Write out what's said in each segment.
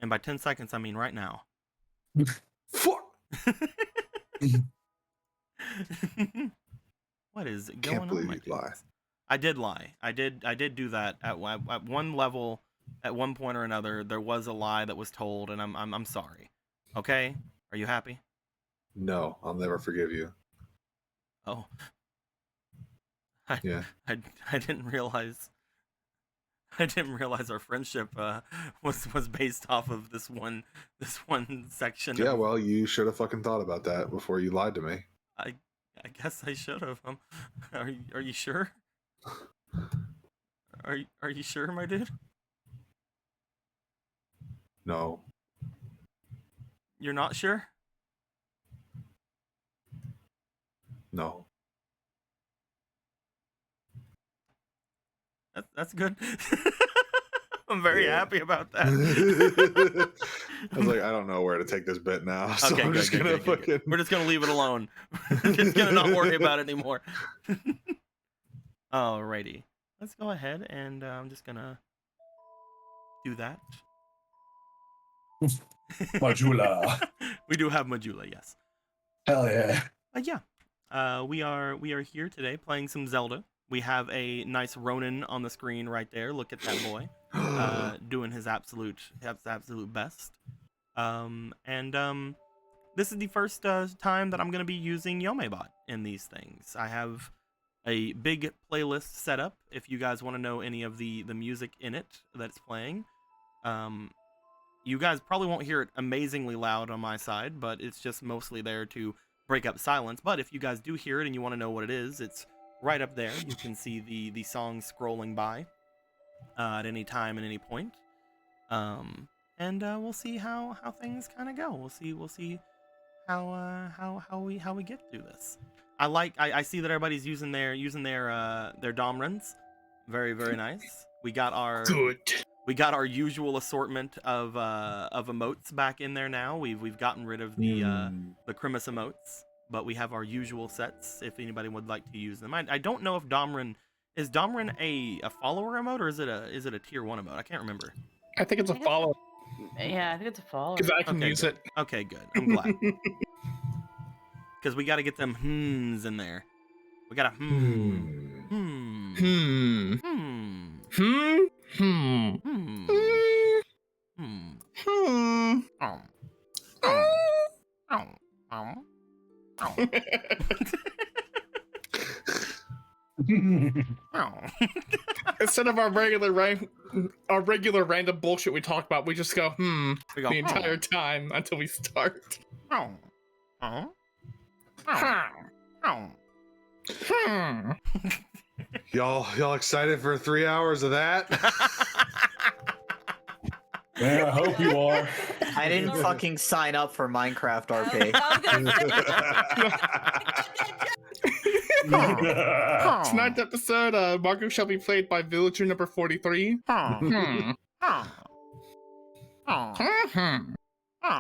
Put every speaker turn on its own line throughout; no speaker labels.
And by 10 seconds, I mean right now.
Fuck.
What is going
Can't
on,
believe
my
you
dudes?
lie.
I did lie. I did do that at one level, at one point or another. There was a lie that was told, and I'm sorry. Okay, are you happy?
No, I'll never forgive you.
Oh,
Yeah.
I didn't realize. I didn't realize our friendship was based off of this one section.
Yeah, well, you should have fucking thought about that before you lied to me.
I guess I should have. Are you sure? Are you sure, my dude?
No.
You're not sure?
No.
That's good. I'm very happy about that.
I was like, I don't know where to take this bit now, so
Okay,
I'm
good,
just
good,
gonna
good, good,
fucking.
good. We're just gonna leave it alone. Just gonna not worry about it anymore. Alrighty, let's go ahead and I'm just gonna do that.
Majula.
We do have Majula, yes.
Hell yeah.
Yeah. We are here today playing some Zelda. We have a nice Ronin on the screen right there. Look at that boy, doing his absolute best. This is the first time that I'm gonna be using Yomebot in these things. I have a big playlist set up. If you guys want to know any of the music in it that's playing, you guys probably won't hear it amazingly loud on my side, but it's just mostly there to break up silence. But if you guys do hear it and you want to know what it is, it's right up there. You can see the song scrolling by at any time at any point. And we'll see how things kind of go. We'll see how we get through this. I see that everybody's using their dom runs. Very, very nice. We got our usual assortment of emotes back in there now. We've gotten rid of the Grimace emotes, but we have our usual sets if anybody would like to use them. I don't know if Domran is a follower emote, or is it a tier 1 emote? I can't remember.
I think it's a follow.
Yeah, I think it's a follow.
Because I can use
good.
it.
Okay, good. I'm glad. Because we got to get them hmms in there. We got to Oh.
Instead of our regular random bullshit we talk about, we just go,
We go,
the entire time until we start.
oh. Oh.
Hmm.
Oh.
Hmm.
Y'all excited for 3 hours of that?
Man, I hope you are.
I didn't fucking sign up for Minecraft RP.
Tonight's episode, Marco shall be played by villager number 43. Hmm. Hmm.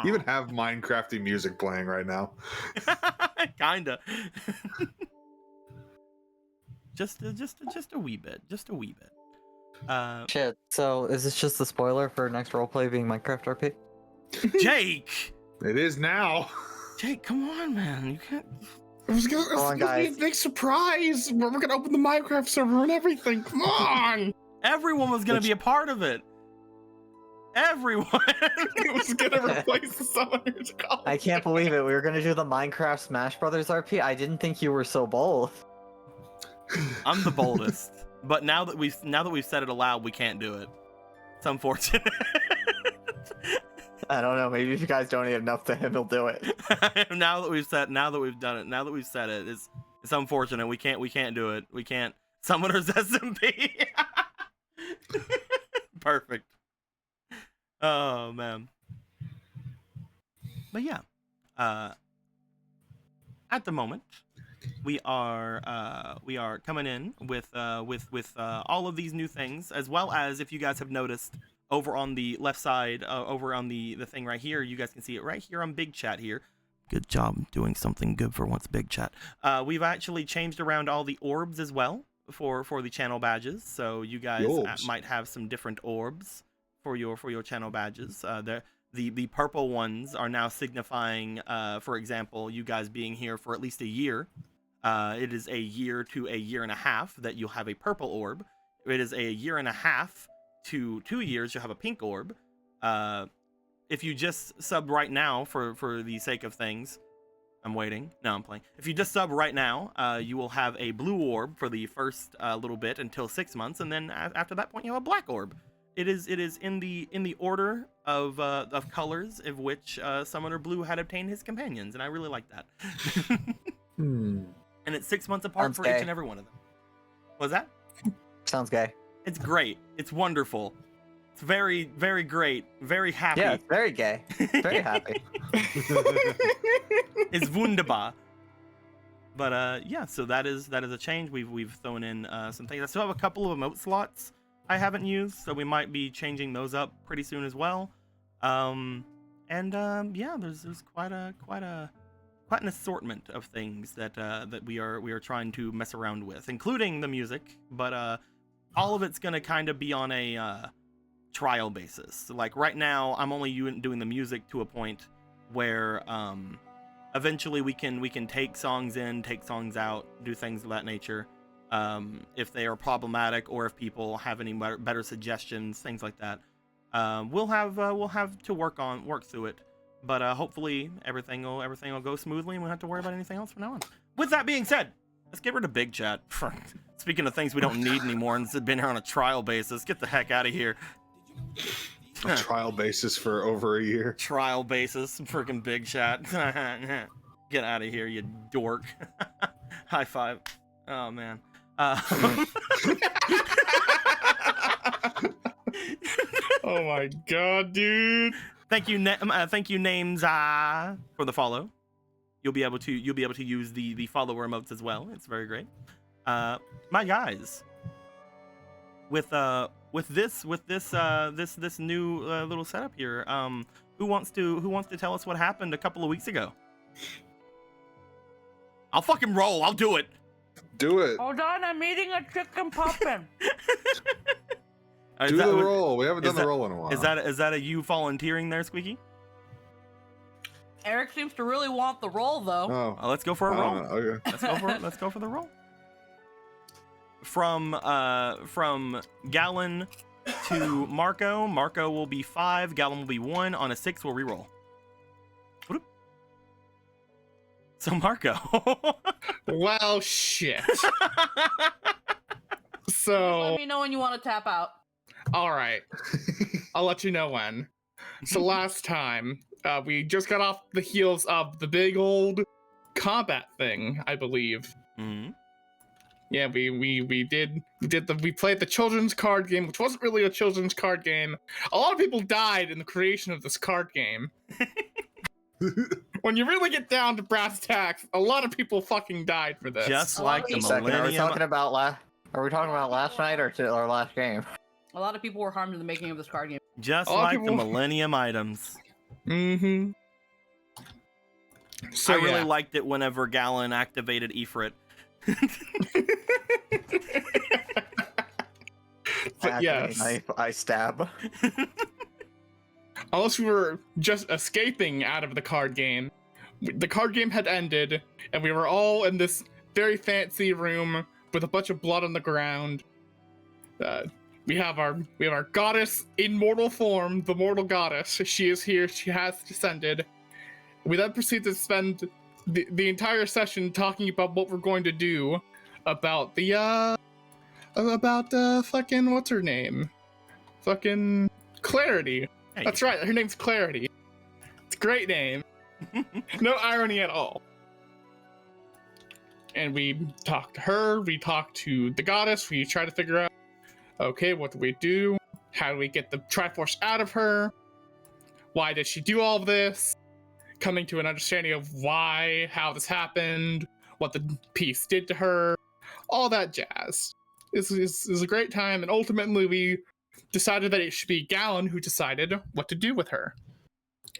You even have Minecrafty music playing right now.
Kinda. just a wee bit. Just a wee bit.
Shit, so is this just the spoiler for next roleplay being Minecraft RP?
Jake!
It is now.
Jake, come on, man. You can't.
It's gonna be a
guys.
big surprise. We're gonna open the Minecraft server and everything. Come on!
Everyone was gonna be a part of it. Everyone.
It was gonna replace the Summoners Call.
I can't believe it. We were gonna do the Minecraft Smash Brothers RP. I didn't think you were so bold.
I'm the boldest, but now that we've said it aloud, we can't do it. It's unfortunate.
I don't know. Maybe if you guys donate enough to him, he'll do it.
now that we've done it, now that we've said it, it's unfortunate. We can't do it. We can't. Summoners SMP. Perfect. Oh man. But yeah, at the moment, we are coming in with all of these new things, as well as, if you guys have noticed, over on the left side, over on the thing right here, you guys can see it right here on Big Chat here. Good job doing something good for once, Big Chat. We've actually changed around all the orbs as well for the channel badges, so you guys might have some different orbs for your channel badges. The purple ones are now signifying, for example, you guys being here for at least a year. It is a year to a year and a half that you'll have a purple orb. It is a year and a half to 2 years, you'll have a pink orb. If you just sub right now, for the sake of things, I'm waiting. No, I'm playing. If you just sub right now, you will have a blue orb for the first little bit until 6 months, and then after that point, you have a black orb. It is in the order of colors of which Summoner Blue had obtained his companions, and I really like that. And it's 6 months apart
Sounds
for
gay.
each and every one of them. What's that?
Sounds gay.
It's great. It's wonderful. It's very, very great. Very happy.
Yeah, it's very gay. Very happy.
It's wunderbar. But yeah, so that is a change. We've thrown in some things. I still have a couple of emote slots I haven't used, so we might be changing those up pretty soon as well. Yeah, there's quite an assortment of things that we are trying to mess around with, including the music. But all of it's gonna kind of be on a trial basis. So, like right now, I'm only doing the music to a point where eventually we can take songs in, take songs out, do things of that nature. If they are problematic or if people have any better suggestions, things like that, we'll have to work through it. But hopefully everything will go smoothly and we won't have to worry about anything else from now on. With that being said, let's get rid of Big Chat. Speaking of things we don't need anymore and it's been here on a trial basis, get the heck out of here.
A trial basis for over a year.
Trial basis, freaking Big Chat. Get out of here, you dork. High five. Oh man.
Oh my god, dude.
Thank you, names for the follow. You'll be able to use the follower emotes as well. It's very great. My guys, with this new little setup here, who wants to tell us what happened a couple of weeks ago? I'll fucking roll. I'll do it.
Do it.
Hold on, I'm eating a chicken poppin'.
Do the roll. We haven't done the roll in a while.
Is that a you volunteering there, Squeaky?
Eric seems to really want the roll, though.
Oh,
Let's go for a roll.
Okay.
Let's go for the roll. From Gallon to Marco. Marco will be 5. Gallon will be 1. On a 6, we'll reroll. So Marco.
Well, shit.
Let
So,
me know when you want to tap out.
all right. I'll let you know when. So last time, we just got off the heels of the big old combat thing, I believe.
Hmm.
Yeah, we played the children's card game, which wasn't really a children's card game. A lot of people died in the creation of this card game. When you really get down to brass tacks, a lot of people fucking died for this.
Just like the
Wait a second, are we
Millennium.
talking about last night or our last game?
A lot of people were harmed in the making of this card game.
Just
A lot of
like the
people-
Millennium items.
Mm-hmm. So
I really
yeah.
liked it whenever Galen activated Ifrit.
But yes,
I stab.
unless we were just escaping out of the card game, the card game had ended, and we were all in this very fancy room with a bunch of blood on the ground. We have our goddess in mortal form, the mortal goddess. She is here. She has descended. We then proceed to spend the entire session talking about what we're going to do about the fucking what's her name? Fucking Clarity.
Hey.
That's right. Her name's Clarity. It's a great name. No irony at all. And we talk to her. We talk to the goddess. We try to figure out, okay, what do we do? How do we get the Triforce out of her? Why did she do all of this? Coming to an understanding of why, how this happened, what the piece did to her, all that jazz. This is a great time, and ultimately we decided that it should be Galen who decided what to do with her.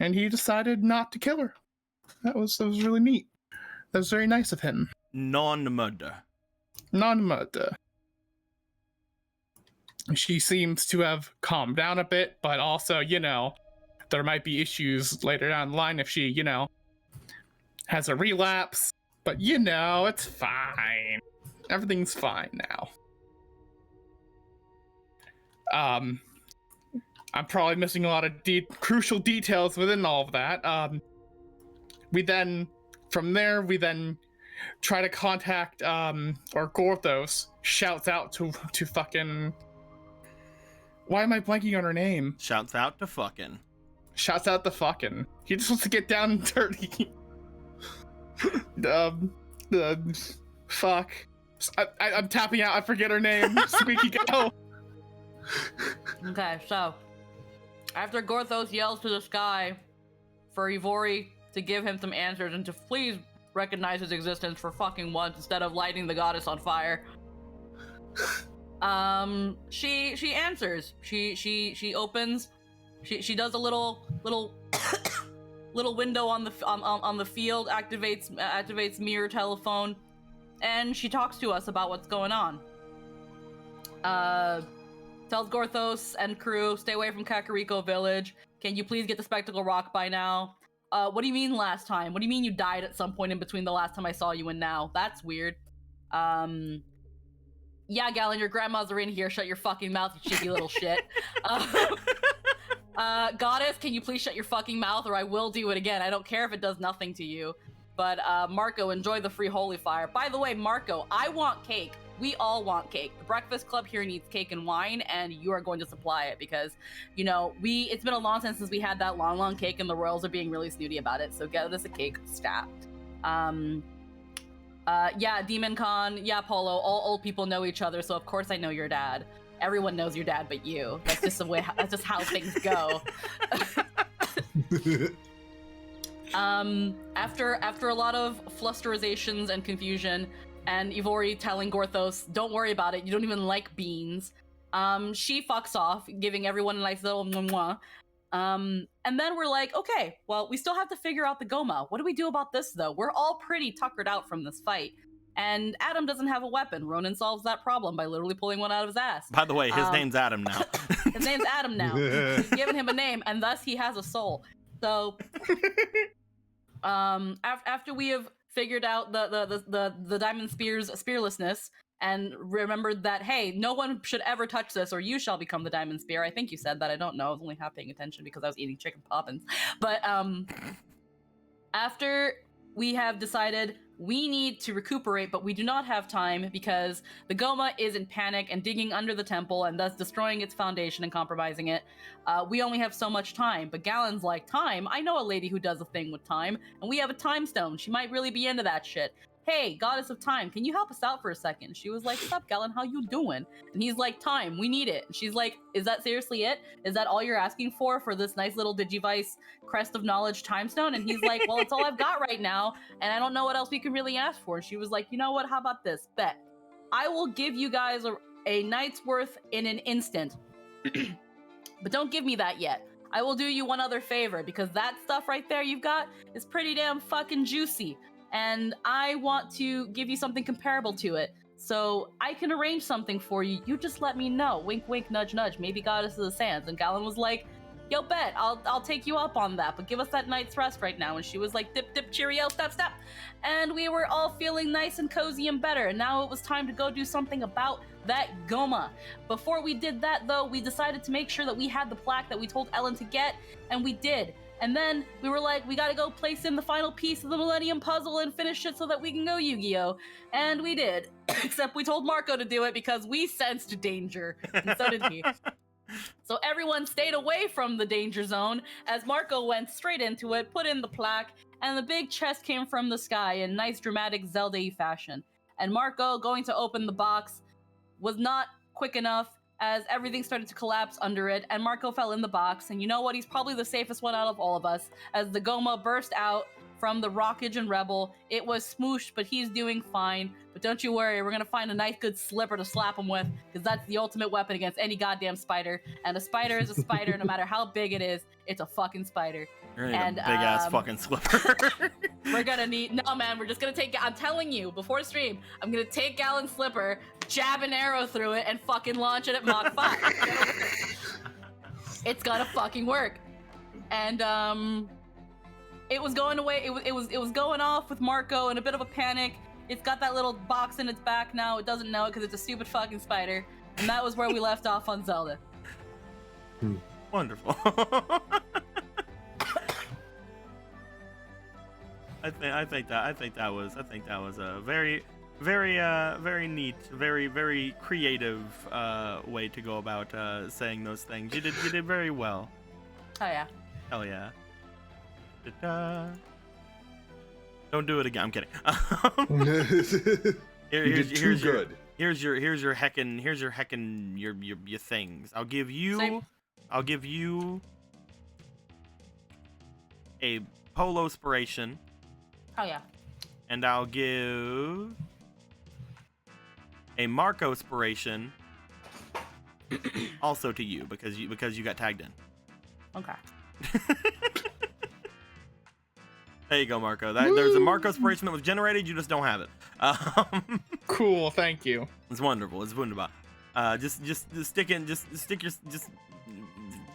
And he decided not to kill her. That was really neat. That was very nice of him.
Non-murder.
Non-murder. She seems to have calmed down a bit, but also, there might be issues later down the line if she, has a relapse. But, it's fine. Everything's fine now. I'm probably missing a lot of crucial details within all of that. From there, we try to contact, or Gorthos shouts out to fucking... Why am I blanking on her name?
Shouts out to fucking.
Shouts out to fucking. He just wants to get down and dirty. Fuck. I'm tapping out. I forget her name. Squeaky go.
Okay, so after Gorthos yells to the sky for Ivori to give him some answers and to please recognize his existence for fucking once instead of lighting the goddess on fire, she answers. She opens. She does a little little window on the field, activates mirror telephone, and she talks to us about what's going on. Tells Gorthos and crew, stay away from Kakariko Village. Can you please get the Spectacle Rock by now? What do you mean last time? What do you mean you died at some point in between the last time I saw you and now? That's weird. Yeah, Galen, your grandmas are in here. Shut your fucking mouth, you cheeky little shit. Goddess, can you please shut your fucking mouth or I will do it again. I don't care if it does nothing to you. But, Marco, enjoy the free holy fire. By the way, Marco, I want cake. We all want cake. The Breakfast Club here needs cake and wine, and you are going to supply it because, it's been a long time since we had that long cake, and the Royals are being really snooty about it, so get us a cake stat. Yeah, Demon Con, yeah, Polo, all old people know each other, so of course I know your dad. Everyone knows your dad but you. That's just that's just how things go. After a lot of flusterizations and confusion, and Ivori telling Gorthos, don't worry about it, you don't even like beans, she fucks off, giving everyone a nice little mwah. And then we're like, okay, well, we still have to figure out the Goma. What do we do about this, though? We're all pretty tuckered out from this fight. And Adam doesn't have a weapon. Ronan solves that problem by literally pulling one out of his ass.
By the way, his name's Adam now.
His name's Adam now. We've given him a name, and thus he has a soul. So, after we have figured out the Diamond Spear's spearlessness and remembered that, hey, no one should ever touch this or you shall become the Diamond Spear. I think you said that. I don't know. I was only half paying attention because I was eating chicken poppins. But after we have decided we need to recuperate, but we do not have time because the Goma is in panic and digging under the temple and thus destroying its foundation and compromising it. We only have so much time, but Galen's like, time? I know a lady who does a thing with time, and we have a time stone. She might really be into that shit. Hey, goddess of time, can you help us out for a second? She was like, what's up, Galen? How you doing? And he's like, time, we need it. And she's like, is that seriously it? Is that all you're asking for this nice little Digivice crest of knowledge time stone? And he's like, well, it's all I've got right now, and I don't know what else we can really ask for. And she was like, you know what? How about this? Bet. I will give you guys a night's worth in an instant. But don't give me that yet. I will do you one other favor, because that stuff right there you've got is pretty damn fucking juicy. And I want to give you something comparable to it. So I can arrange something for you. You just let me know. Wink, wink, nudge, nudge. Maybe Goddess of the Sands. And Galen was like, yo, bet. I'll take you up on that. But give us that night's rest right now. And she was like, dip, dip, cheerio, step, step. And we were all feeling nice and cozy and better. And now it was time to go do something about that Goma. Before we did that, though, we decided to make sure that we had the plaque that we told Ellen to get. And we did. And then we were like, we gotta go place in the final piece of the Millennium Puzzle and finish it so that we can go Yu-Gi-Oh! And we did. Except we told Marco to do it because we sensed danger. And so did he. So everyone stayed away from the danger zone as Marco went straight into it, put in the plaque, and the big chest came from the sky in nice dramatic Zelda-y fashion. And Marco, going to open the box, was not quick enough as everything started to collapse under it, and Marco fell in the box. And you know what? He's probably the safest one out of all of us, as the Goma burst out from the Rockage and Rebel. It was smooshed, but he's doing fine. But don't you worry, we're gonna find a nice good slipper to slap him with, because that's the ultimate weapon against any goddamn spider. And a spider is a spider, no matter how big it is, it's a fucking spider.
You're gonna need a big ass fucking slipper.
We're gonna need, no man, we're just gonna take, I'm telling you, before stream, I'm gonna take Galen's slipper, jab an arrow through it, and fucking launch it at Mach 5. It's gonna fucking work. And it was going away, it was going off with Marco in a bit of a panic. It's got that little box in its back now, it doesn't know it because it's a stupid fucking spider. And that was where we left off on Zelda.
Wonderful. I think that was a very neat, very creative way to go about saying those things. You did very well.
Oh yeah.
Hell yeah. Da-da. Don't do it again. I'm kidding.
Here's good.
Here's your heckin' your things. I'll give you a polo inspiration.
Oh yeah.
And I'll give a Marco inspiration also to you because you got tagged in.
Okay.
There you go, Marco. There's a Marco inspiration that was generated. You just don't have it.
Cool. Thank you.
It's wonderful. It's wunderbar. Just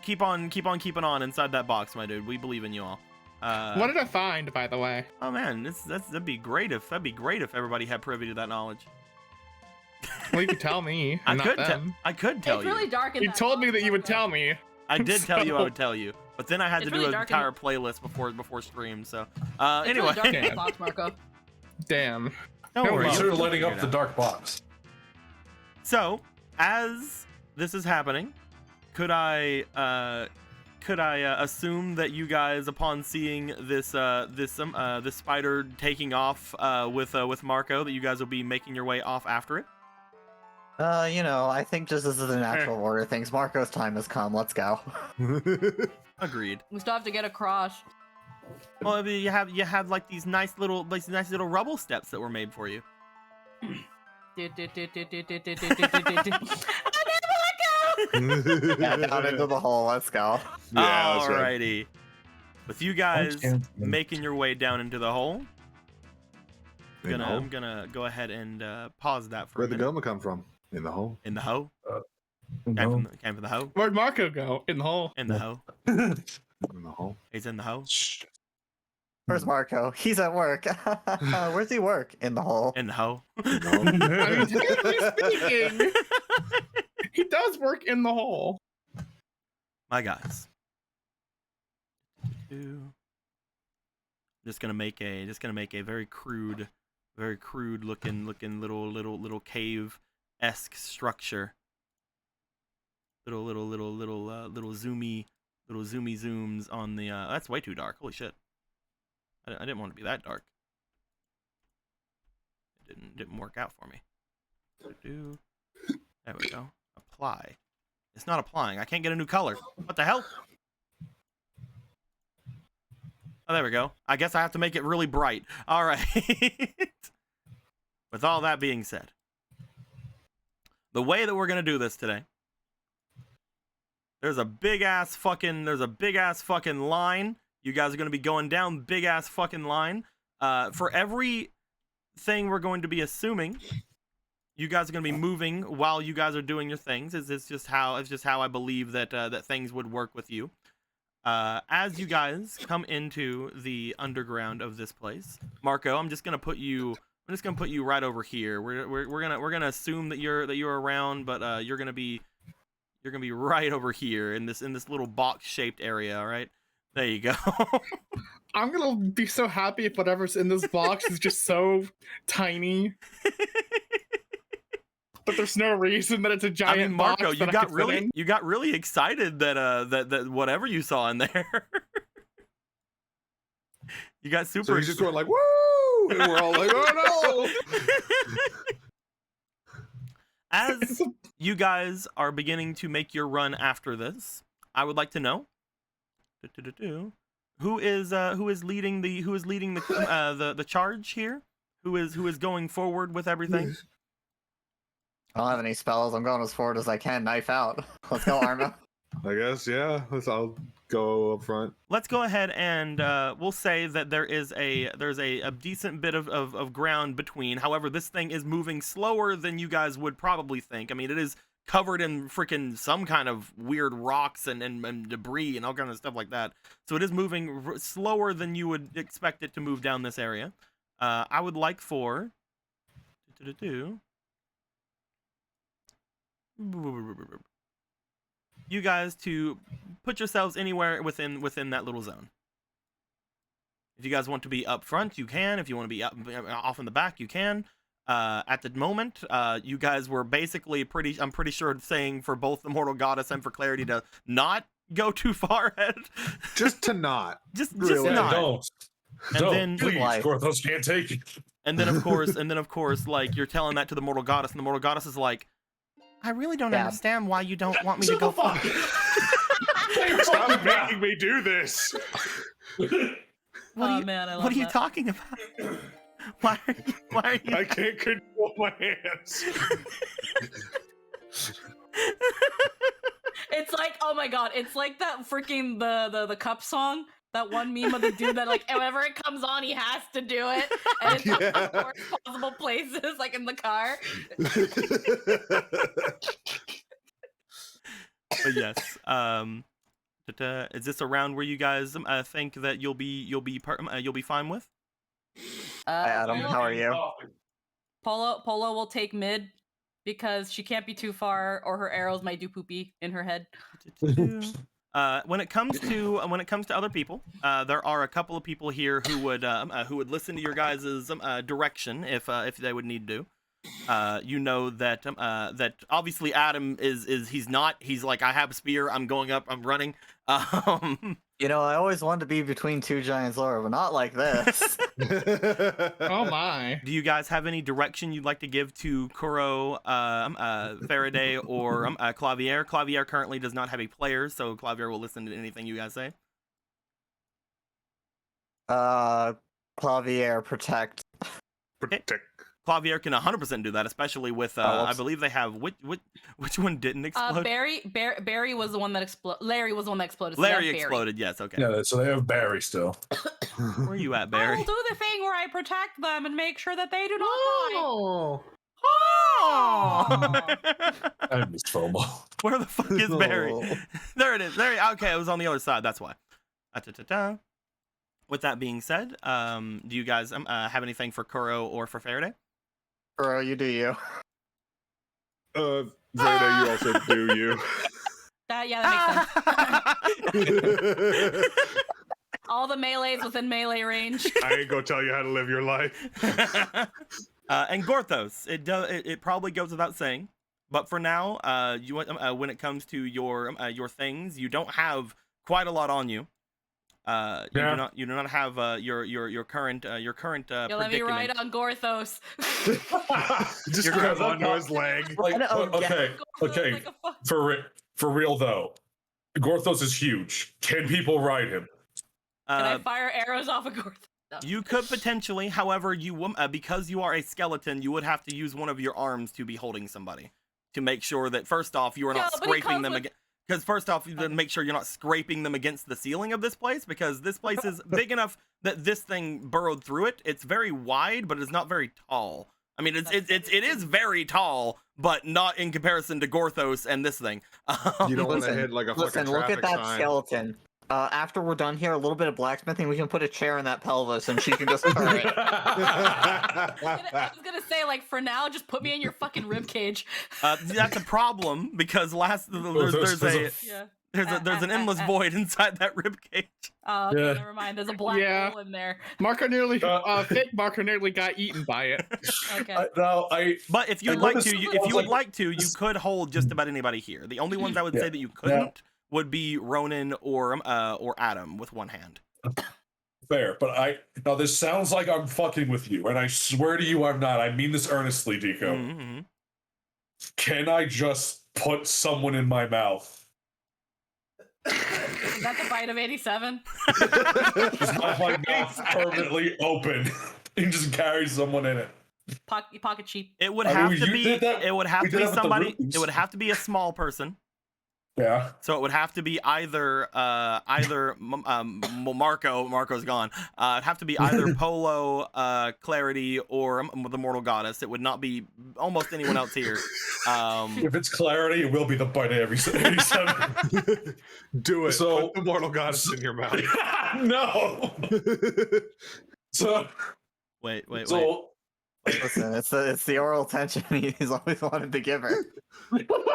keep on keeping on inside that box, my dude. We believe in you all.
What did I find, by the way?
Oh man, that'd be great if everybody had privy to that knowledge.
Well, you could tell me.
I
not
could
them.
tell
It's
you.
really dark in
You
that
told me
box,
that you would
Marco.
tell me.
I did tell you I
So-
would tell you, but then I had
It's
to do
really
an
dark
entire playlist before stream. So
It's
anyway,
really dark in
Okay.
that box, Marco.
Damn.
don't
No,
worry.
Well,
Consider
you'll
lighting
figure
up
it
the
out.
dark box.
So, as this is happening, could I assume that you guys, upon seeing this spider taking off with Marco, that you guys will be making your way off after it?
I think just this is the natural order of things. Marco's time has come. Let's go.
Agreed.
We still have to get across.
Well, I mean, you have like these nice little rubble steps that were made for you.
Yeah, down into the hole. Let's go.
Yeah, that's right.
Alrighty. With you guys
Okay.
making your way down into the hole,
In the hole?
I'm gonna go ahead and pause that for
Where'd
a
the
minute.
Goma come from? In the hole.
In the hoe? Came
No.
from the hoe?
Where'd Marco go? In the hole.
In the hoe?
In the hole.
He's in the hoe?
Shh.
Where's Marco? He's at work. Where's he work? In the hole.
In the hoe?
In the hole.
I mean, technically speaking, he does work in the hole.
My guys. Just gonna make a very crude looking little cave-esque structure. Little zoomy zooms on the. That's way too dark. Holy shit! I didn't want to be that dark. It didn't work out for me. There we go. Apply. It's not applying. I can't get a new color. What the hell? Oh, there we go. I guess I have to make it really bright. All right. With all that being said, the way that we're gonna do this today, there's a big ass fucking line. You guys are gonna be going down big ass fucking line. For every thing we're going to be assuming, you guys are gonna be moving while you guys are doing your things. It's just how I believe that that things would work with you. As you guys come into the underground of this place, Marco, I'm just gonna put you right over here. We're gonna assume that you're around, but you're gonna be right over here in this little box shaped area. All right, there you go.
I'm gonna be so happy if whatever's in this box is just so tiny. But there's no reason that it's a giant.
I mean, Marco,
box that
you got really excited that that whatever you saw in there. You got super.
So he's just going like, "Woo!" and we're all like, "Oh no!"
As you guys are beginning to make your run after this, I would like to know who is leading the charge here. Who is going forward with everything?
I don't have any spells. I'm going as forward as I can. Knife out. Let's go, Arma.
I guess, yeah. I'll go up front.
Let's go ahead and we'll say that there's a decent bit of ground between. However, this thing is moving slower than you guys would probably think. I mean, it is covered in freaking some kind of weird rocks and debris and all kind of stuff like that. So it is moving slower than you would expect it to move down this area. I would like for you guys to put yourselves anywhere within that little zone. If you guys want to be up front, you can. If you want to be off in the back, you can. At the moment, you guys were basically I'm pretty sure saying for both the Mortal Goddess and for Clarity to not go too far ahead.
Just to not.
just
Really?
not.
Don't.
And
Don't.
then
Please,
Life.
Gorthos can't take it.
and then of course, like you're telling that to the Mortal Goddess, and the Mortal Goddess is like, I really don't
Yeah.
understand why you don't want me
Shut
to go
the fuck
far.
Stop making me do this.
What are you,
Man, I love
what are you
that.
talking about? Why are you
I can't control my hands.
It's like, oh my god, it's like that freaking the cup song. That one meme of the dude that, like, whenever it comes on, he has to do it, and it's like the
Yeah.
worst possible places, like in the car.
But yes, is this a round where you guys think that you'll be fine with?
Hi, Adam. How are you?
Polo will take mid because she can't be too far, or her arrows might do poopy in her head.
When it comes to other people, there are a couple of people here who would listen to your guys' direction if they would need to. You know that that obviously Adam he's like, I have a spear, I'm going up, I'm running.
You know, I always wanted to be between two giants lower, but not like this.
Oh my.
Do you guys have any direction you'd like to give to Kuro, Faraday, or Clavier? Clavier currently does not have a player, so Clavier will listen to anything you guys say.
Clavier, protect.
Protect.
Clavier can 100% do that, especially with I believe they have which one didn't explode?
Barry was the one that exploded. Larry was the one that exploded. So
Larry
they have Barry.
exploded. Yes, okay.
Yeah, so they have Barry still.
Where are you at,
I
Barry?
will do the thing where I protect them and make sure that they do not die.
Oh.
Oh!
I miss FOMO.
Where the fuck is Barry?
No.
There it is. There. Okay, it was on the other side. That's why. With that being said, do you guys have anything for Kuro or for Faraday?
Bro, you do you.
Verda, you also do you.
That makes sense. All the melees within melee range.
I ain't gonna tell you how to live your life.
And Gorthos, it probably goes without saying, but for now, when it comes to your things, you don't have quite a lot on you. You do not have your current
You'll let me
predicament.
ride on Gorthos.
Just grab onto his leg.
Like,
Oh, yeah.
okay.
Like a fuck-
For real though, Gorthos is huge. Can people ride him?
Can I fire arrows off of Gorthos? No.
You could potentially, however, because you are a skeleton, you would have to use one of your arms to be holding somebody to make sure that first off you are not
Yeah, but he
scraping
comes
them
with-
again. Because first off, you then make sure you're not scraping them against the ceiling of this place, because this place is big enough that this thing burrowed through it. It's very wide, but it's not very tall. I mean, it is very tall, but not in comparison to Gorthos and this thing.
You don't want to
Listen,
hit like a
Listen,
fucking
look
traffic
at that
sign.
skeleton. After we're done here, a little bit of blacksmithing, we can put a chair in that pelvis and she can just turn it.
I was gonna say, like, for now, just put me in your fucking rib cage.
That's a problem because there's an endless void inside that rib cage.
Oh, okay,
Yeah.
never mind. There's a black
Yeah.
hole in there.
Marco nearly, fake Marco nearly got eaten by it.
Okay.
But if you would
I
like
noticed
to,
it
if
was
you would
like-
like to, you could hold just about anybody here. The only ones I would say that you couldn't would be Ronan or Adam with one hand.
Fair, but now this sounds like I'm fucking with you, and I swear to you I'm not. I mean this earnestly, Deco.
Mm-hmm.
Can I just put someone in my mouth?
Is that the bite of 87?
Just have my mouth permanently open and just carry someone in it.
Pocket sheep.
It would
I
have
mean,
to
you
be.
did that-
It would have
we
to
did
be
that with the
somebody.
roots.
It would have to be a small person.
Yeah.
So it would have to be either Marco. Marco's gone. It'd have to be either Polo, Clarity, or the Mortal Goddess. It would not be almost anyone else here.
If it's Clarity, it will be the bite of every 87.
Do it.
So-
Put the mortal goddess in your mouth.
No. So
Wait.
so
Listen, it's the oral tension he's always wanted to give her.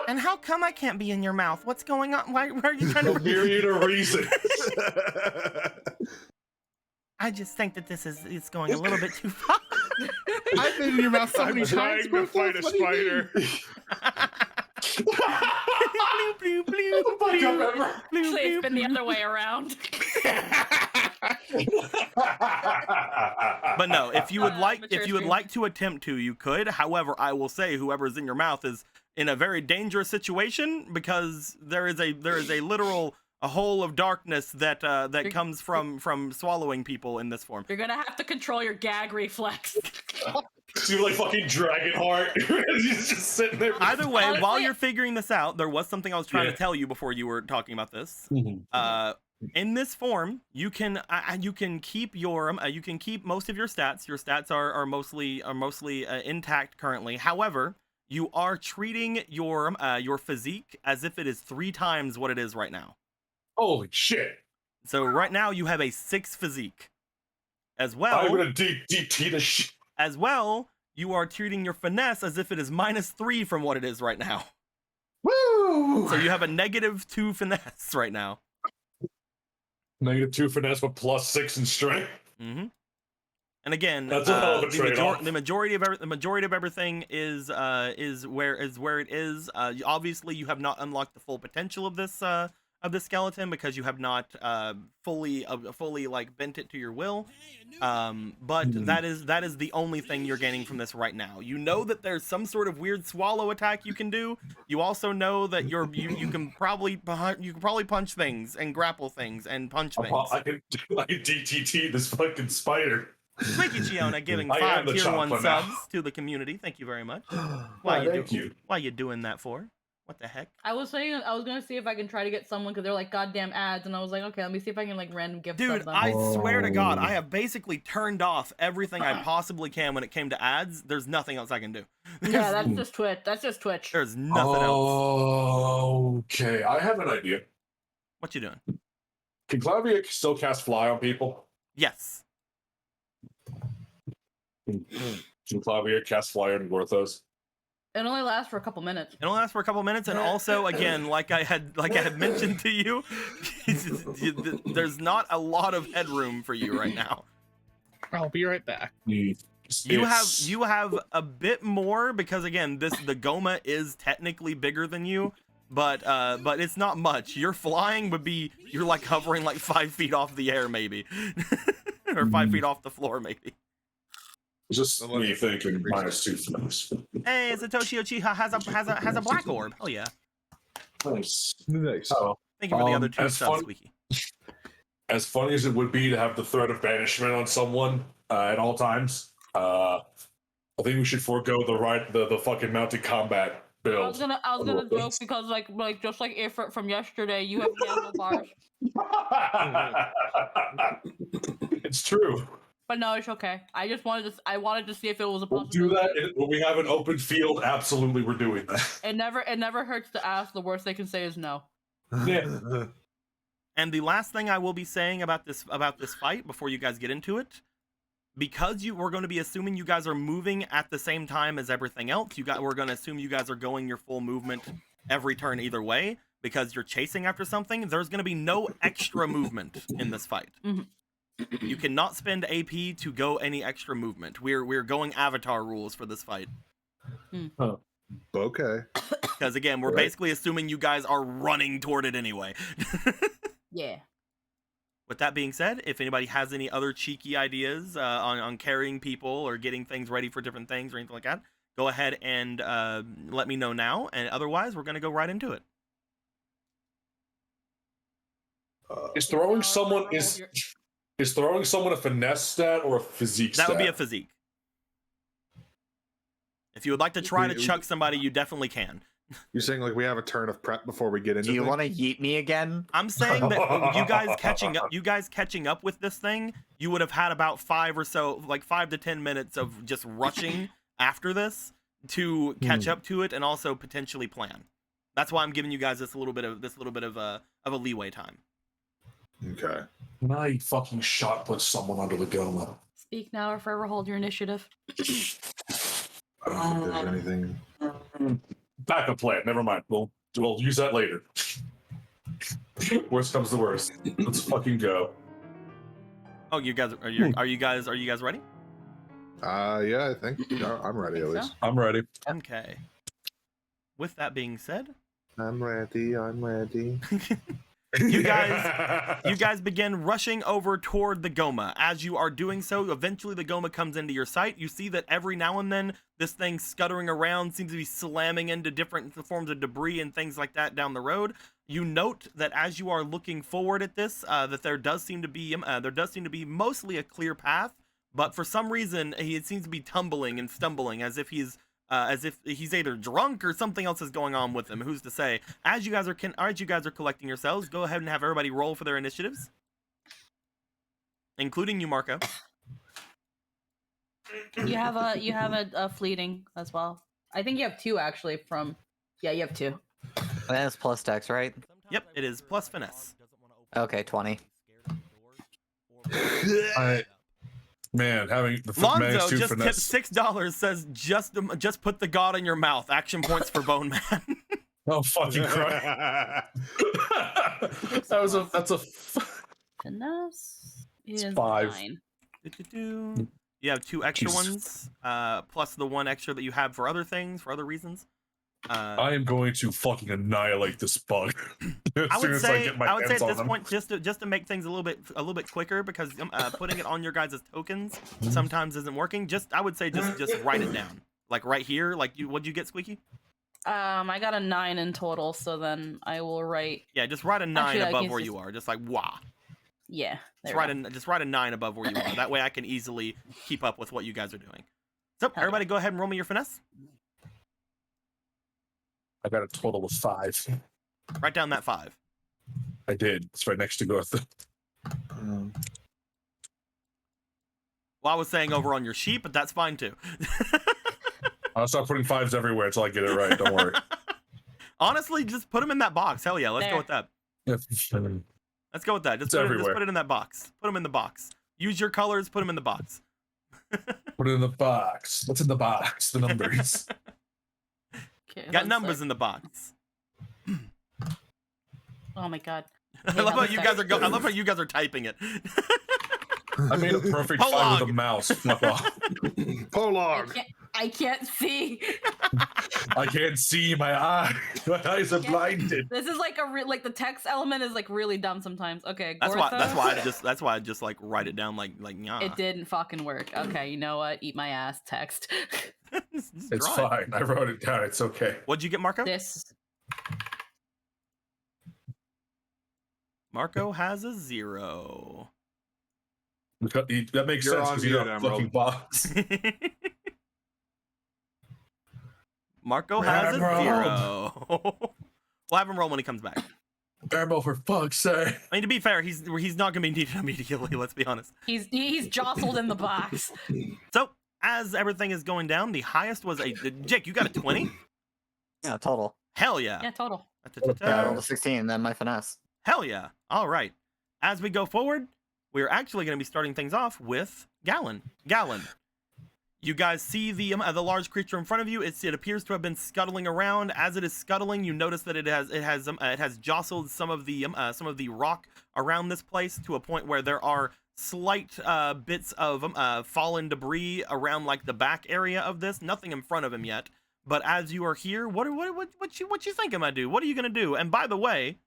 And how come I can't be in your mouth? What's going on? Why are you trying
a myriad of reasons.
I just think that it's going a little bit too far.
I've been in your mouth so
I'm
many
trying
times.
to fight a
What do you mean?
spider.
Bloop, bloop, bloop,
Fuck up,
bloop,
Emma.
bloop,
Actually, it's
bloop,
been the
bloop.
other way around.
But no, if you would
mature
if you would
stream.
like to attempt to, you could. However, I will say whoever's in your mouth is in a very dangerous situation because there is a literal a hole of darkness that comes from swallowing people in this form.
You're gonna have to control your gag reflex.
So you're like fucking Dragonheart. He's just sitting there.
Either way, while
Honestly-
you're figuring this out, there was something I was trying
Yeah.
to tell you before you were talking about this.
Mhm.
In this form, you can keep most of your stats. Your stats are mostly intact currently. However, you are treating your physique as if it is 3 times what it is right now.
Holy shit.
So right now you have a 6 physique. As
I'm
well,
gonna DT the shit.
as well, you are treating your finesse as if it is -3 from what it is right now.
Woo!
So you have a -2 finesse right now.
-2 finesse with +6 in strength.
Mm-hmm. And again,
That's a hell of a trade-off.
the majority of everything is where it is. Obviously, you have not unlocked the full potential of this skeleton because you have not fully like bent it to your will. But that is the only thing you're gaining from this right now. You know that there's some sort of weird swallow attack you can do. You also know that you can probably punch things and grapple things and punch things.
I can DTT this fucking spider.
Thank you, Chiona, giving
I am
5
the
tier 1
Chompa now.
subs to the community. Thank you very much.
Why, thank you.
Why you doing that for? What the heck?
I was gonna see if I can try to get someone because they're like goddamn ads, and I was like, okay, let me see if I can like random gift
Dude,
sub them.
I swear to God, I have basically turned off everything I possibly can when it came to ads. There's nothing else I can do.
Yeah, that's just Twitch. That's just Twitch.
There's nothing else.
Okay, I have an idea.
What you doing?
Can Clavia still cast Fly on people?
Yes.
Can Clavia cast Fly on Gorthos?
It only lasts for a couple minutes.
It only lasts for a couple minutes, and also, again, like I had mentioned to you, there's not a lot of headroom for you right now.
I'll be right back.
You have a bit more because again, the Goma is technically bigger than you, but it's not much. Your flying would be you're like hovering like 5 feet off the air maybe, or 5 feet off the floor maybe.
Just me thinking -2 finesse.
Hey, Satoshi Uchiha has a black orb. Oh yeah.
Nice.
Oh,
Thank you for the other 2
as
subs,
fun-
Squeaky.
As funny as it would be to have the threat of banishment on someone at all times, I think we should forego the fucking mounted combat build.
I was gonna joke because like just like Ifrit from yesterday, you have handlebars.
It's true.
But no, it's okay. I wanted to see if it was a
We'll
possibility.
do that when we have an open field. Absolutely, we're doing that.
It never hurts to ask. The worst they can say is no.
Yeah.
And the last thing I will be saying about this fight before you guys get into it, because we're going to be assuming you guys are moving at the same time as everything else. We're going to assume you guys are going your full movement every turn either way because you're chasing after something. There's going to be no extra movement in this fight.
Mhm.
You cannot spend AP to go any extra movement. We're going Avatar rules for this fight.
okay.
Because again, we're basically assuming you guys are running toward it anyway.
Yeah.
With that being said, if anybody has any other cheeky ideas on carrying people or getting things ready for different things or anything like that, go ahead and let me know now. And otherwise, we're going to go right into it.
Is throwing someone a finesse stat or a physique stat?
That would be a physique. If you would like to try to chuck somebody, you definitely can.
You're saying like we have a turn of prep before we get into
Do you
things?
want to yeet me again?
I'm saying that you guys catching up with this thing, you would have had about 5 to 10 minutes of just rushing after this to catch up to it and also potentially plan. That's why I'm giving you guys this little bit of a leeway time.
Okay.
Now you fucking shot put someone under the Goma.
Speak now or forever hold your initiative.
I don't think there's anything.
Backup plan. Never mind. We'll use that later. Worst comes to worst. Let's fucking go.
Oh, you guys are you guys ready?
Yeah, I think I'm ready at
Think so?
least.
I'm ready.
Okay. With that being said,
I'm ready.
you guys begin rushing over toward the Goma. As you are doing so, eventually the Goma comes into your sight. You see that every now and then this thing scuttering around seems to be slamming into different forms of debris and things like that down the road. You note that as you are looking forward at this, that there does seem to be mostly a clear path, but for some reason it seems to be tumbling and stumbling as if he's either drunk or something else is going on with him. Who's to say? As you guys are collecting yourselves, go ahead and have everybody roll for their initiatives, including you, Marco.
You have a fleeting as well. I think you have 2 actually from. Yeah, you have 2.
That's plus dex, right?
Yep, it is plus finesse.
Okay, 20.
Man, having the
Lonzo
-2
just
finesse.
tipped $6. Says just put the god in your mouth. Action points for Bone Man.
Oh fucking Christ! That's a.
Finesse is
5.
9.
You have 2 extra
Jesus.
ones, plus the 1 extra that you have for other things, for other reasons.
I am going to fucking annihilate this bug.
I would say
get my
at
hands on
this
him.
point just to make things a little bit quicker, because putting it on your guys' tokens sometimes isn't working. I would say just write it down, like right here. Like what'd you get, Squeaky?
I got a 9 in total, so then I will write.
Yeah, just write a 9
Actually, I
above
guess
where
it's-
you are, just like wah.
Yeah.
Just write a 9 above where you are. That way I can easily keep up with what you guys are doing. So
Okay.
everybody, go ahead and roll me your finesse.
I got a total of 5.
Write down that 5.
I did. It's right next to Garth.
Um,
Well, I was saying over on your sheet, but that's fine too.
I'll start putting 5s everywhere until I get it right. Don't worry.
Honestly, just put them in that box. Hell yeah, let's go with that. Let's go with that. Just
It's
put
everywhere.
it in that box. Put them in the box. Use your colors. Put them in the box.
Put it in the box. What's in the box? The numbers.
Okay,
Got numbers in the box.
Oh my god.
I love how you guys are I love how you guys are typing it.
I made a perfect fight with a mouse. Fuck off.
Polog.
I can't see.
I can't see my eyes. My eyes are blinded.
This is like like the text element is like really dumb sometimes. Okay,
That's
Gorthos.
why I just like write it down like yeah.
It didn't fucking work. Okay, you know what? Eat my ass, text.
It's fine. I wrote it down. It's okay.
What'd you get, Marco?
This.
Marco has a 0.
That makes
You're
sense
on
because you
mute,
don't fucking box.
Marco has a
Emerald.
0. We'll have him roll when he comes back.
Emerald, for fuck's sake.
I mean, to be fair, he's not gonna be needed immediately. Let's be honest.
He's jostled in the box.
So as everything is going down, the highest was a Jake. You got a 20?
Yeah, total.
Hell yeah.
Yeah, total.
Yeah, I rolled a 16 and then my finesse.
Hell yeah. All right. As we go forward, we're actually going to be starting things off with Gallon. Gallon. You guys see the large creature in front of you. It appears to have been scuttling around. As it is scuttling, you notice that it has jostled some of the rock around this place to a point where there are slight bits of fallen debris around like the back area of this. Nothing in front of him yet. But as you are here, what you think I'm gonna do? What are you gonna do? And by the way,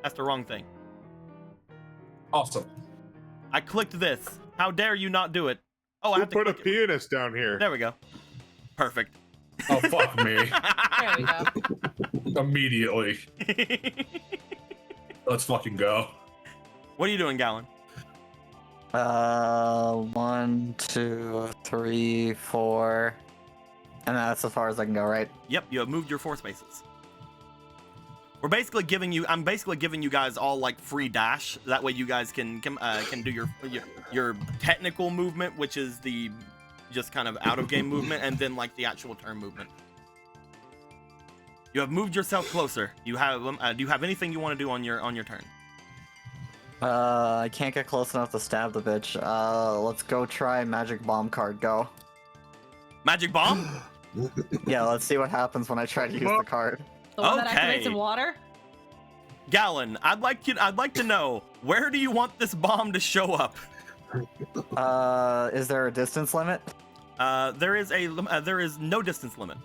that's the wrong thing.
Awesome.
I clicked this. How dare you not do it? Oh, I have to
Put a
click it.
pianist down here.
There we go. Perfect.
Oh, fuck me.
There we go.
Immediately. Let's fucking go.
What are you doing, Gallon?
1, 2, 3, 4. And that's as far as I can go, right?
Yep, you have moved your 4 spaces. I'm basically giving you guys all like free dash. That way you guys can do your technical movement, which is the just kind of out of game movement, and then like the actual turn movement. You have moved yourself closer. You have do you have anything you want to do on your turn?
I can't get close enough to stab the bitch. Let's go try magic bomb card. Go.
Magic bomb?
Yeah, let's see what happens when I try to use the card.
The one that
Okay.
activates in water?
Gallon, I'd like to know, where do you want this bomb to show up?
Is there a distance limit?
There is no distance limit.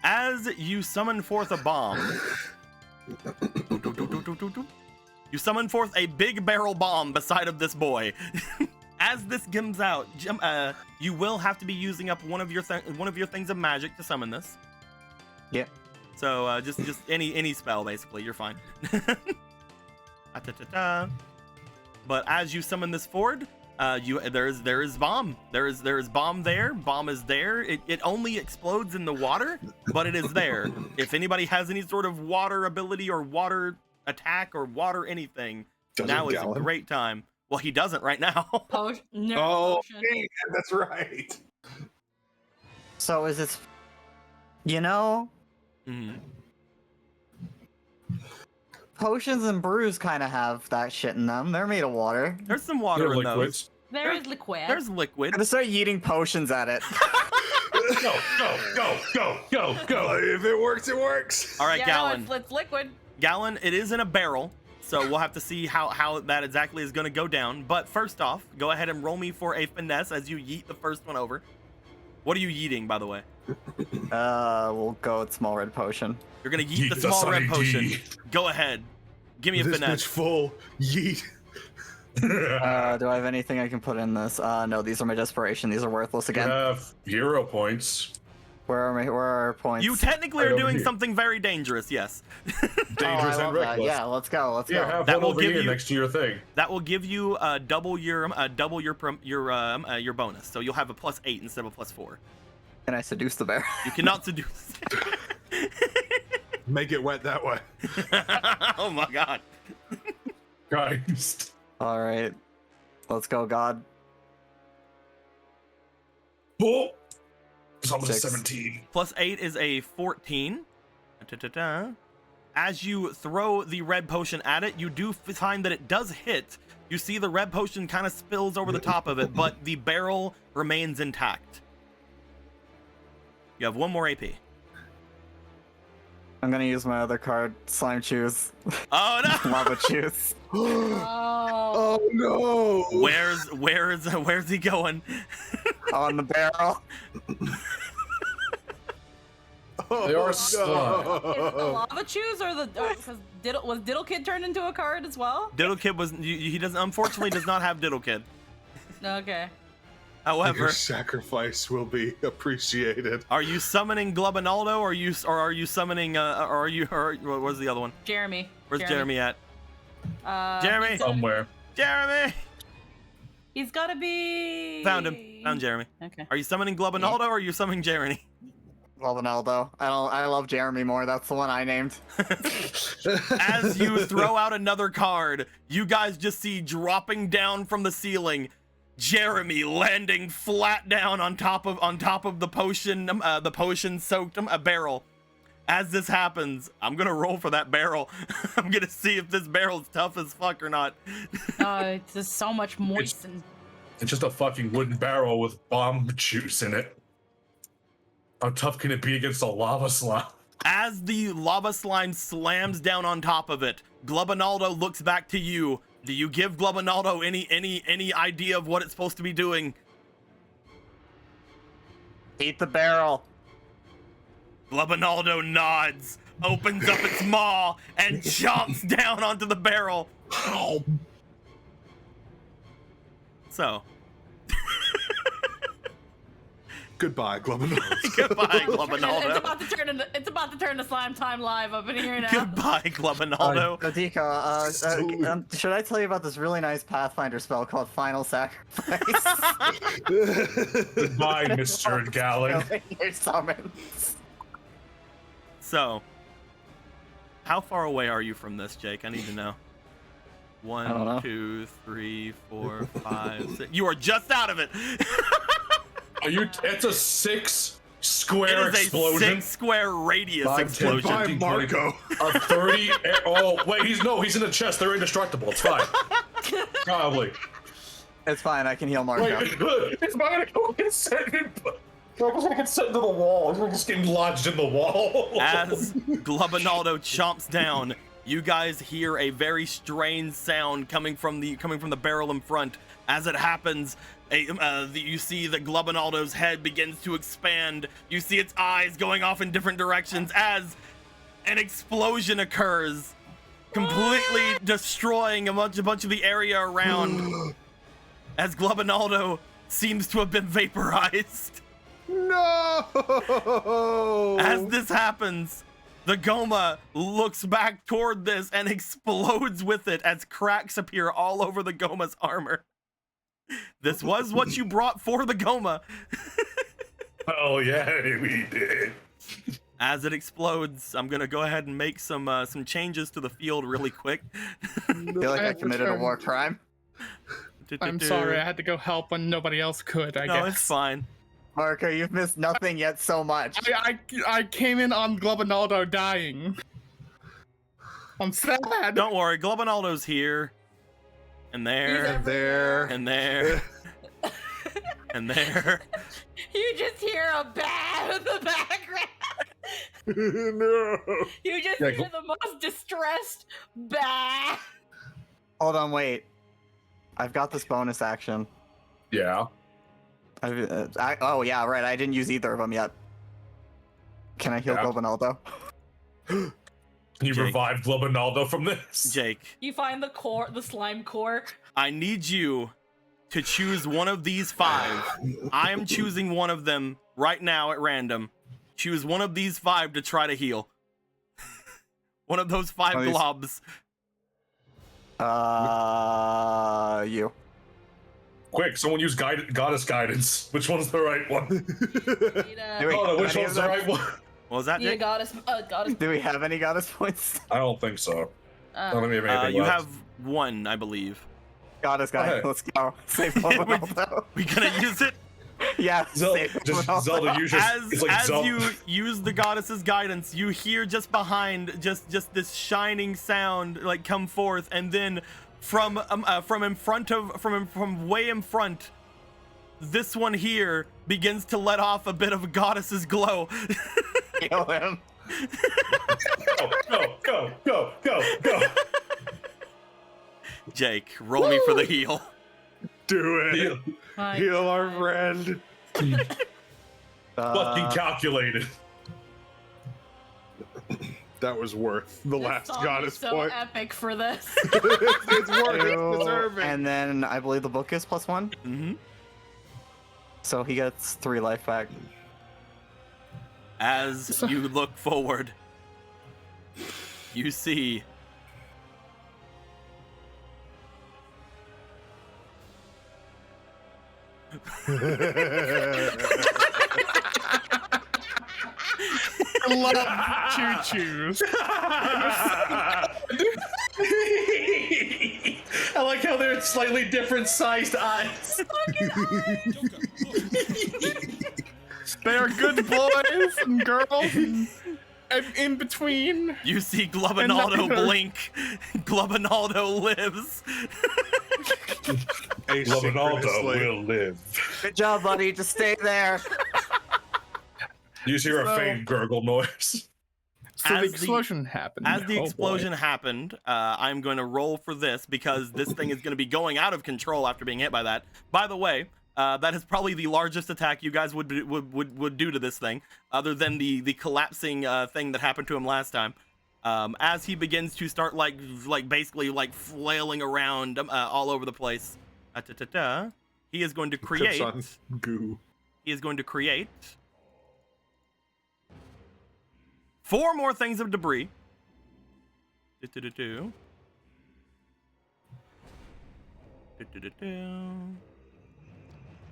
As you summon forth a bomb, you summon forth a big barrel bomb beside of this boy. As this comes out, you will have to be using up one of your things of magic to summon this.
Yeah.
So just any spell basically, you're fine. But as you summon this forward, there is bomb. There is bomb there. Bomb is there. It only explodes in the water, but it is there. If anybody has any sort of water ability or water attack or water anything, now is a great time. Well, he doesn't right now.
Potion. No,
Oh,
potion.
man, that's right.
So is this... You know,
Mhm.
potions and brews kind of have that shit in them. They're made of water.
There's some water
They're
in those.
liquids.
There is liquid.
There's liquid.
I'm gonna start yeeting potions at it.
Go, go, go, go, go, go.
If it works, it works.
All right,
yeah,
Gallon.
no, it's liquid.
Gallon, it is in a barrel, so we'll have to see how that exactly is going to go down. But first off, go ahead and roll me for a finesse as you yeet the first one over. What are you yeeting, by the way?
We'll go with small red potion.
You're going to yeet
Yeet
the
the
small red
Sunny
potion.
D.
Go ahead. Give me a
This
finesse.
bitch full. Yeet.
Do I have anything I can put in this? No, these are my desperation. These are worthless
You
again.
have 0 points.
Where are our points?
You technically
Right
are
over
doing
here.
something very dangerous, yes.
Dangerous
I
and
love that.
reckless.
Yeah, let's go. Let's
Yeah,
go.
have
That
one
will
over
give
here
you-
next to your thing.
That will give you double your bonus. So you'll have a +8 instead of a +4.
Can I seduce the bear?
You cannot seduce.
Make it wet that way.
Oh my god.
Christ.
All right, let's go, God.
Oh, it's almost a
6.
17.
+8 is a 14. Ta-ta-ta. As you throw the red potion at it, you do find that it does hit. You see the red potion kind of spills over the top of it, but the barrel remains intact. You have 1 more AP.
I'm gonna use my other card, Slime Choose.
Oh no!
Lava Choose.
Oh.
Oh no!
Where's he going?
On the barrel.
They are
Is the lava choose or the was Diddle Kid turned into a card as well?
Diddle Kid he doesn't, unfortunately does not have Diddle Kid.
Okay.
However,
Your sacrifice will be appreciated.
are you summoning Glubinaldo or are you summoning what was the other one?
Jeremy.
Where's Jeremy at?
Jeremy.
Jeremy!
Somewhere.
Jeremy!
He's gotta be.
Found him. Found Jeremy.
Okay.
Are you summoning Glubinaldo or are you summoning Jeremy?
Ronaldo. I love Jeremy more. That's the one I named.
As you throw out another card, you guys just see dropping down from the ceiling Jeremy landing flat down on top of the potion soaked barrel. As this happens, I'm gonna roll for that barrel. I'm gonna see if this barrel's tough as fuck or not.
It's just so much moisten.
It's just a fucking wooden barrel with bomb juice in it. How tough can it be against a lava slime?
As the lava slime slams down on top of it, Glubinaldo looks back to you. Do you give Glubinaldo any idea of what it's supposed to be doing?
Eat the barrel.
Glubinaldo nods, opens up its maw, and chomps down onto the barrel. So.
Goodbye, Glubinaldo.
Goodbye,
It's
Glubinaldo.
about to turn to Slime Time Live up in here now.
Goodbye, Glubinaldo.
Dika, should I tell you about this really nice Pathfinder spell called Final Sacrifice?
Goodbye, Mr. Gallon.
Your summons.
So, how far away are you from this, Jake? I need to know.
I don't know.
1, 2, 3, 4, 5, 6. You are just out of it.
It's a 6
It
square
is a
explosion.
6 square radius
5, 10,
explosion.
15, 20,
Marco.
A 30. Oh wait, he's in the chest. They're indestructible. It's fine. Probably.
It's fine, I can heal Marco.
Wait, it's not gonna go get sent in. Marco's gonna get sent into the wall. He's gonna just get lodged in the wall.
As Glubinaldo chomps down, you guys hear a very strange sound coming from the barrel in front. As it happens, you see that Glubinaldo's head begins to expand. You see its eyes going off in different directions as an explosion occurs, completely destroying a bunch of the area around. As Glubinaldo seems to have been vaporized.
No!
As this happens, the Goma looks back toward this and explodes with it as cracks appear all over the Goma's armor. This was what you brought for the Goma.
Oh yeah, we did.
As it explodes, I'm gonna go ahead and make some changes to the field really quick.
I feel like I committed a war crime.
I'm sorry, I had to go help when nobody else could, I
No,
guess.
it's fine.
Marco, you've missed nothing yet so much.
I came in on Glubinaldo dying. I'm sad.
Don't worry, Glubinaldo's here. And there.
There.
And there. And there.
You just hear a bat in the background.
No.
You just
Yeah,
hear the most distressed bat.
Hold on, wait. I've got this bonus action.
Yeah.
Oh yeah, right. I didn't use either of them yet. Can I heal
Yeah.
Glubinaldo?
You
Jake.
revived Glubinaldo from this.
Jake,
You find the slime core.
I need you to choose one of these 5. I am choosing one of them right now at random. Choose one of these 5 to try to heal. One of those 5
Are these-
globs.
You.
Quick, someone use goddess guidance. Which one's the right one?
Do we
Oh, no,
have
which
any
one's
of
the
them?
right one?
What was that,
Yeah,
Jake?
goddess.
Do we have any goddess points?
I don't think so. I don't think we have anything
You
left.
have 1, I believe.
Goddess guy,
Okay.
let's go. Save Glubinaldo.
We gonna use it?
Yeah.
Zelda, Zelda uses it's like
As
Zelda.
you use the goddess's guidance, you hear just behind just this shining sound like come forth, and then from way in front, this one here begins to let off a bit of a goddess's glow.
Kill him.
Go.
Jake, roll me for the heal.
Do it.
Heal.
Heal our friend.
Fucking calculated.
That was worth the
This
last
song is
goddess
so
point.
epic for this.
It's worth it.
Ew.
Deserving.
And then I believe the book is +1,
Mm-hmm.
so he gets 3 life back.
As you look forward, you see
I love choo-choos.
I like how they're slightly different sized eyes.
They are good boys and girls and in between.
you see Glubinaldo
And
blink. Glubinaldo lives.
Ronaldo
Asynchronously.
will live.
Good job, buddy. Just stay there.
You just hear a
So-
faint gurgle noise.
So
As
the
the-
explosion happened.
As the
Oh, boy.
explosion happened, I'm going to roll for this because this thing is going to be going out of control after being hit by that. By the way, that is probably the largest attack you guys would do to this thing, other than the collapsing thing that happened to him last time. As he begins to start basically flailing around all over the place, he is going to
Trips
create.
on goo.
He is going to create 4 more things of debris.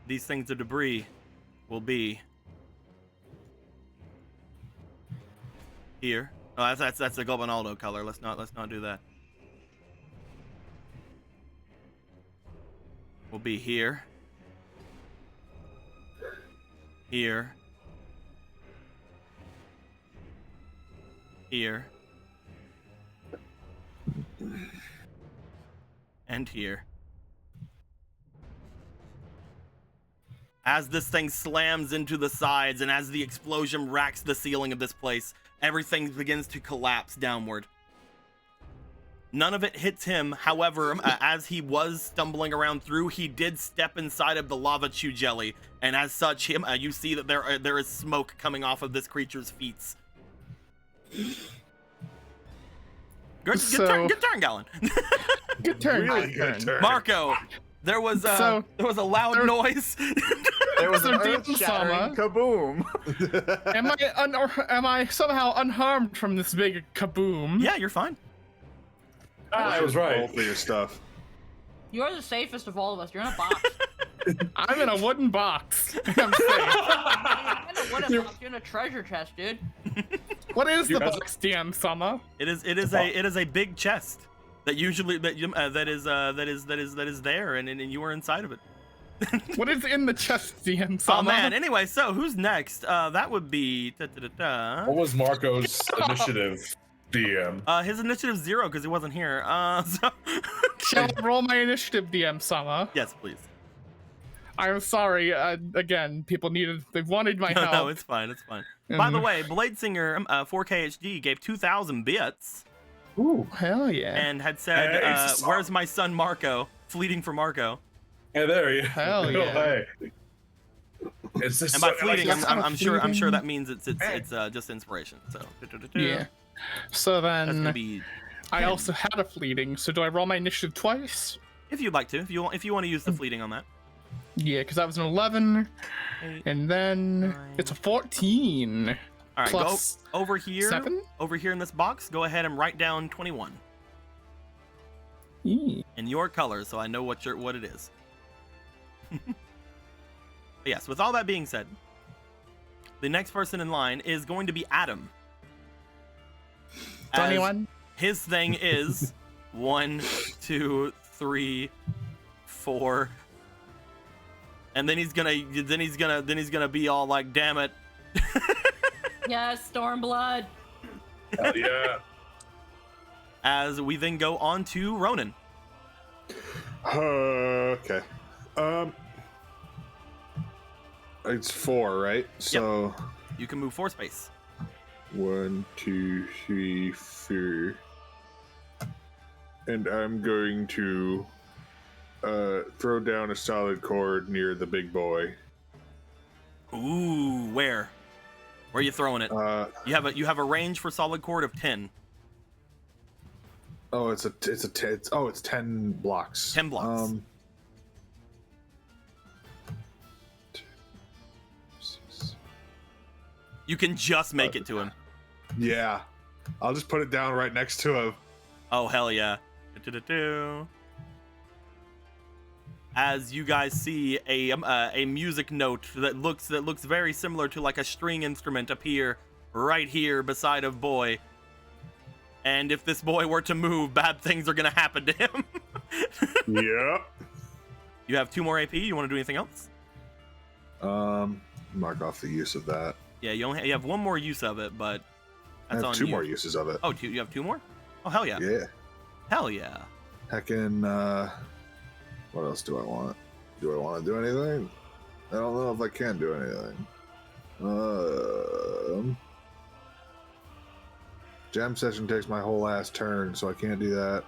These things of debris will be here. Oh, that's the Globinaldo color. Let's not do that. Will be here. Here. Here. And here. As this thing slams into the sides and as the explosion racks the ceiling of this place, everything begins to collapse downward. None of it hits him. However, as he was stumbling around through, he did step inside of the lava chew jelly, and as such, you see that there is smoke coming off of this creature's feet. Good turn, Gallon.
Good turn.
Really good turn.
Marco, there was a loud noise.
There was
So
an
Deep
earth-shattering
Sama.
kaboom.
Am I somehow unharmed from this big kaboom?
Yeah, you're fine.
I was right.
Roll for your stuff.
You're the safest of all of us. You're in a box.
I'm in a wooden box. I'm safe.
You're in a wooden box. You're in a treasure chest, dude.
What is the
You guys-
box, DM Sama?
It is a big chest that usually that is there, and you were inside of it.
What is in the chest, DM
Oh
Sama?
man. Anyway, so who's next? That would be
What was Marco's initiative, DM?
his initiative 0 because he wasn't here. So
Shall I roll my initiative, DM Sama?
yes, please.
I'm sorry. Again, they wanted my help.
No, it's fine. It's fine. By the
Mhm.
way, Bladesinger 4K HD gave 2,000 bits
Ooh, hell yeah.
and had said,
Hey, it's a song.
"Where's my son Marco?" Fleeting for Marco.
Hey, there you
Hell
go.
yeah.
Hey. It's this.
And by
I like
fleeting,
this-
I'm sure
fleeting.
that means it's just inspiration. So
Yeah. So
that's gonna
then
be
I
10.
also had a fleeting. So do I roll my initiative twice?
if you'd like to, if you want to use the fleeting on that.
Yeah, because that was an 11,
Eight.
and then
Nine.
it's a 14
All right,
plus
go over here.
7.
Over here in this box, go ahead and write down 21
Eee.
in your colors, so I know what it is. But yes, with all that being said, the next person in line is going to be Adam. As
21.
His thing is 1, 2, 3, 4, And then he's gonna be all like, damn it.
Yes, Stormblood.
Hell yeah.
As we then go on to Ronan.
Okay. It's 4, right? So
You can move 4 space.
1, 2, 3, 4. And I'm going to throw down a solid cord near the big boy.
Ooh, where? Where are you throwing it? You have a range for solid cord of 10.
Oh, it's 10 blocks.
10 blocks.
2, 6.
You can just make it to him.
Yeah, I'll just put it down right next to him.
Oh hell yeah! Do-do-do-do. As you guys see a music note that looks very similar to like a string instrument appear right here beside of boy. And if this boy were to move, bad things are gonna happen to him.
Yep.
You have 2 more AP. You want to do anything else?
Mark off the use of that.
Yeah, you have 1 more use of it, but
I
that's
have
on
2
you.
more uses of it.
Oh, you have 2 more? Oh hell yeah!
Yeah.
Hell yeah!
Heckin', what else do I want? Do I want to do anything? I don't know if I can do anything. Jam session takes my whole last turn, so I can't do that.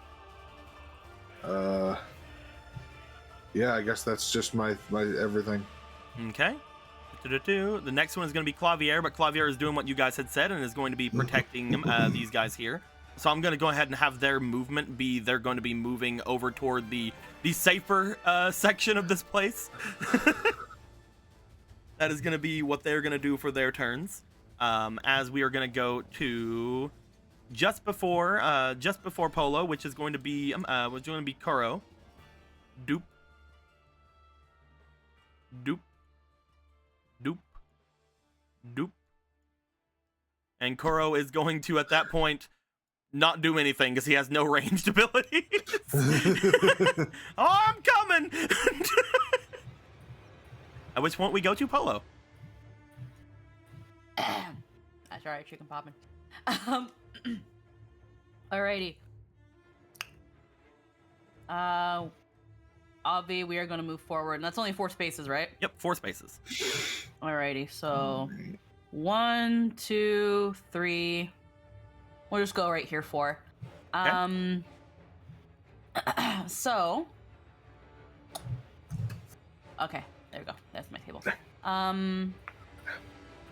Yeah, I guess that's just my everything.
Okay. Do-do-do. The next one is going to be Clavier, but Clavier is doing what you guys had said and is going to be protecting these guys here. So I'm going to go ahead and have their movement be, they're going to be moving over toward the safer section of this place. That is going to be what they're going to do for their turns. As we are going to go to just before Polo, which is going to be Kuro. Doop. Doop. Doop. Doop. And Kuro is going to, at that point, not do anything because he has no ranged abilities. Oh, I'm coming! At which point we go to Polo.
That's alright, chicken popping. Alrighty. Avi, we are going to move forward. And that's only 4 spaces, right?
Yep, 4 spaces.
Alrighty, so 1, 2, 3. We'll just go right here 4. So. Okay, there we go. That's my table.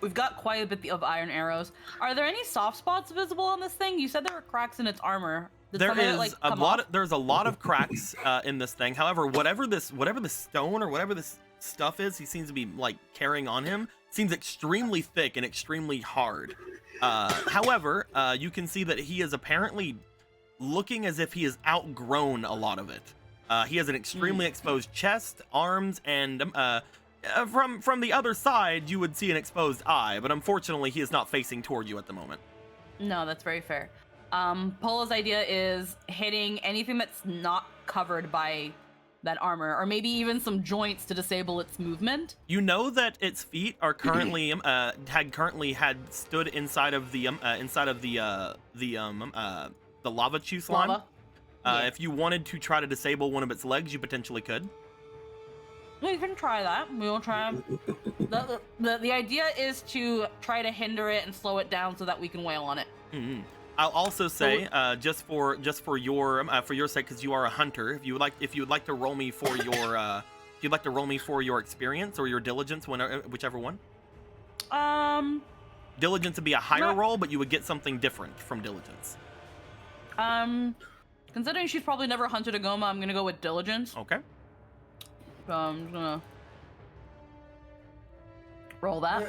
We've got quite a bit of iron arrows. Are there any soft spots visible on this thing? You said there were cracks in its armor. Did some of it, like, come off?
There's a lot of cracks in this thing. However, whatever the stone or whatever this stuff is, he seems to be like carrying on him, seems extremely thick and extremely hard. However, you can see that he is apparently looking as if he has outgrown a lot of it. He has an extremely exposed chest, arms, and from the other side, you would see an exposed eye, but unfortunately, he is not facing toward you at the moment.
No, that's very fair. Polo's idea is hitting anything that's not covered by that armor, or maybe even some joints to disable its movement.
You know that its feet are currently had stood inside of the lava chew slime.
Lava? Yeah.
If you wanted to try to disable one of its legs, you potentially could.
We can try that. We will try. The idea is to try to hinder it and slow it down so that we can wail on it.
Mm-hmm. I'll also say, just for your sake, because you are a hunter, if you would like to roll me for your experience or your diligence, whichever one. Diligence would be a higher roll, but you would get something different from diligence.
Considering she's probably never hunted a Goma, I'm gonna go with diligence.
Okay.
So I'm just gonna roll that.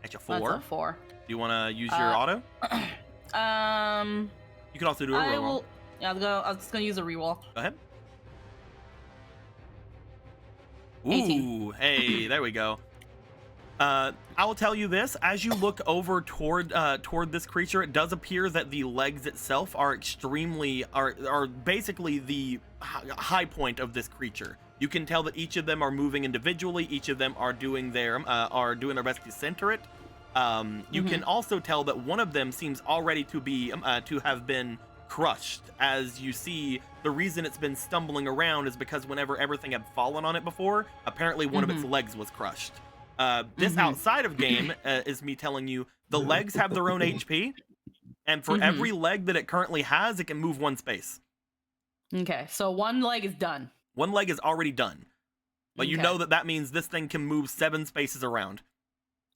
At your 4.
That's a 4.
Do you want to use your auto? You could also do a reroll.
I will. Yeah, I'm just gonna use a reroll.
Go ahead.
18.
Ooh, hey, there we go. I will tell you this: as you look over toward this creature, it does appear that the legs itself are basically the high point of this creature. You can tell that each of them are moving individually. Each of them are doing their best to center it. You can also tell that one of them seems already to have been crushed. As you see, the reason it's been stumbling around is because whenever everything had fallen on it before, apparently one of its legs was crushed. This outside of game is me telling you the legs have their own HP, and for every leg that it currently has, it can move 1 space.
Okay, so 1 leg is done.
1 leg is already done. But you know that means this thing can move 7 spaces around.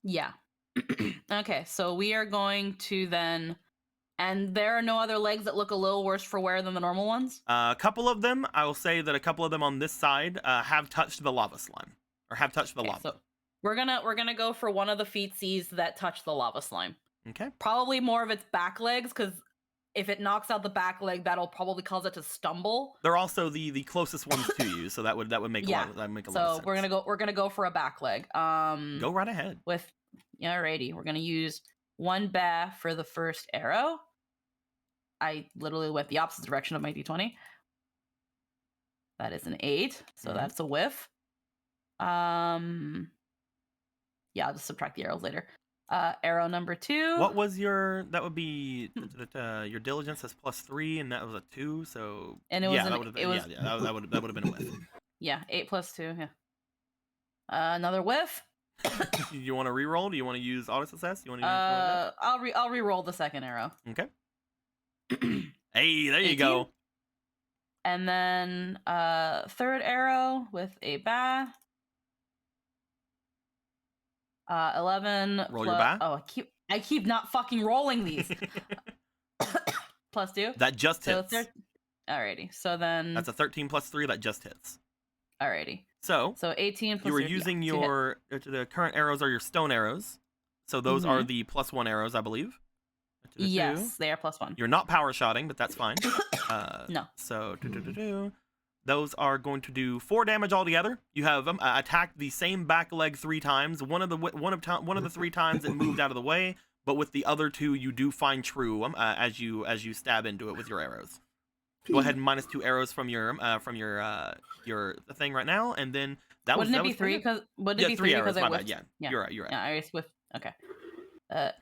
Yeah. Okay, so we are going to then... And there are no other legs that look a little worse for wear than the normal ones?
A couple of them, I will say that a couple of them on this side have touched the lava slime. Or have touched the lava.
So we're gonna go for one of the feetsies that touch the lava slime.
Okay.
Probably more of its back legs, because if it knocks out the back leg, that'll probably cause it to stumble.
They're also the closest ones to you, so that would make a lot of sense.
So we're gonna go for a back leg.
Go right ahead.
Alrighty, we're gonna use 1 ba for the first arrow. I literally went the opposite direction of my d20. That is an 8, so that's a whiff. Yeah, I'll just subtract the arrows later. Arrow number 2.
What was your? That would be your diligence has +3, and that was a 2. So
and it was
that would have been a whiff.
Yeah, 8 + 2. Yeah. Another whiff.
You want to re-roll? Do you want to use auto success? You want to?
I'll re-roll the second arrow.
Okay. Hey, there you go.
And then third arrow with a ba. 11.
Roll your ba.
Oh, I keep not fucking rolling these. +2.
That just hits.
Alrighty. So then
that's a 13 + 3. That just hits.
Alrighty.
So
18 plus
you were
3,
using the current arrows are your stone arrows. So those are the +1 arrows, I believe.
Yes, they are +1.
You're not power shotting, but that's fine.
No.
So those are going to do 4 damage altogether. You have attacked the same back leg 3 times. One of the 3 times it moved out of the way, but with the other 2 you do find true as you stab into it with your arrows. Go ahead and -2 arrows from your thing right now, and then
wouldn't it be 3 because I whiffed?
Yeah, you're right.
Yeah, I just whiffed. Okay.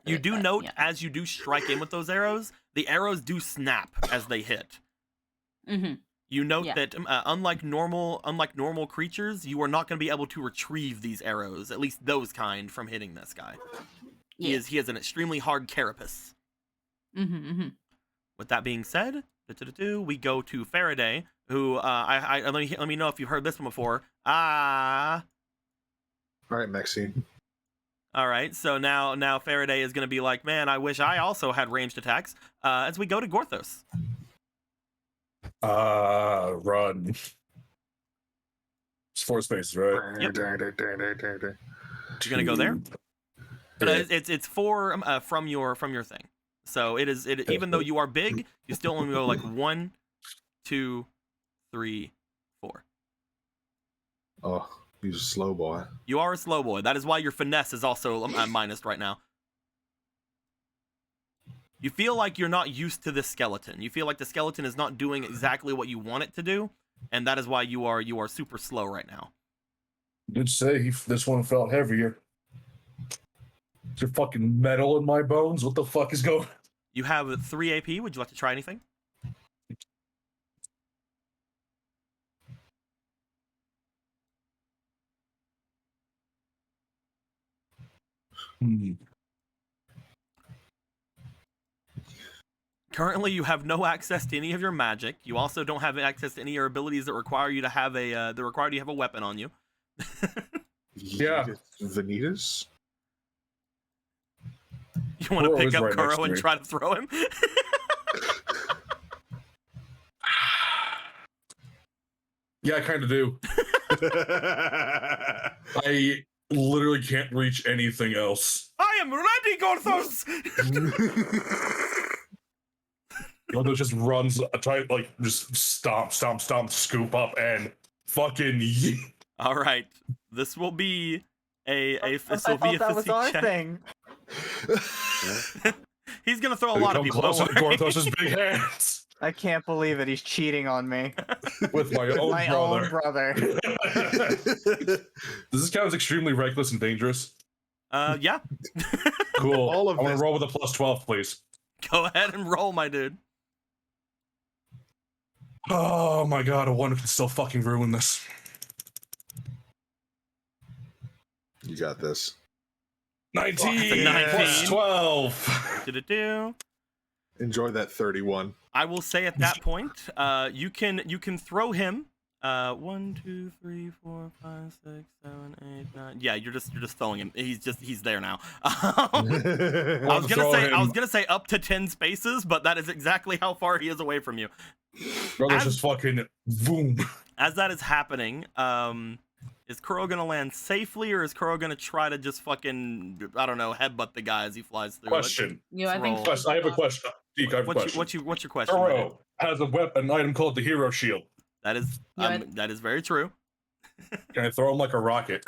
You do note as you do strike in with those arrows, the arrows do snap as they hit. You note that unlike normal creatures, you are not going to be able to retrieve these arrows, at least those kind, from hitting this guy. He has an extremely hard carapace. With that being said, we go to Faraday, who let me know if you've heard this one before.
All right, Maxine.
All right, so now Faraday is going to be like, man, I wish I also had ranged attacks. As we go to Gorthos.
Run. It's 4 spaces, right?
Yep. You're gonna go there. It's 4 from your thing. So it is even though you are big, you still only go like 1, 2, 3, 4.
Oh, you're a slow boy.
You are a slow boy. That is why your finesse is also minused right now. You feel like you're not used to this skeleton. You feel like the skeleton is not doing exactly what you want it to do, and that is why you are super slow right now.
You'd say this one felt heavier. Is there fucking metal in my bones? What the fuck is going on?
You have 3 AP. Would you like to try anything? Currently, you have no access to any of your magic. You also don't have access to any of your abilities that require you to have a weapon on you.
Yeah,
Vanitas.
You want to pick up
right
Kuro and try to throw him?
Yeah, I kind of do. I literally can't reach anything else.
I am ready, Gorthos!
Gorthos just runs, just stomp, scoop up, and fucking yeet.
All right, this will be a
that was our
check.
thing.
He's gonna throw a lot of people.
Closer to Gorthos's big hands.
I can't believe it. He's cheating on me.
With my own
My
brother.
own brother.
Does this count as extremely reckless and dangerous?
Yeah.
Cool.
All of
I want
this.
to roll with a +12, please.
Go ahead and roll, my dude.
Oh my god, a 1 can still fucking ruin this.
You got this.
19
19.
plus 12.
Do-do-do.
Enjoy that 31.
I will say at that point, you can throw him. 1, 2, 3, 4, 5, 6, 7, 8, 9. Yeah, you're just throwing him. He's there now. I was gonna say up to 10 spaces, but that is exactly how far he is away from you.
Brother's just fucking boom.
As that is happening, is Kuro gonna land safely, or is Kuro gonna try to just fucking, I don't know, headbutt the guy as he flies through?
Question.
Yeah, I think.
Roll.
I have a question. Deke, I have a question.
What's your question? my dude?
Kuro has an item called the Hero Shield.
That is
Yeah,
that is very true.
Can I throw him like a rocket?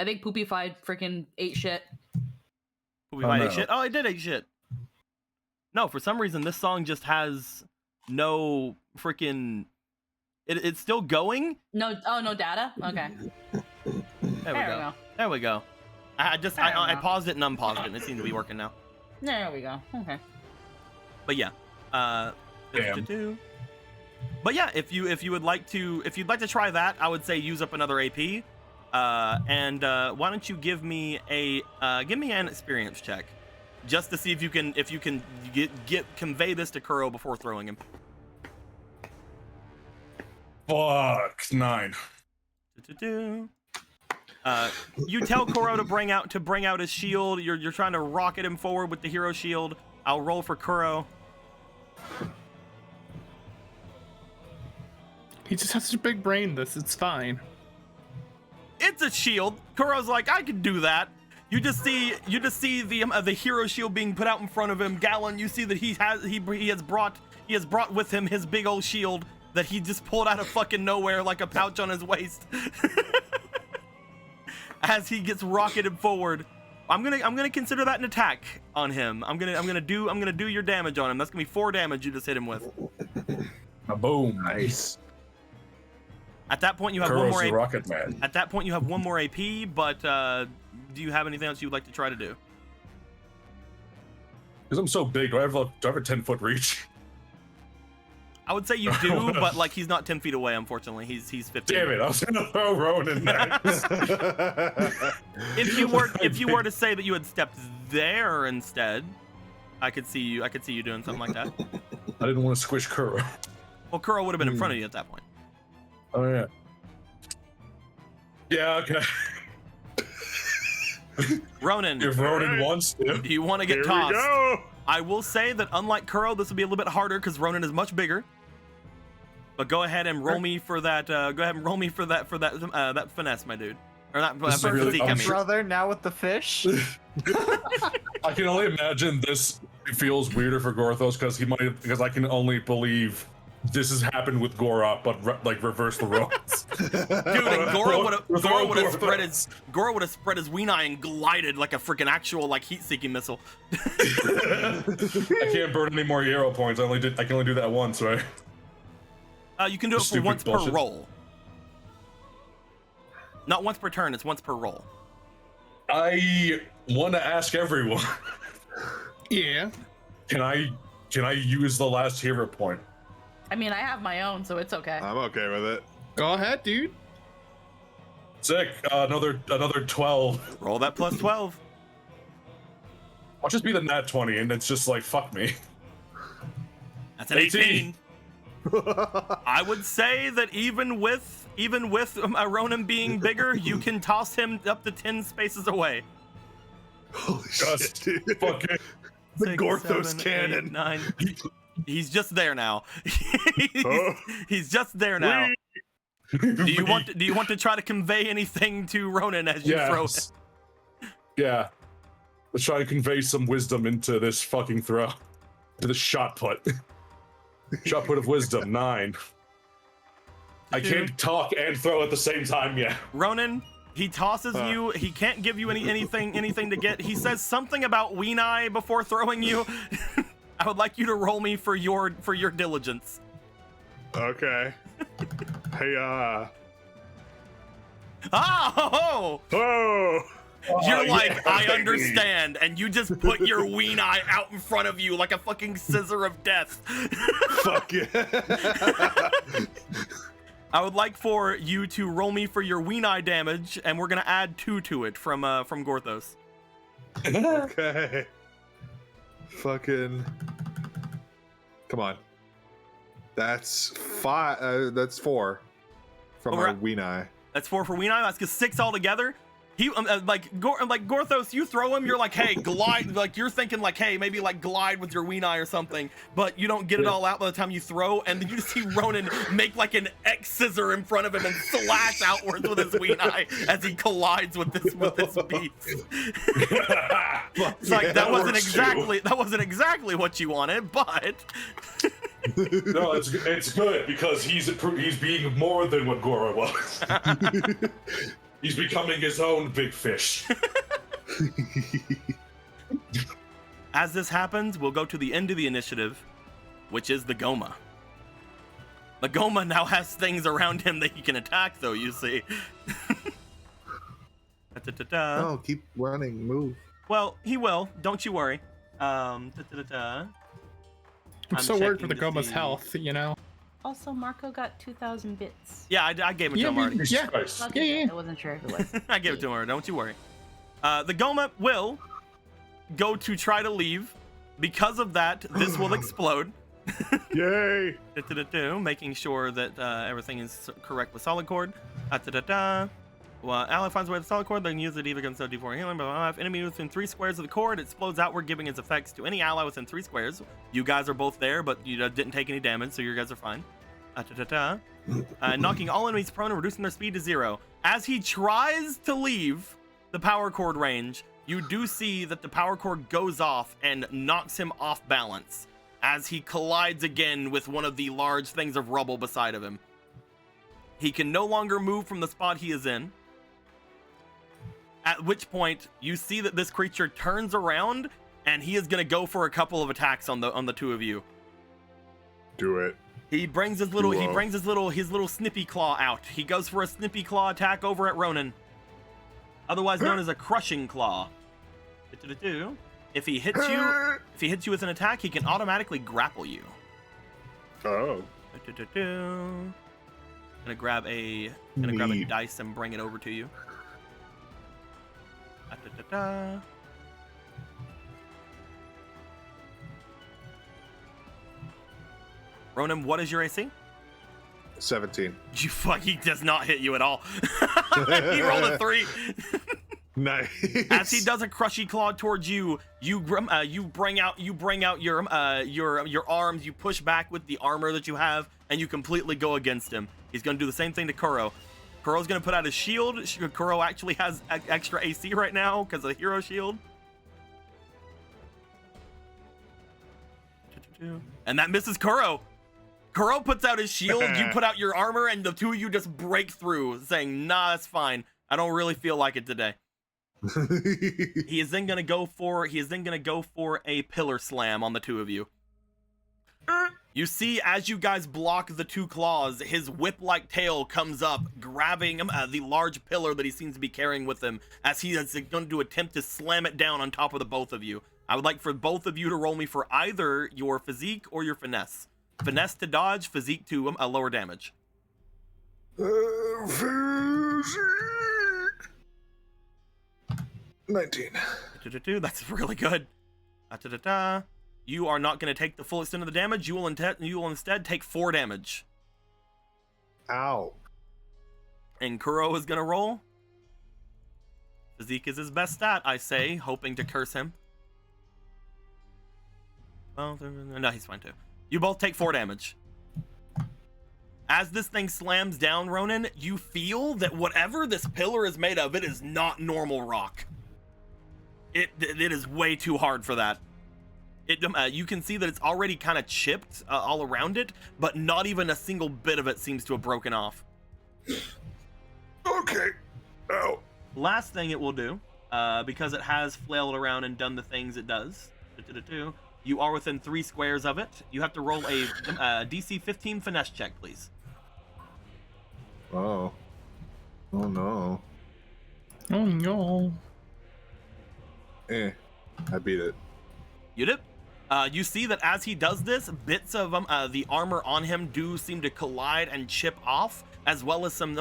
I think Poopyfied freaking ate shit.
We
Oh,
might
no.
eat shit. Oh, I did eat shit. No, for some reason this song just has no freaking. It's still going.
No, oh no data. Okay,
There we go. There we go. I
There
I
we go.
paused it and unpaused it. And it seems to be working now.
there we go. Okay.
But yeah.
Damn.
But yeah, if you'd like to try that, I would say use up another AP. And why don't you give me an experience check, just to see if you can convey this to Kuro before throwing him.
Fuck. 9.
You tell Kuro to bring out his shield. You're trying to rocket him forward with the hero shield. I'll roll for Kuro.
He just has such a big brain. It's fine.
It's a shield. Kuro's like, I can do that. You just see the hero shield being put out in front of him. Gallon, you see that he has brought with him his big old shield that he just pulled out of fucking nowhere like a pouch on his waist. As he gets rocketed forward, I'm gonna consider that an attack on him. I'm gonna do your damage on him. That's gonna be 4 damage you just hit him with.
Boom.
Nice.
At that point, you have
Kuro's
one more
the
AP.
rocket man.
At that point, you have 1 more AP. But do you have anything else you would like to try to do?
Because I'm so big, do I have a 10-foot reach?
I would say you do, but like he's not 10 feet away. Unfortunately, he's 15.
Damn it! I was gonna throw Ronan next.
If you were to say that you had stepped there instead, I could see you doing something like that.
I didn't want to squish Kuro.
Well, Kuro would have been in front of you at that point.
Oh yeah. Yeah. Okay.
Ronan,
If Ronan wants to.
do you want to get
Here we
tossed?
go.
I will say that unlike Kuro, this will be a little bit harder because Ronan is much bigger. But go ahead and roll me for that. Go ahead and roll me for that that finesse, my dude. Or not
This is
for
really-
physique,
I'm
I mean.
sure-
Brother, now with the fish.
I can only imagine this feels weirder for Gorthos because I can only believe this has happened with Gora, but like reverse the roles.
Dude, and Goro would have spread his weeneye and glided like a freaking actual like heat-seeking missile.
I can't burn any more Yarrow points. I can only do that once, right?
You can do it for
Stupid
once
bullshit.
per roll. Not once per turn, it's once per roll.
I want to ask everyone.
Yeah.
Can I use the last hero point?
I mean, I have my own, so it's okay.
I'm okay with it.
Go ahead, dude.
Sick. Another 12.
Roll that plus 12.
I'll just be the nat 20, and it's just like fuck me.
That's an 18. I would say that even with Ronan being bigger, you can toss him up to 10 spaces away.
Holy
Just
shit, dude.
fucking
The
6,
Gorthos
7, 8,
cannon.
9. He's just there now.
Oh.
He's just there now. Do you want to try to convey anything to Ronan as you throw it?
Yeah. Let's try to convey some wisdom into this fucking throw. To the shot put. Shot put of wisdom, 9. I can't talk and throw at the same time yet.
Ronan, he tosses you. He can't give you anything to get. He says something about Weeneye before throwing you. I would like you to roll me for your diligence.
Okay. Hey,
Oh!
oh!
You're like,
yeah,
I
baby.
understand, and you just put your ween eye out in front of you like a fucking scissor of death.
Fuck yeah.
I would like for you to roll me for your ween eye damage, and we're gonna add 2 to it from Gorthos.
Okay. Fucking. Come on. That's 5. That's 4 from my
Alright.
ween eye.
That's 4 for ween eye. That's 6 altogether. He like Gorthos, you throw him. You're like, hey, glide. Like you're thinking like, hey, maybe like glide with your ween eye or something. But you don't get it all out by the time you throw, and then you just see Ronan make like an X scissor in front of him and slash outwards with his ween eye as he collides with this beast. It's like that wasn't exactly what you wanted, but
No, it's good because he's being more than what Gora was. He's becoming his own big fish.
as this happens, we'll go to the end of the initiative, which is the Goma. The Goma now has things around him that he can attack, though, you see. Da-da-da-da.
No, keep running. Move.
Well, he will. Don't you worry.
I'm so worried for the Goma's health, you know?
Also, Marco got 2,000 bits.
Yeah, I gave it to him already.
Yeah.
Christ.
Okay,
Yeah.
I wasn't sure if it was.
I gave it to him already. Don't you worry. The Goma will go to try to leave. Because of that, this will explode.
Yay!
Making sure that everything is correct with solid cord. Well, ally finds a way to solid cord, then use it either against D4 healing. But if enemy within 3 squares of the cord, it explodes outward, giving its effects to any ally within 3 squares. You guys are both there, but you didn't take any damage, so you guys are fine. Knocking all enemies prone and reducing their speed to 0. As he tries to leave the power cord range, you do see that the power cord goes off and knocks him off balance as he collides again with one of the large things of rubble beside of him. He can no longer move from the spot he is in. At which point, you see that this creature turns around, and he is going to go for a couple of attacks on the 2 of you.
Do it.
He brings his little snippy claw out. He goes for a snippy claw attack over at Ronan, otherwise known as a crushing claw. If he hits you with an attack, he can automatically grapple you.
Oh.
Gonna grab a
Neat.
dice and bring it over to you. Ronan, what is your AC?
17.
You fuck, he does not hit you at all. He rolled a 3.
Nice.
As he does a crushy claw towards you, you bring out your arms, you push back with the armor that you have, and you completely go against him. He's gonna do the same thing to Kuro. Kuro's gonna put out his shield. Kuro actually has extra AC right now because of the hero shield. And that misses Kuro. Kuro puts out his shield, you put out your armor, and the 2 of you just break through, saying, nah, that's fine. I don't really feel like it today. He is then gonna go for a pillar slam on the 2 of you. You see, as you guys block the 2 claws, his whip-like tail comes up, grabbing the large pillar that he seems to be carrying with him, as he is going to attempt to slam it down on top of the both of you. I would like for both of you to roll me for either your physique or your finesse. Finesse to dodge, physique to lower damage.
19.
That's really good. You are not going to take the full extent of the damage. You will instead take 4 damage.
Ow.
And Kuro is going to roll. Physique is his best stat, I say, hoping to curse him. Well, no, he's fine too. You both take 4 damage. As this thing slams down, Ronan, you feel that whatever this pillar is made of, it is not normal rock. It is way too hard for that. You can see that it's already kind of chipped all around it, but not even a single bit of it seems to have broken off.
Okay. Ow.
Last thing it will do, because it has flailed around and done the things it does, You are within 3 squares of it. You have to roll a DC 15 finesse check, please.
Oh. Oh no.
Oh no.
I beat it.
You did. You see that as he does this, bits of the armor on him do seem to collide and chip off, as well as some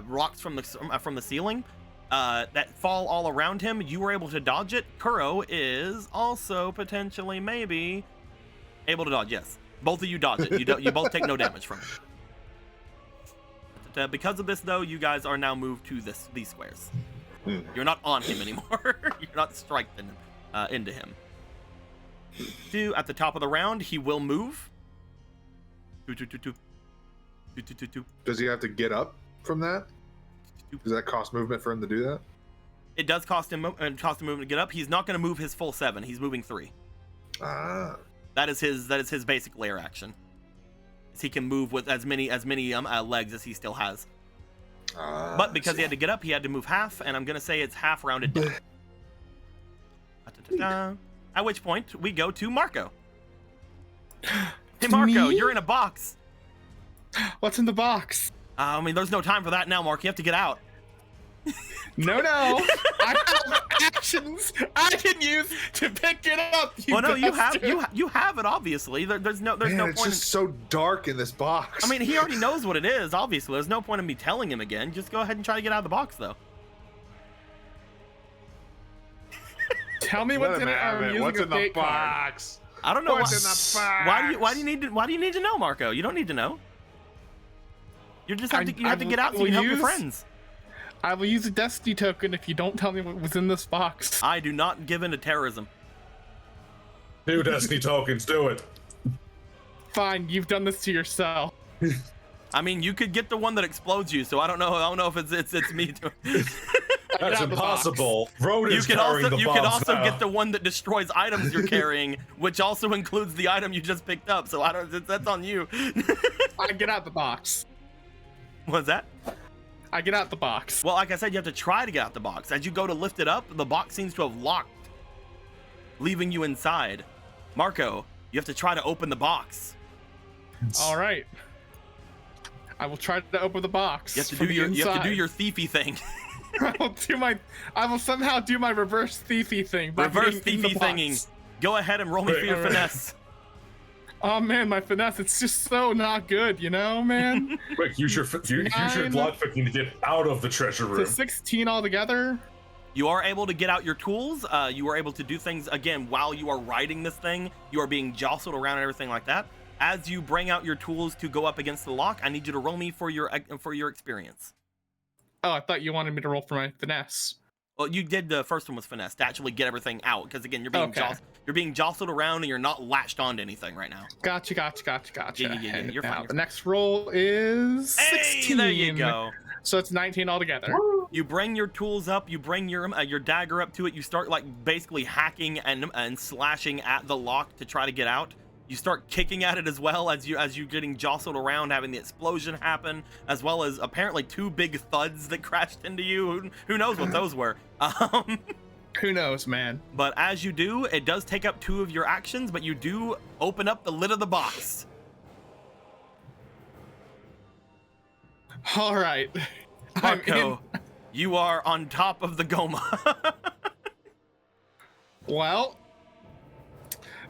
rocks from the ceiling that fall all around him. You were able to dodge it. Kuro is also potentially maybe able to dodge. Yes, both of you dodge it. You both take no damage from it. Because of this, though, you guys are now moved to these squares. You're not on him anymore. You're not striking into him. At the top of the round, he will move.
Does he have to get up from that? Does that cost movement for him to do that?
It does cost him movement to get up. He's not going to move his full 7. He's moving 3.
Ah.
That is his basic lair action. He can move with as many legs as he still has. But because he had to get up, he had to move half, and I'm going to say it's half rounded down. At which point, we go to Marco. Hey, Marco, you're in a box.
What's in the box?
I mean, there's no time for that now, Mark. You have to get out.
No. I have actions I can use to pick it up.
Well, no, you have it. Obviously, there's no
Man,
point.
It's just so dark in this box.
I mean, he already knows what it is. Obviously, there's no point in me telling him again. Just go ahead and try to get out of the box, though.
Tell me what's in it. Or I'm
What's
using
in
a
the
date card.
box?
I don't know
What's in the box?
Why do you need to know, Marco? You don't need to know. You just have to get out so you can help your friends.
I will use a destiny token if you don't tell me what was in this box.
I do not give in to terrorism.
2 destiny tokens, do it.
Fine, you've done this to yourself.
I mean, you could get the one that explodes you, so I don't know if it's me doing it.
That's impossible. Road
You
is
can
carrying
also
the bombs now.
get the one that destroys items you're carrying, which also includes the item you just picked up. So that's on you.
I get out the box.
What's that?
I get out the box.
Well, like I said, you have to try to get out the box. As you go to lift it up, the box seems to have locked, leaving you inside. Marco, you have to try to open the box.
All right. I will try to open the box.
You have to do your thiefy thing.
I will somehow do my reverse thiefy thing. By
Reverse
getting in the
thiefy
box.
thinging. Go ahead and roll me for your finesse.
Oh man, my finesse, it's just so not good, you know, man?
Quick, use your lockpicking to get out of the treasure room.
So 16 altogether?
You are able to get out your tools. You are able to do things, again, while you are riding this thing. You are being jostled around and everything like that. As you bring out your tools to go up against the lock, I need you to roll me for your experience.
Oh, I thought you wanted me to roll for my finesse.
Well, you did the first one was finesse to actually get everything out, because again, you're being jostled around and you're not latched onto anything right now.
Gotcha.
Yeah, you're fine.
The next roll is 16.
Hey, there you go.
So it's 19 altogether.
You bring your tools up, you bring your dagger up to it, you start like basically hacking and slashing at the lock to try to get out. You start kicking at it as well as you're getting jostled around, having the explosion happen, as well as apparently 2 big thuds that crashed into you. Who knows what those were?
Who knows, man?
But as you do, it does take up 2 of your actions, but you do open up the lid of the box.
All right.
Marco, you are on top of the Goma.
Well,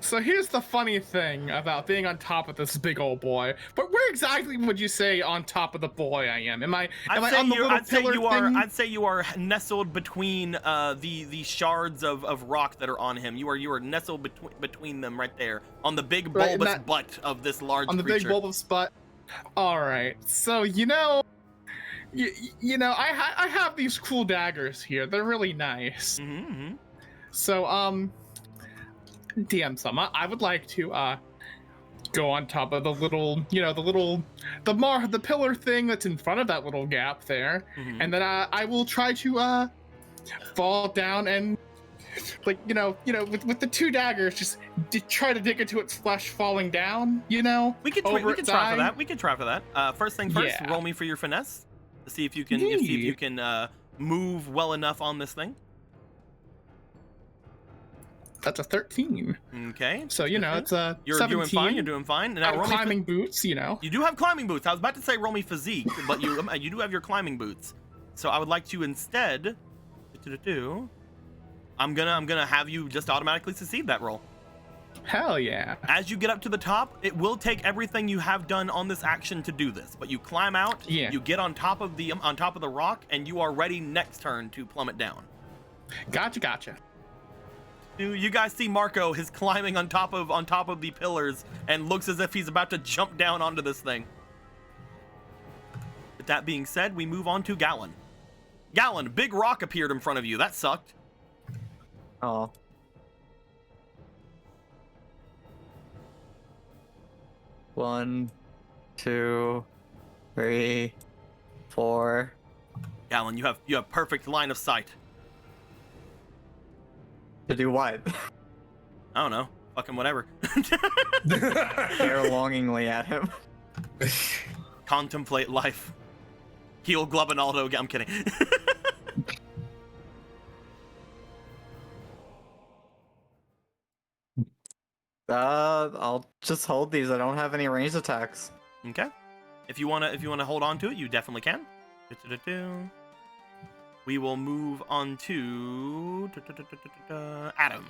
so here's the funny thing about being on top of this big old boy. But where exactly would you say on top of the boy I am? Am I on the little pillar thing?
I'd say you are nestled between the shards of rock that are on him. You are nestled between them right there on the big bulbous butt of this large
on the
creature.
big bulbous butt. All right. So you know, I have these cool daggers here. They're really nice.
Mm-hmm.
So DM Sama, I would like to go on top of the little, the pillar thing that's in front of that little gap there, and then I will try to fall down and with the 2 daggers, just try to dig into its flesh, falling down. We
could try for that. We could try for that. First thing first, roll me for your finesse to see if you can move well enough on this thing.
That's a 13.
Okay.
So, you know, it's a
You're
17.
doing fine. You're doing fine. Now,
I have
roll me
climbing boots, you know.
You do have climbing boots. I was about to say roll me physique, but you do have your climbing boots. So I would like to instead, I'm gonna have you just automatically succeed that roll.
Hell yeah.
As you get up to the top, it will take everything you have done on this action to do this. But you climb out,
Yeah.
you get on top of the rock, and you are ready next turn to plummet down.
Gotcha.
You guys see Marco is climbing on top of the pillars and looks as if he's about to jump down onto this thing. With that being said, we move on to Gallon. Gallon, big rock appeared in front of you. That sucked.
Oh. One, 2, 3, 4.
Gallon, you have perfect line of sight.
To do what?
I don't know. Fucking whatever.
Stare longingly at him.
Contemplate life. Heal Glubinaldo. I'm kidding.
I'll just hold these. I don't have any ranged attacks.
Okay. If you wanna hold on to it, you definitely can. We will move on to Adam.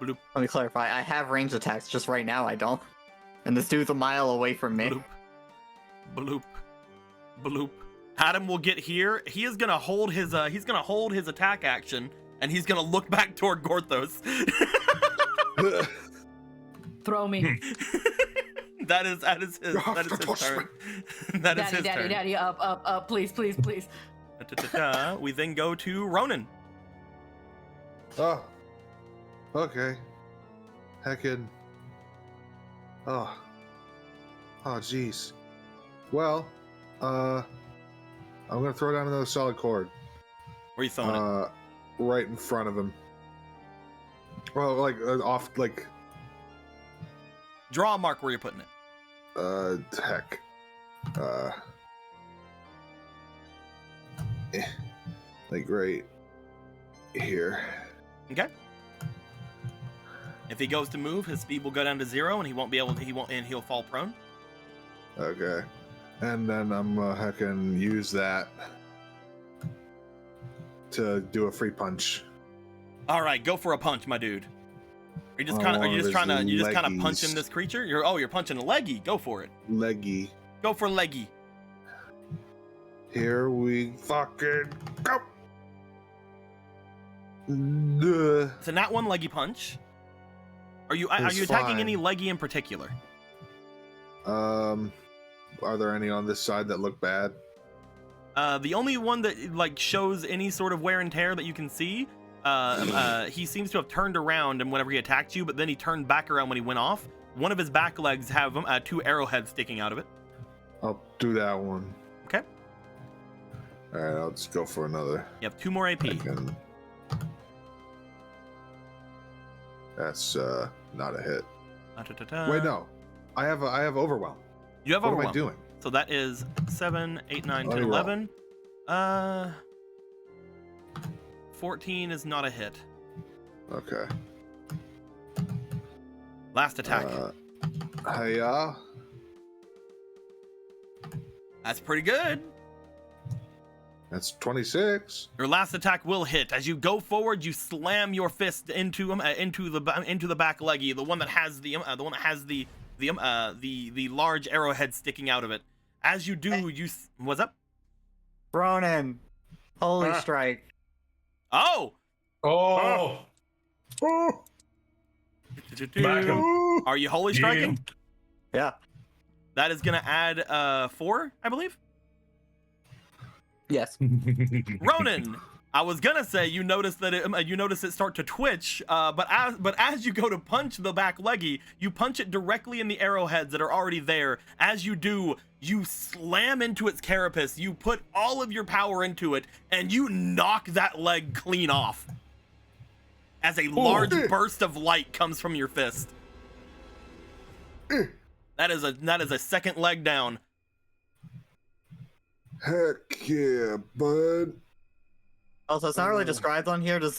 Bloop,
Let me clarify. I have ranged attacks. Just right now, I don't. And this dude's a mile away from me.
bloop, bloop, bloop. Adam will get here. He is gonna hold his attack action, and he's gonna look back toward Gorthos.
Throw me.
that is his turn. That is his turn.
Daddy, up, please.
We then go to Ronan.
Oh. Okay. Heckin'. Oh. Oh, jeez. Well, I'm gonna throw down another solid chord.
Where are you throwing it?
Right in front of him. Well, like off, like.
Draw a mark where you're putting it.
Heck. Like right here.
Okay. If he goes to move, his speed will go down to 0, and he'll fall prone.
Okay. And then I'm heckin' use that to do a free punch.
All right, go for a punch, my dude. Are you just
Oh,
kind of
his
punching this creature? You're punching a leggy. Go for it.
Leggy.
Go for leggy.
Here we fucking go. Duh.
So not one leggy punch. Are you
It's
attacking
fine.
any leggy in particular?
Are there any on this side that look bad?
The only one that like shows any sort of wear and tear that you can see, he seems to have turned around and whenever he attacked you, but then he turned back around when he went off. One of his back legs have 2 arrowheads sticking out of it.
I'll do that one.
Okay.
All right, I'll just go for another.
You have 2 more AP.
Heckin'. That's not a hit. Wait, no. I have overwhelm.
You have
What
overwhelm.
am I doing?
So that is 7, 8, 9,
Let
10,
me roll.
11. 14 is not a hit.
Okay.
Last attack.
Hiya.
That's pretty good.
That's 26.
Your last attack will hit. As you go forward, you slam your fist into the back leggy, the one that has the large arrowhead sticking out of it. As you do, what's up?
Ronan! Holy strike.
Oh!
Oh, Back him.
Are you holy striking?
Yeah.
That is gonna add 4, I believe.
Yes.
Ronan, I was gonna say you notice it start to twitch, but as you go to punch the back leggy, you punch it directly in the arrowheads that are already there. As you do, you slam into its carapace. You put all of your power into it, and you knock that leg clean off. As a large burst of light comes from your fist. That is a second leg down.
Heck yeah, bud.
Also, it's not really described on here. Does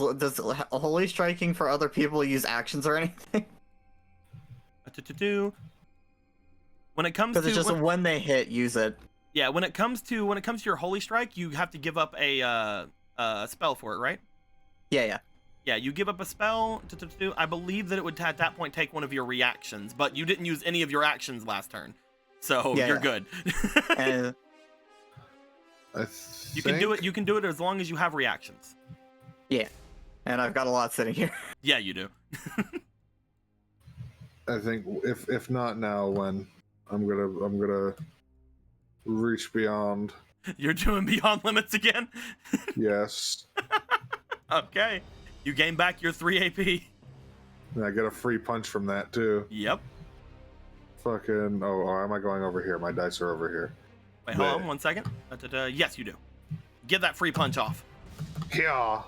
holy striking for other people use actions or anything?
When it comes
Because
to
it's just when they hit, use it.
yeah, when it comes to your holy strike, you have to give up a spell for it, right?
Yeah.
Yeah, you give up a spell. I believe that it would at that point take one of your reactions, but you didn't use any of your actions last turn, so you're good.
And
You can do it. You can do it as long as you have reactions.
yeah, and I've got a lot sitting here.
Yeah, you do.
I think if not now, when I'm gonna reach beyond.
You're doing beyond limits again.
Yes.
Okay. You gain back your 3 AP.
And I get a free punch from that too.
Yep.
Fucking. Oh, am I going over here? My dice are over here.
Wait, hold on 1 second. Yes, you do. Get that free punch off.
Yeah.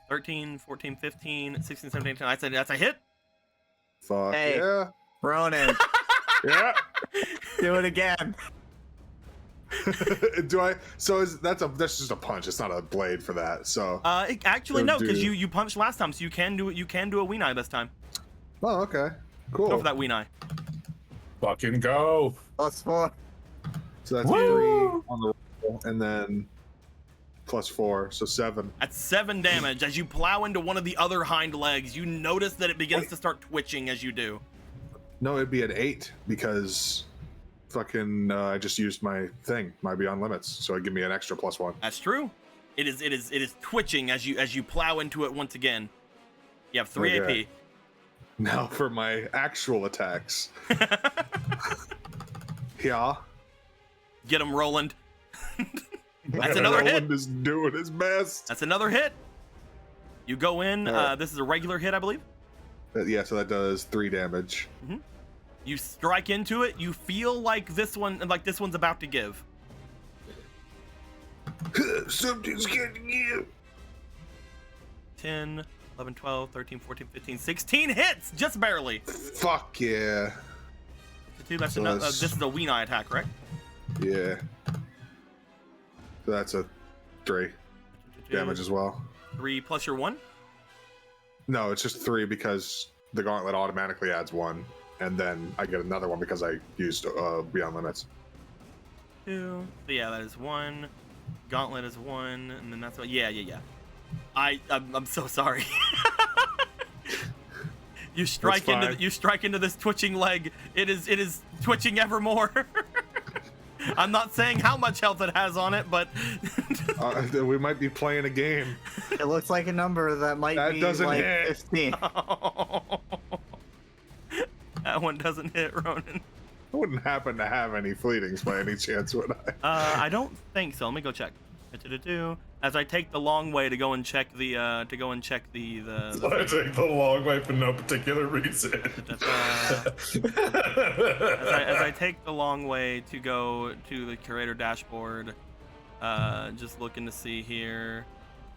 13, 14, 15, 16, 17, 18. I said that's a hit.
Fuck
Hey.
yeah.
Ronan,
Yeah.
do it again.
Do I? So that's just a punch. It's not a blade for that. So.
Actually no, because
do-
you punched last time, so you can do it. You can do a Weenai this time.
Oh, okay. Cool.
Go for that Weenai.
Fucking go.
+4.
So that's
Woo!
3 on the roll, and then +4, so 7.
At 7 damage, as you plow into one of the other hind legs, you notice that it begins to start twitching as you do.
No, it'd be an 8 because fucking I just used my thing, my Beyond Limits, so it'd give me an extra +1.
That's true. It is twitching as you plow into it once again. You have 3
Okay. Now for my actual attacks.
AP.
Yeah.
Get him, Roland. That's another hit.
Roland is doing his best.
That's another hit. You go in. This is a regular hit, I believe.
Yeah, so that does 3 damage.
You strike into it. You feel like this one's about to give.
Something's getting you.
10, 11, 12, 13, 14, 15, 16 hits, just barely.
Fuck yeah.
That's
So
another.
that's-
This is a Weenai attack, correct?
Yeah. So that's a 3 damage as well.
3 plus your 1.
No, it's just 3 because the gauntlet automatically adds 1, and then I get another one because I used Beyond Limits.
2. So yeah, that is 1. Gauntlet is 1, and then that's what. Yeah. I'm so sorry. You strike into this twitching leg. It is twitching ever more. I'm not saying how much health it has on it, but
We might be playing a game.
It looks like a number that might
That
be
doesn't
like
hit.
15.
That one doesn't hit, Ronan.
I wouldn't happen to have any fleetings by any chance, would I?
I don't think so. Let me go check. As I take the long way to go and check the
I take the long way for no particular reason.
as I take the long way to go to the curator dashboard, just looking to see here,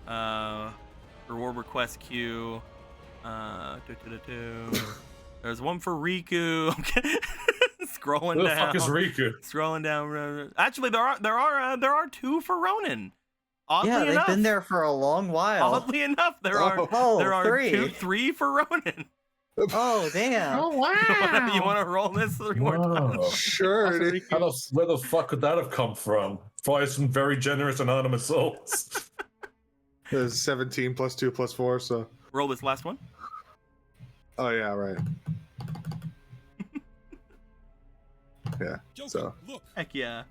reward request queue. There's one for Riku. Scrolling
Who the
down.
fuck is Riku?
Scrolling down. Actually, there are 2 for Ronin. Oddly
Yeah, they've
enough,
been there for a long while.
Oddly enough, there are
Oh, 3.
3 for Ronin.
Oh, damn.
Oh wow!
You want to roll this 3 more times?
Whoa.
Sure. it is.
Where the fuck could that have come from? Probably some very generous anonymous souls.
There's 17 plus 2 plus 4, so.
Roll this last one.
Oh, yeah, right. Yeah, so.
Heck yeah.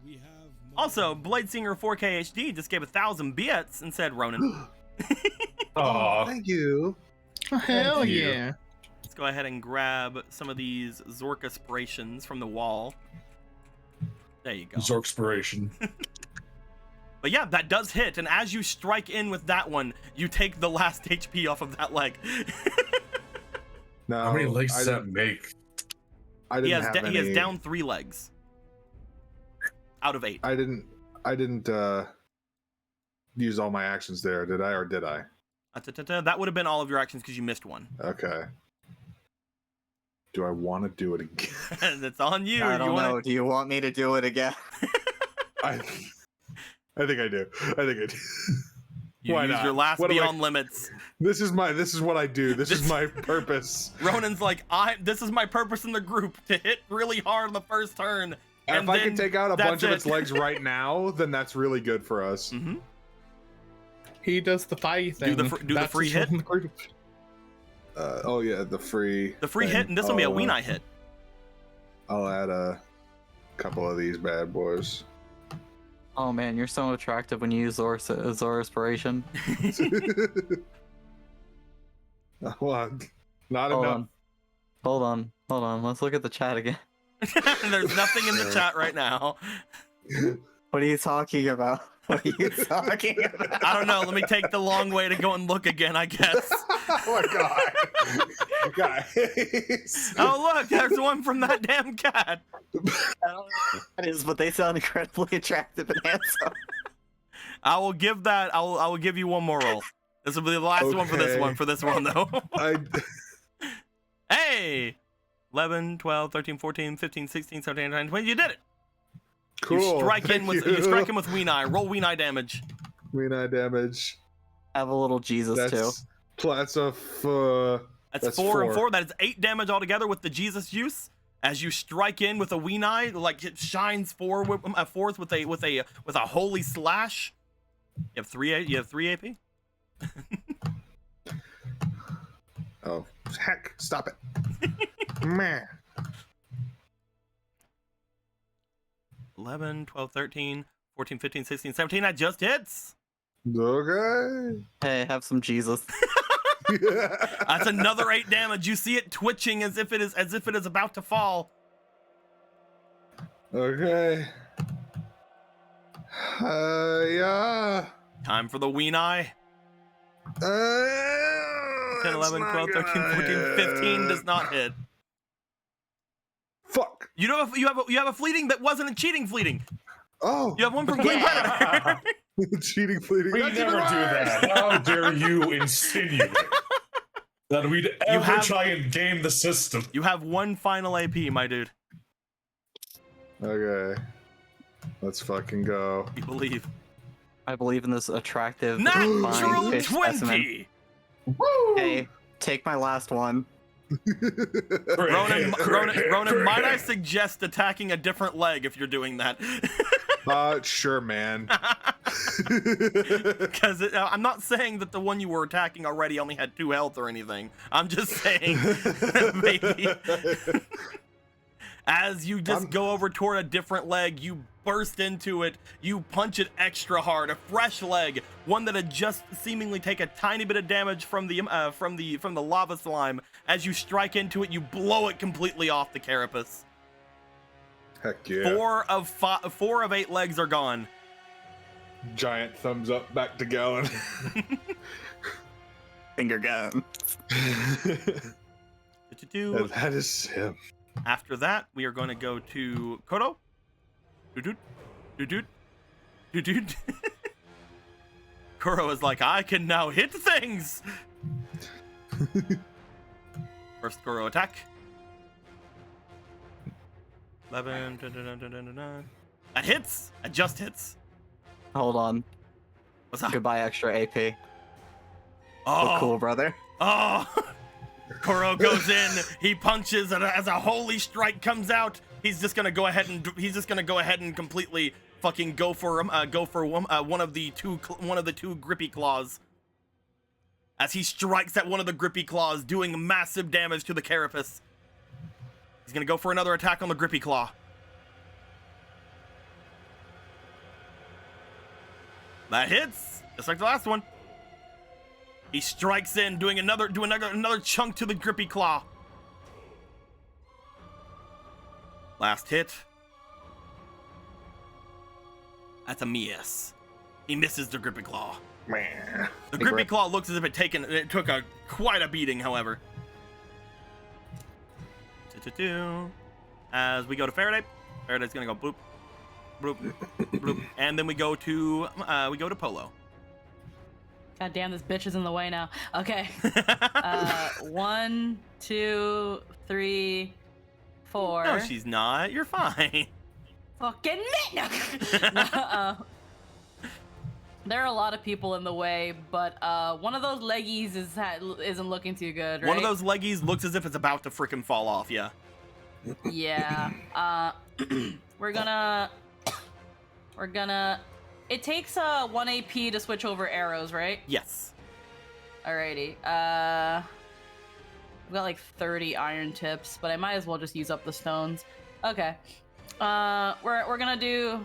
Also, Bladesinger 4K HD just gave 1,000 bits and said Ronin.
Aw.
Thank you.
Oh, hell
Thank you.
yeah!
Let's go ahead and grab some of these Zork aspirations from the wall. There you go.
Zorkspiration.
But yeah, that does hit, and as you strike in with that one, you take the last HP off of that leg.
No,
How many legs
I
does that
didn't-
make?
I didn't have any.
He has down 3 legs. Out of 8.
I didn't use all my actions there, did I, or did I?
That would have been all of your actions because you missed one.
Okay. Do I want to do it again?
That's on you.
I don't
You wanna-
know. Do you want me to do it again?
I think I do.
You
Why
use
not?
your last
What am I-
beyond limits.
This is what I do. This is my purpose.
Ronan's like, this is my purpose in the group, to hit really hard on the first turn.
And if I can
then
take out a
that's
bunch of
it.
its legs right now, then that's really good for us.
Mm-hmm.
He does the fighty thing.
Do the
That's
free
his
hit?
role in the group.
Oh yeah, the free.
The free
thing.
hit, and this will be a
I'll,
Weenie hit.
I'll add a couple of these bad boys.
Oh man, you're so attractive when you use Zor Inspiration.
Hold on. Not
Hold
enough.
on. Hold on. Let's look at the chat again.
There's nothing in the
Sure.
chat right now.
What are you talking about? What are you talking about?
I don't know. Let me take the long way to go and look again, I guess.
Oh my god. Guys.
Oh, look, there's one from that damn cat.
I don't know what that is, but they sound incredibly attractive and handsome.
I will give that. I will give you one more roll. This will be the last one for this
Okay.
one. For this one, though.
I,
Hey! 11, 12, 13, 14, 15, 16, 17, 18, 19, 20. You did it.
cool.
You strike
Thank
in with
you.
you strike in with Weenie. Roll Weenie damage.
Weenie damage.
Have a little Jesus too.
That's a
That's
That's
4 and
four.
4. That is 8 damage altogether with the Jesus use. As you strike in with a Weenie, like it shines forth with a holy slash. You have 3 AP.
Oh heck! Stop it. Meh.
11, 12, 13, 14, 15, 16, 17. That just hits.
Okay.
Hey, have some Jesus.
That's another 8 damage. You see it twitching as if it is about to fall.
Okay. Yeah.
Time for the Weenie. 10, 11, 12, 13, 14, 15 does not hit.
Fuck.
You have a fleeting that wasn't a cheating fleeting.
Oh.
You have one from Green Predator.
Cheating, fleeting.
We
That's
never
even
do
worse.
that. How dare you insinuate that we'd ever
have-
try and game the system?
You have one final AP, my dude.
Okay. Let's fucking go.
You believe.
I believe in this attractive,
Natural
fine fish specimen.
20.
Hey, take my last one.
Ronan, might I suggest attacking a different leg if you're doing that?
Sure, man.
Because I'm not saying that the one you were attacking already only had 2 health or anything. I'm just saying maybe. As you just go over toward a different leg, you burst into it, you punch it extra hard, a fresh leg, one that had just seemingly taken a tiny bit of damage from the lava slime. As you strike into it, you blow it completely off the carapace.
Heck yeah.
4 of 8 legs are gone.
Giant thumbs up back to Galen.
Finger gun.
That is him.
After that, we are going to go to Kodo. Doot doot. Doot doot. Kuro is like, I can now hit things. First Kuro attack. 11. That hits. That just hits.
Hold on.
What's up?
Goodbye, extra AP.
Oh,
Look cool, brother.
Oh. Kuro goes in. He punches, and as a holy strike comes out, he's just gonna go ahead and completely fucking go for one of the two grippy claws. As he strikes at one of the grippy claws, doing massive damage to the carapace. He's gonna go for another attack on the grippy claw. That hits, just like the last one. He strikes in, doing another chunk to the grippy claw. Last hit. That's a miss. He misses the grippy claw.
Man.
The
Big
grippy
rip.
claw looks as if it took quite a beating, however. As we go to Faraday. Faraday's gonna go bloop, bloop, bloop, and then we go to Polo.
God damn, this bitch is in the way now. Okay. 1, 2, 3, 4.
No, she's not. You're fine.
Fucking me! No. There are a lot of people in the way, but one of those leggies isn't looking too good, right?
One of those leggies looks as if it's about to freaking fall off. Yeah.
Yeah. We're gonna. It takes 1 AP to switch over arrows, right?
Yes.
Alrighty. I've got like 30 iron tips, but I might as well just use up the stones. Okay. We're gonna do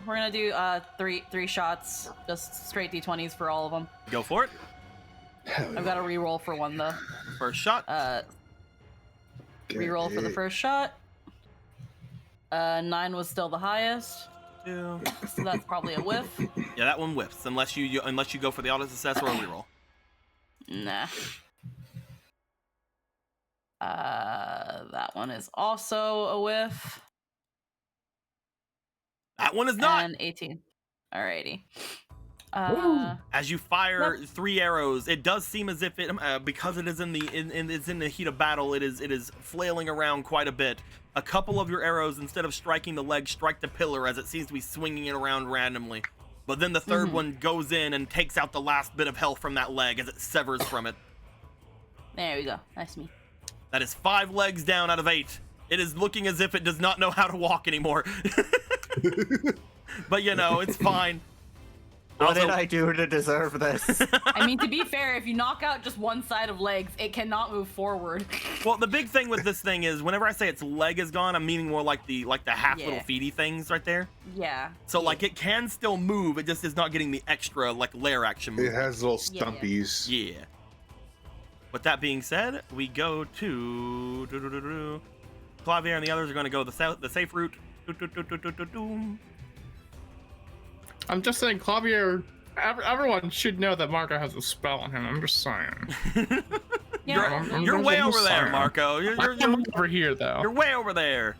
three shots, just straight D20s for all of them.
Go for it.
I've got to re-roll for one though.
First shot.
Re-roll for the first shot. 9 was still the highest,
2.
so that's probably a whiff.
Yeah, that one whiffs unless you go for the auto success or a reroll.
Nah. That one is also a whiff.
That one is not.
And 18. Alrighty.
As you fire 3 arrows, it does seem as if it, because it is it's in the heat of battle, it is flailing around quite a bit. A couple of your arrows, instead of striking the leg, strike the pillar as it seems to be swinging it around randomly. But then the third one goes in and takes out the last bit of health from that leg as it severs from it.
There we go. Nice me.
That is 5 legs down out of 8. It is looking as if it does not know how to walk anymore. But you know, it's fine.
What did I do to deserve this?
I mean, to be fair, if you knock out just one side of legs, it cannot move forward.
Well, the big thing with this thing is whenever I say its leg is gone, I'm meaning more like the half little feety things right there.
Yeah.
So like it can still move, it just is not getting the extra like lair action move.
It has little stumpies.
Yeah. With that being said, we go to Clavier and the others are going to go the safe route.
I'm just saying, Clavier. Everyone should know that Marco has a spell on him. I'm just saying.
You're way over there, Marco. You're
over here, though.
You're way over there.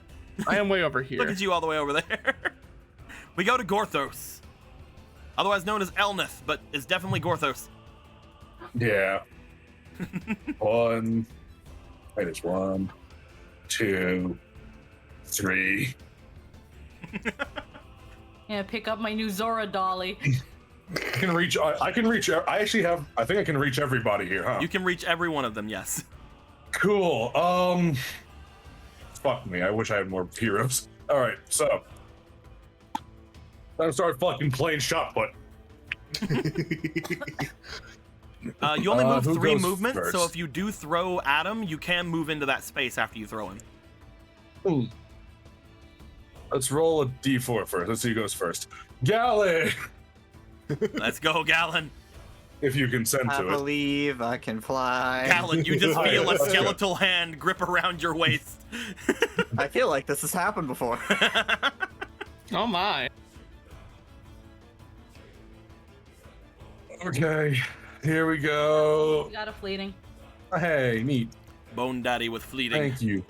I am way over here.
Look at you all the way over there. We go to Gorthos, otherwise known as Elnith, but it's definitely Gorthos.
Yeah. 1. Wait, it's 1, 2, 3.
Yeah, pick up my new Zora dolly.
I can reach. I actually have. I think I can reach everybody here, huh?
You can reach every one of them. Yes.
Cool. Fuck me. I wish I had more heroes. All right, so I'm start fucking playing shot put.
You only move
who
3
goes
movements,
first?
so if you do throw at him, you can move into that space after you throw him.
Let's roll a d4 first. Let's see who goes first. Gallon!
Let's go, Gallon.
If you consent
I
to it.
believe I can fly.
Gallon, you just feel a skeletal hand grip around your waist.
I feel like this has happened before.
Oh my.
Okay, here we go.
You got a fleeting.
Hey, neat.
Bone Daddy with fleeting.
Thank you.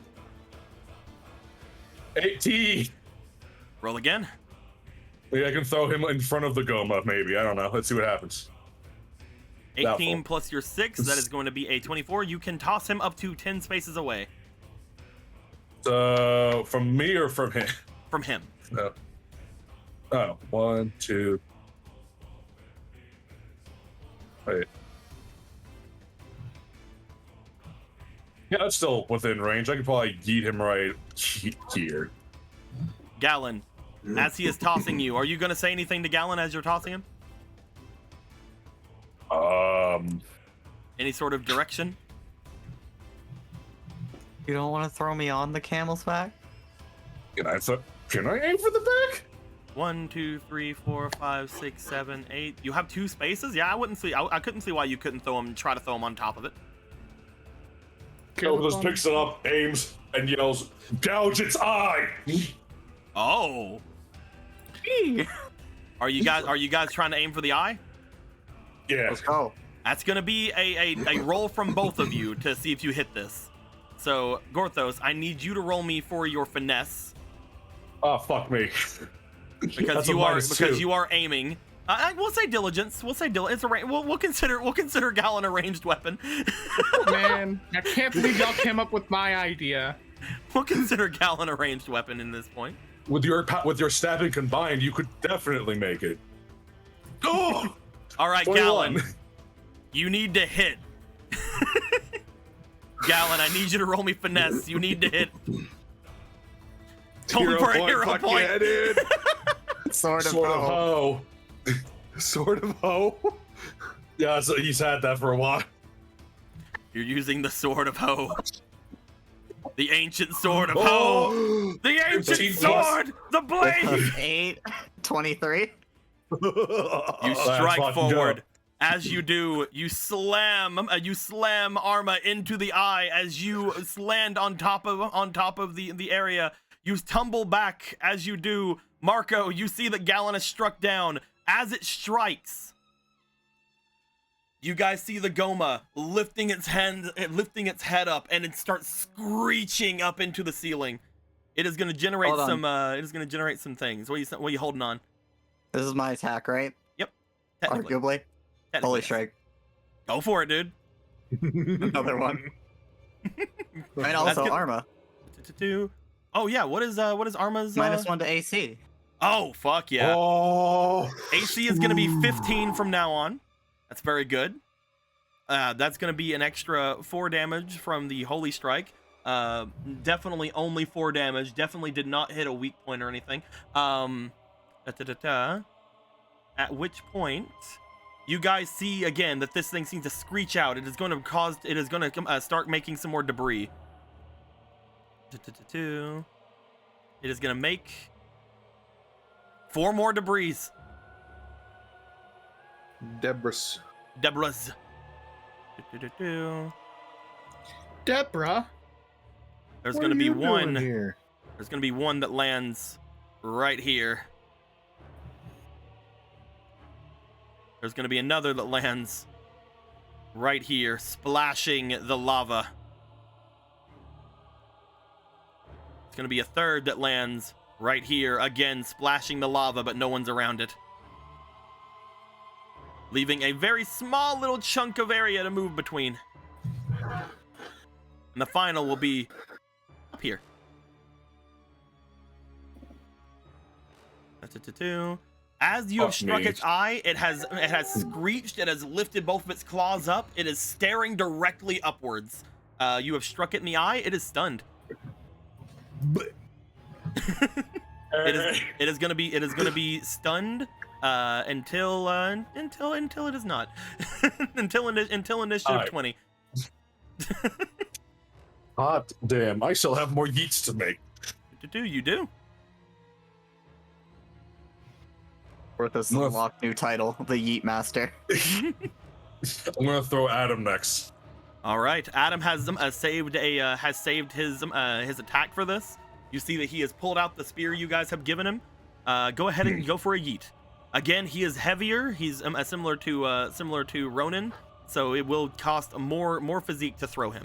18.
Roll again.
Maybe I can throw him in front of the Goma, maybe. I don't know. Let's see what happens.
18
Doubtful.
plus your 6, that is going to be a 24. You can toss him up to 10 spaces away.
So, from me or from him?
From him.
No. Oh, 1, 2. Wait. Yeah, that's still within range. I could probably yeet him right here.
Gallon, as he is tossing you, are you going to say anything to Gallon as you're tossing him?
Any
sort of direction?
You don't want to throw me on the camel's back?
Can I aim for the back?
1, 2, 3, 4, 5, 6, 7, 8. You have 2 spaces? Yeah, I couldn't see why you couldn't try to throw him on top of it.
Gothos picks it up, aims, and yells, "Gouge its eye!"
Oh. Are you guys trying to aim for the eye?
Yeah.
Let's go.
That's gonna be a roll from both of you to see if you hit this. So, Gorthos, I need you to roll me for your finesse.
Oh, fuck me.
Because you are aiming. We'll say diligence. We'll say diligence. We'll consider Gallon a ranged weapon.
Man, I can't believe y'all came up with my idea.
We'll consider Gallon a ranged weapon in this point.
With your stabbing combined, you could definitely make it. Oh!
All right,
21.
Gallon. You need to hit. Gallon, I need you to roll me finesse. You need to hit. Going for a hero
fuck
point.
Yeah, dude.
Sword of
Sort of
Ho.
hoe.
Sword of Ho.
Yeah, so he's had that for a while.
You're using the sword of Ho. The ancient sword of Ho.
Oh!
The ancient
15 plus.
sword. The blade.
8, 23.
You strike forward. As you do, you slam Arma into the eye as you land on top of the area. You tumble back as you do. Marco, you see that Gallon is struck down. As it strikes, you guys see the Goma lifting its head up, and it starts screeching up into the ceiling. It is going to generate
Hold on.
some. It is going to generate some things. What are you holding on?
This is my attack, right?
Technically.
Arguably.
Technically.
Holy strike.
Go for it, dude.
Another one. And also
good.
Arma.
Oh yeah, what is Arma's
-1 to AC.
Oh fuck yeah.
Oh.
AC is gonna be 15 from now on. That's very good. That's gonna be an extra 4 damage from the Holy Strike. Definitely only 4 damage. Definitely did not hit a weak point or anything. At which point, you guys see again that this thing seems to screech out. It is going to start making some more debris. It is going to make 4 more debris.
Debris.
Deborah.
There's
What
going to
are
be
you doing
one.
here?
There's going to be one that lands right here. There's going to be another that lands right here, splashing the lava. It's going to be a third that lands right here, again, splashing the lava, but no one's around it. Leaving a very small little chunk of area to move between. And the final will be up here. As you have struck its eye, it has screeched, it has lifted both of its claws up, it is staring directly upwards. You have struck it in the eye, it is stunned. It is gonna be stunned until it is not. until initiative
Alright.
20.
Hot damn, I shall have more yeets to make.
You do.
Worth this
Move.
unlocked new title, the Yeet Master.
I'm gonna throw Adam next.
All right, Adam has saved his attack for this. You see that he has pulled out the spear you guys have given him. Go ahead and go for a yeet. Again, he is heavier. He's similar to Ronan, so it will cost more physique to throw him.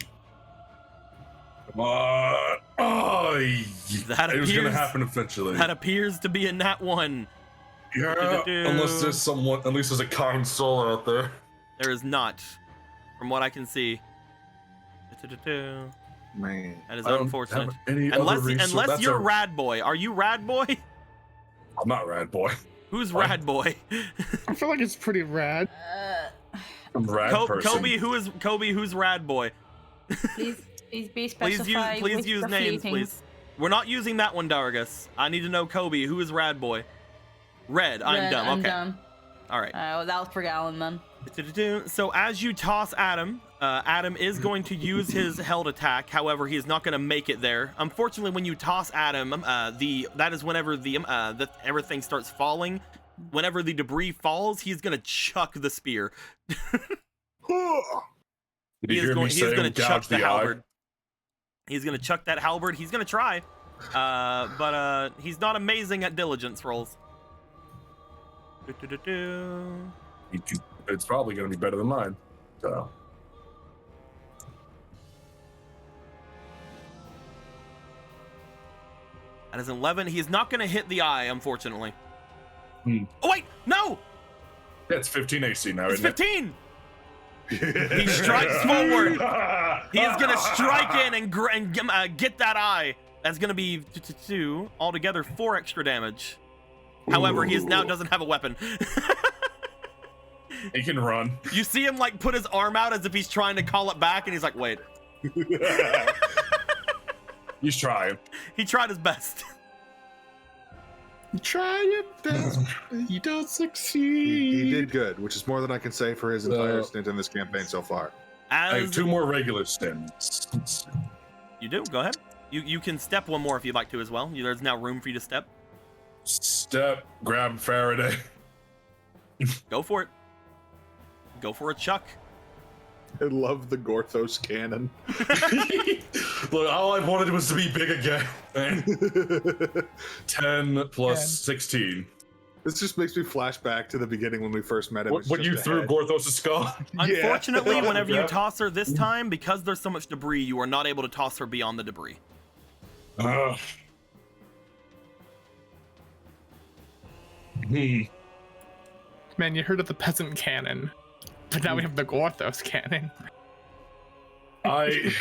Come on. Oh,
That
it was gonna
appears-
happen eventually.
That appears to be a nat 1.
Yeah, unless there's someone, at least there's a kind soul out there.
There is not, from what I can see.
Man.
That is
I don't
unfortunate.
have any other resource.
Unless
That's
you're
a-
Rad Boy. Are you Rad Boy?
I'm not Rad Boy.
Who's
What?
Rad Boy?
I feel like it's pretty rad.
I'm Rad person.
Kobe, who's Rad Boy?
Please be
Please
specified. which
use names,
defeating.
please. We're not using that one, Dargus. I need to know Kobe, who is Rad Boy? Red, I'm dumb.
I'm
Okay.
dumb.
All right.
Well, that was for Gallon then.
So as you toss Adam, Adam is going to use his held attack. However, he is not going to make it there. Unfortunately, when you toss Adam, that is whenever everything starts falling. Whenever the debris falls, he's going to chuck the spear.
Did
He
you
is
hear
going
me say
to chuck
gouge
the
the eye?
halberd. He's going to chuck that halberd. He's going to try, but he's not amazing at diligence rolls.
It's probably gonna be better than mine. So.
That is 11. He is not going to hit the eye, unfortunately.
Hmm.
Oh wait, no!
Yeah, it's 15 AC now,
It's
isn't
15. He strikes forward. He is going to strike in and get that eye. That's going to be 2 altogether, 4 extra damage. However, he now doesn't have a weapon.
He can run.
You see him like put his arm out as if he's trying to call it back, and he's like, wait.
He's trying.
He tried his best.
Try your best, you don't succeed.
He did good, which is more than I can say for his entire stint in this campaign so far.
I have
As
2 more regular stints.
you do, go ahead. You can step one more if you'd like to as well. There's now room for you to step.
Step, grab Faraday.
Go for it. Go for a chuck.
I love the Gorthos cannon.
Look, all I wanted was to be big again. 10 plus 16.
This just makes me flash back to the beginning when we first met him.
When you threw Gorthos' skull?
Unfortunately,
Yeah.
whenever you toss her this time, because there's so much debris, you are not able to toss her beyond the debris.
Ugh.
Man, you heard of the peasant cannon, but now we have the Gorthos cannon.
I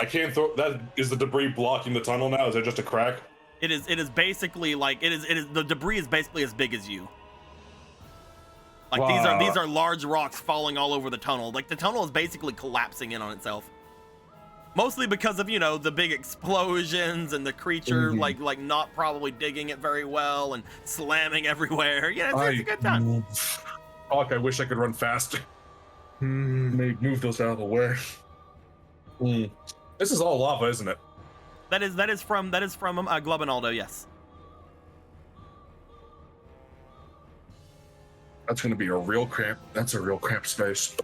can't throw. That is the debris blocking the tunnel now. Is it just a crack?
It is basically like it is the debris is basically as big as you. Like
Wow.
these are large rocks falling all over the tunnel. Like the tunnel is basically collapsing in on itself. Mostly because of, the big explosions and the creature like not probably digging it very well and slamming everywhere. Yeah, it's a good time.
Fuck, I wish I could run faster. Maybe move those out of the way. This is all lava, isn't it?
That is from Glubinaldo, yes.
That's gonna be a real cramp. That's a real cramp space.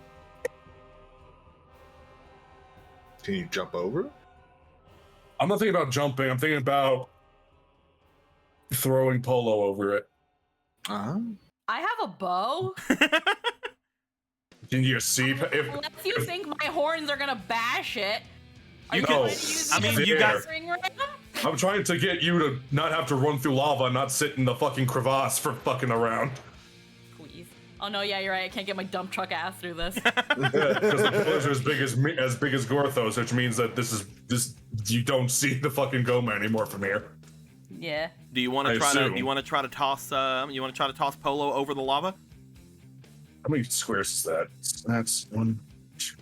Can you jump over?
I'm not thinking about jumping. I'm thinking about throwing Polo over it.
Uh-huh.
I have a bow.
Can you see?
Unless you think my horns are gonna bash it. Are you
No.
going to use
I mean,
the
you guys-
ring ram?
I'm trying to get you to not have to run through lava and not sit in the fucking crevasse for fucking around.
Please. Oh no, yeah, you're right. I can't get my dump truck ass through this.
Because the pillars are as big as Gorthos, which means that this you don't see the fucking Goma anymore from here.
Yeah.
Do you want
I
to try to
assume.
toss Polo over the lava?
How many squares is that? That's 1, 2,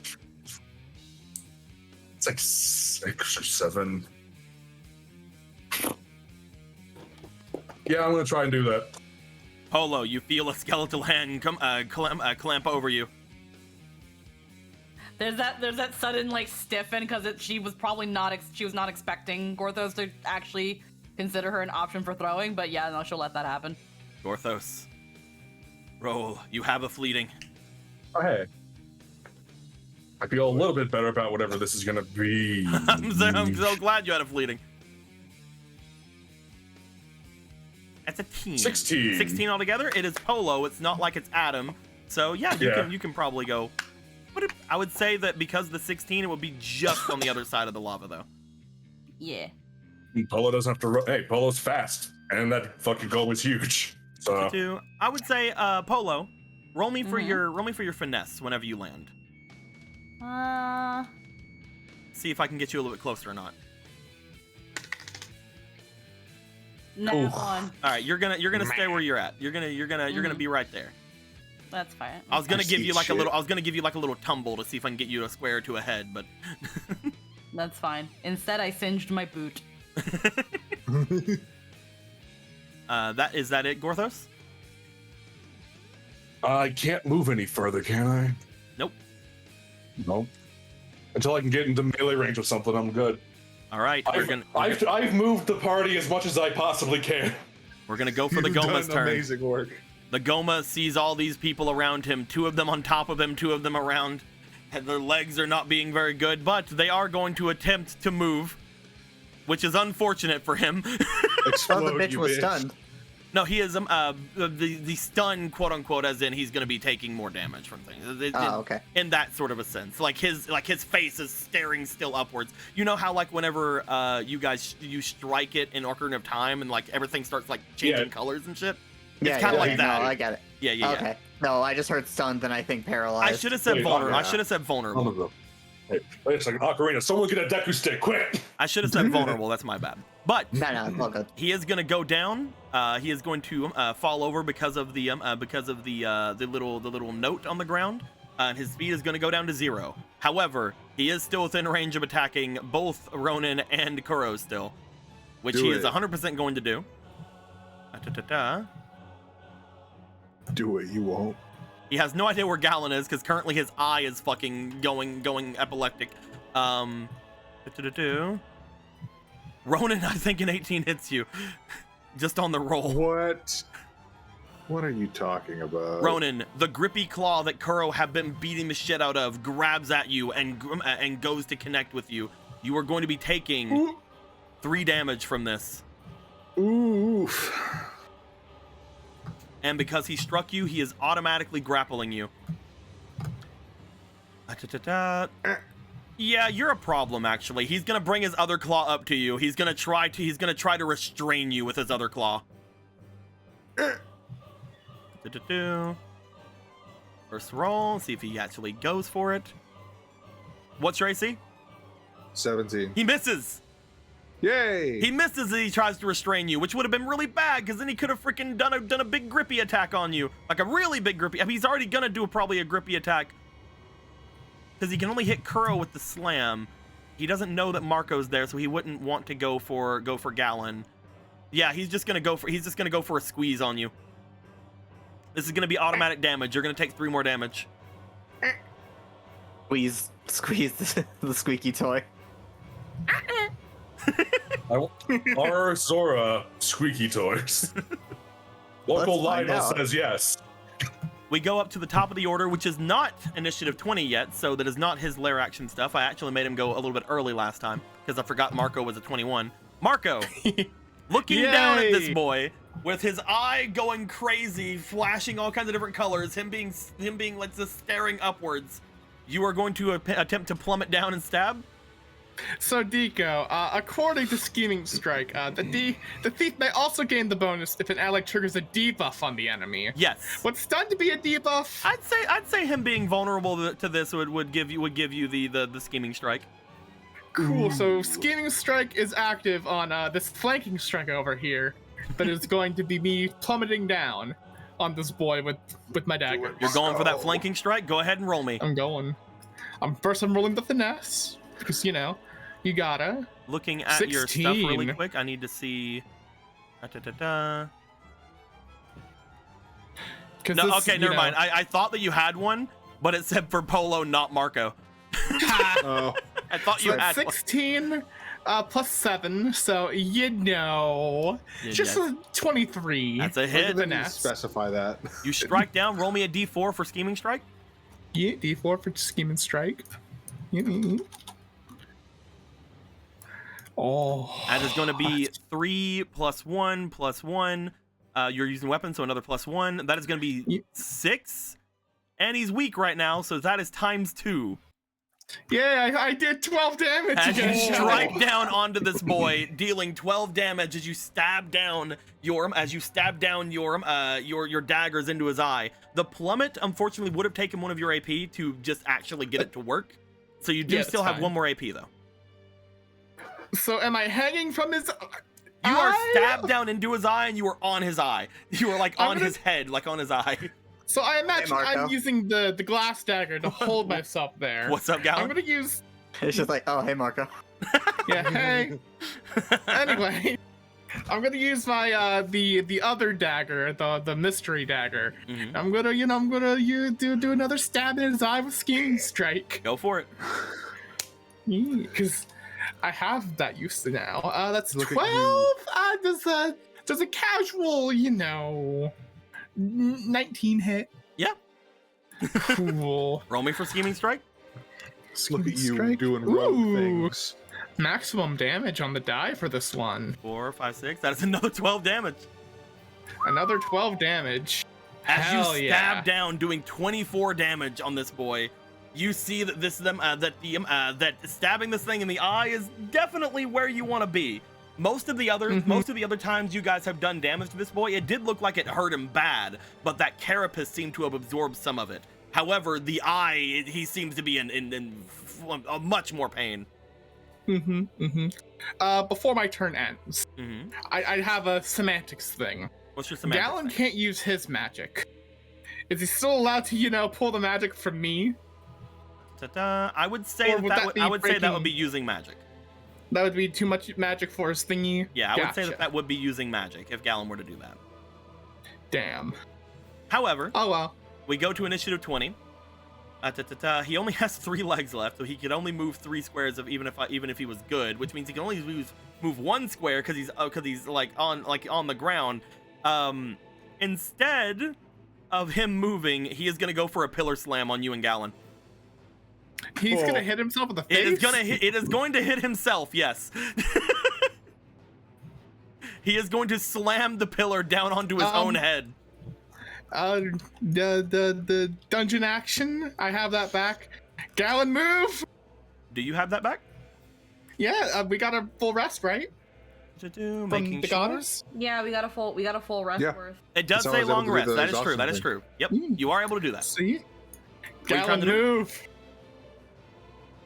3. It's like 6 or 7. Yeah, I'm gonna try and do that.
Polo, you feel a skeletal hand clamp over you.
There's that sudden like stiffen because she was probably not expecting Gorthos to actually consider her an option for throwing, but yeah, no, she'll let that happen.
Gorthos, roll. You have a fleeting.
Oh, hey. I feel a little bit better about whatever this is gonna be.
I'm so glad you had a fleeting. That's a team.
16.
16 altogether. It is Polo. It's not like it's Adam. So yeah, you can probably go. I would say that because the 16, it would be just on the other side of the lava, though.
Yeah.
Polo doesn't have to run. Hey, Polo's fast, and that fucking goal was huge. So
I would say, Polo, roll me for your finesse whenever you land. See if I can get you a little bit closer or not.
No one.
All right, you're gonna stay where you're at. You're gonna be right there.
That's fine.
I was gonna give
see
you like
shit.
a little tumble to see if I can get you a square to a head, but
That's fine. Instead, I singed my boot.
is that it, Gorthos?
I can't move any further, can I?
Nope.
Nope. Until I can get into melee range of something, I'm good.
All right,
I've moved the party as much as I possibly can.
we're gonna go for the
You've
Goma's
done
turn.
amazing work.
The Goma sees all these people around him, 2 of them on top of him, 2 of them around, and their legs are not being very good, but they are going to attempt to move, which is unfortunate for him.
Explode,
Oh, the bitch
you
was stunned.
No, he is the stun, quote unquote, as in he's going to be taking more damage from things.
Okay.
In that sort of a sense, like his face is staring still upwards. You know how like whenever you strike it in Ocarina of Time and like everything starts like changing colors and shit. It's kind of like that.
No, I get it.
Yeah.
Okay. No, I just heard stunned, and I think paralyzed.
I should have said
Wait,
vulnerable.
yeah.
I should have said vulnerable.
Hey, wait a second, Ocarina, someone get a Deku stick, quick!
I should have said vulnerable. That's my bad. But
No, it's all good.
he is going to go down. He is going to fall over because of the little note on the ground. And his speed is going to go down to 0. However, he is still within range of attacking both Ronan and Kuro still, which
Do
he
it.
is 100% going to do.
Do it, you won't.
He has no idea where Gallon is because currently his eye is fucking going epileptic. Ronan, I think an 18 hits you, just on the roll.
What? What are you talking about?
Ronan, the grippy claw that Kuro have been beating the shit out of, grabs at you and goes to connect with you. You are going to be taking 3 damage from this.
Oof.
And because he struck you, he is automatically grappling you. Yeah, you're a problem actually. He's gonna bring his other claw up to you. He's gonna try to restrain you with his other claw. First roll, see if he actually goes for it. What's your AC?
17.
He misses.
Yay!
He misses as he tries to restrain you, which would have been really bad because then he could have freaking done a big grippy attack on you, like a really big grippy. I mean, he's already gonna do probably a grippy attack because he can only hit Kuro with the slam. He doesn't know that Marco's there, so he wouldn't want to go for Gallon. Yeah, he's just gonna go for a squeeze on you. This is gonna be automatic damage. You're gonna take 3 more damage.
Squeeze the squeaky toy.
Are Zora squeaky toys? Local
Let's find
Lionel
out.
says yes.
We go up to the top of the order, which is not initiative 20 yet, so that is not his lair action stuff. I actually made him go a little bit early last time because I forgot Marco was a 21. Marco, looking down at this
Yay!
boy with his eye going crazy, flashing all kinds of different colors, him being like just staring upwards. You are going to attempt to plummet down and stab.
So Deco, according to Scheming Strike, the thief may also gain the bonus if an ally triggers a debuff on the enemy.
Yes.
What's done to be a debuff?
I'd say him being vulnerable to this would give you the scheming strike.
Cool. So Scheming Strike is active on this flanking strike over here, but it's going to be me plummeting down on this boy with my dagger.
You're going for that flanking strike? Go ahead and roll me.
I'm going. I'm rolling the finesse because you gotta.
Looking at your stuff really
16.
quick, I need to see. No, okay, never mind. I thought that you had one, but it said for Polo, not Marco.
Oh,
I thought you
So
had
that's 16 plus 7, so
Yeah,
just
yeah.
a 23.
That's a hit.
didn't
Finesse.
specify that.
You strike down. Roll me a D4 for scheming strike.
Yeah, D4 for Scheming Strike. Oh.
That is going to be 3 plus 1 plus 1. You're using weapons, so another plus 1. That is going to be 6. And he's weak right now, so that is times 2.
Yeah, I did 12 damage
As you
against
strike down onto this boy, dealing 12 damage as you stab down your daggers into his eye. The plummet, unfortunately, would have taken one of your AP to just actually get it to work. So you do
Yeah,
still
that's
have
fine.
1 more AP though.
So am I hanging from his
You are
eye?
stabbed down into his eye, and you are on his eye. You are like
I'm
on
gonna-
his head, like on his eye.
So I imagine
Marco.
I'm using the glass dagger to hold myself there.
What's up,
I'm
Gallon?
gonna use
It's just like, oh, hey, Marco.
yeah, hey. Anyway, I'm gonna use my the other dagger, the mystery dagger.
Mhm.
I'm gonna do another stab in his eye with Scheming Strike.
Go for it.
Because I have that used to now. That's
Look at
12. Does a casual, 19 hit.
Yeah.
Cool.
Roll me for scheming strike.
Look at you
Strike.
doing rogue
Ooh.
things.
Maximum damage on the die for this one.
4, 5, 6. That is another 12 damage.
Another 12 damage.
As
Hell
you
yeah.
stab down, doing 24 damage on this boy, you see that that stabbing this thing in the eye is definitely where you want to be. Most of the other times you guys have done damage to this boy, it did look like it hurt him bad, but that carapace seemed to have absorbed some of it. However, the eye, he seems to be in much more pain.
Before my turn ends,
Mm-hmm.
I have a semantics thing.
What's your semantics?
Gallon
thing?
can't use his magic. Is he still allowed to, pull the magic from me?
Ta-da. I would say
Or would that be
I would say that would
breaking-
be using magic.
That would be too much magic for his thingy.
Yeah, I would say
Gotcha.
that would be using magic if Gallon were to do that.
Damn.
However,
Oh well.
we go to initiative 20. He only has 3 legs left, so he could only move 3 squares of even if he was good, which means he can only move 1 square because he's like on the ground. Instead of him moving, he is gonna go for a pillar slam on you and Gallon.
He's
Cool.
gonna hit himself in the face.
It is going to hit himself. Yes. He is going to slam the pillar down onto his own head.
The dungeon action. I have that back. Gallon move.
Do you have that back?
Yeah, we got a full rest, right? From
Making
the
sure.
goddess.
Yeah, we got a full rest
Yeah.
worth.
It does
So I
say
was able
long
to do
rest.
the
That is true.
exhaustion
That is
thing.
true. Yep,
Mm.
you are able to do that.
See?
you trying
Gallon
to do?
move.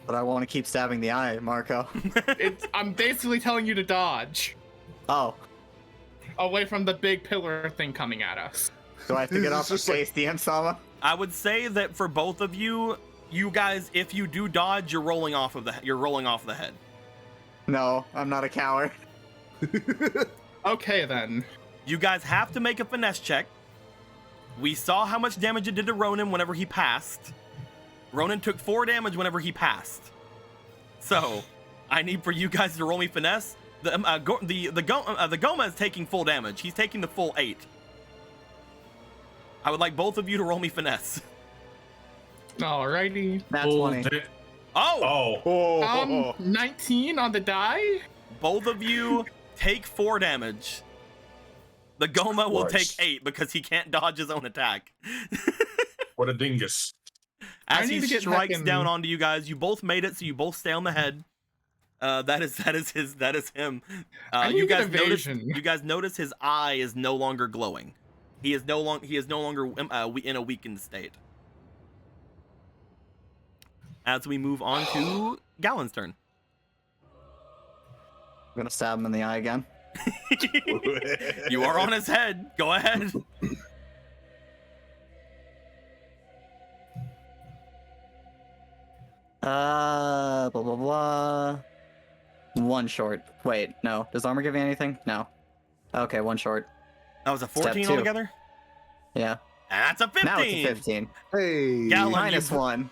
But I want to keep stabbing the eye, Marco.
I'm basically telling you to dodge
Oh,
away from the big pillar thing coming at us.
do I have to get
It's
off the
just like-
face, DM Sama?
I would say that for both of you guys, if you do dodge, you're rolling off the head.
No, I'm not a coward.
Okay then.
You guys have to make a finesse check. We saw how much damage it did to Ronan whenever he passed. Ronan took 4 damage whenever he passed. So, I need for you guys to roll me finesse. The Goma is taking full damage. He's taking the full 8. I would like both of you to roll me finesse.
Alrighty.
That's 20.
Oh!
Oh,
19 on the die.
Both of you take 4 damage. The Goma will take
Christ.
8 because he can't dodge his own attack.
what a dingus.
As
need
he
to get back
strikes
in-
down onto you guys, you both made it, so you both stay on the head. That is him.
I need
You
to get
guys
evasion.
notice his eye is no longer glowing. He is no longer in a weakened state. As we move on to Gallon's turn.
I'm gonna stab him in the eye again.
You are on his head. Go ahead.
Blah blah blah. 1 short. Wait, no. Does armor give me anything? No. Okay, 1 short.
That was a 14
2.
altogether.
Yeah.
And that's a 15.
Now it's a 15.
Hey.
Gallon,
Minus 1.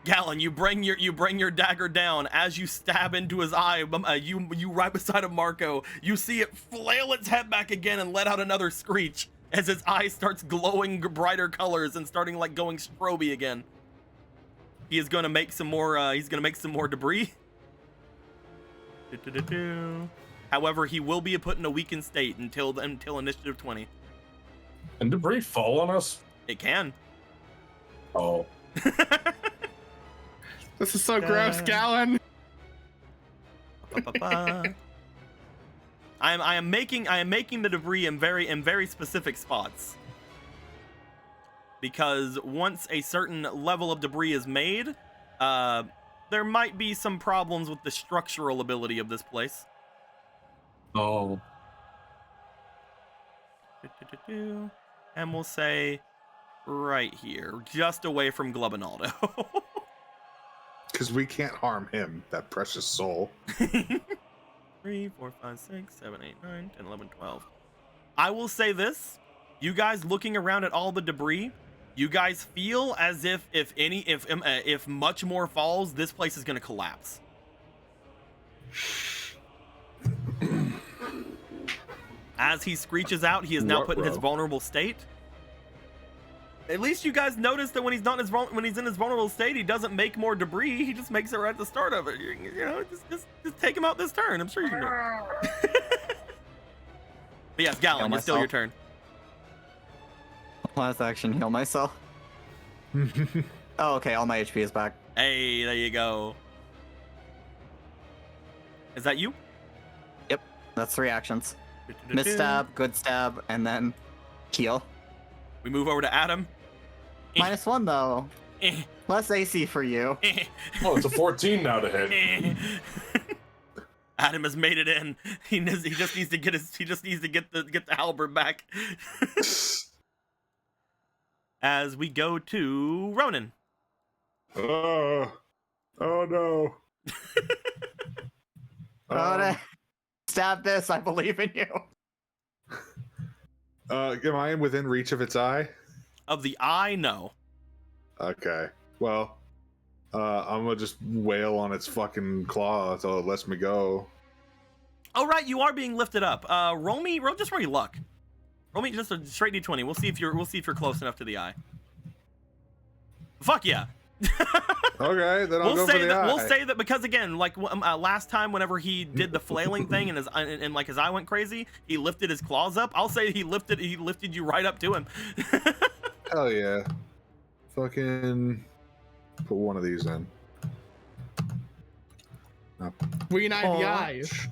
Gallon, you bring your dagger down as you stab into his eye. You right beside of Marco. You see it flail its head back again and let out another screech as his eye starts glowing brighter colors and starting like going stroby again. He is gonna make some more. He's gonna make some more debris. However, he will be put in a weakened state until initiative 20.
And debris fall on us?
It can.
Oh.
This is so gross, Gallon.
I am making the debris in very specific spots. Because once a certain level of debris is made, there might be some problems with the structural ability of this place.
Oh.
And we'll say right here, just away from Glubinaldo.
Because we can't harm him, that precious soul.
3, 4, 5, 6, 7, 8, 9, 10, 11, 12. I will say this. You guys looking around at all the debris, you guys feel as if much more falls, this place is going to collapse. As he screeches out, he is now put in his vulnerable state. At least you guys notice that when he's in his vulnerable state, he doesn't make more debris. He just makes it right at the start of it. You know, just take him out this turn. I'm sure you can do it. But yes, Gallon, it's still your turn.
Last action, heal myself. Oh, okay, all my HP is back.
Hey, there you go. Is that you?
That's 3 actions. Miss stab, good stab, and then heal.
We move over to Adam.
Minus 1 though.
Eh,
Less AC for you.
eh,
Oh, it's a 14 now to hit.
eh. Adam has made it in. He just needs to get the halberd back. As we go to Ronan.
Oh no.
Stab this. I believe in you.
Am I within reach of its eye?
Of the eye, no.
Okay. Well, I'm gonna just wail on its fucking claw until it lets me go.
Oh right, you are being lifted up. Roll just roll your luck. Roll me just a straight d20. We'll see if you're close enough to the eye. Fuck yeah.
Okay, then I'll go for the eye.
We'll say that because again, like last time, whenever he did the flailing thing and his eye went crazy, he lifted his claws up. I'll say he lifted you right up to him.
Hell yeah. Fucking put one of these in.
Green eye the eyes.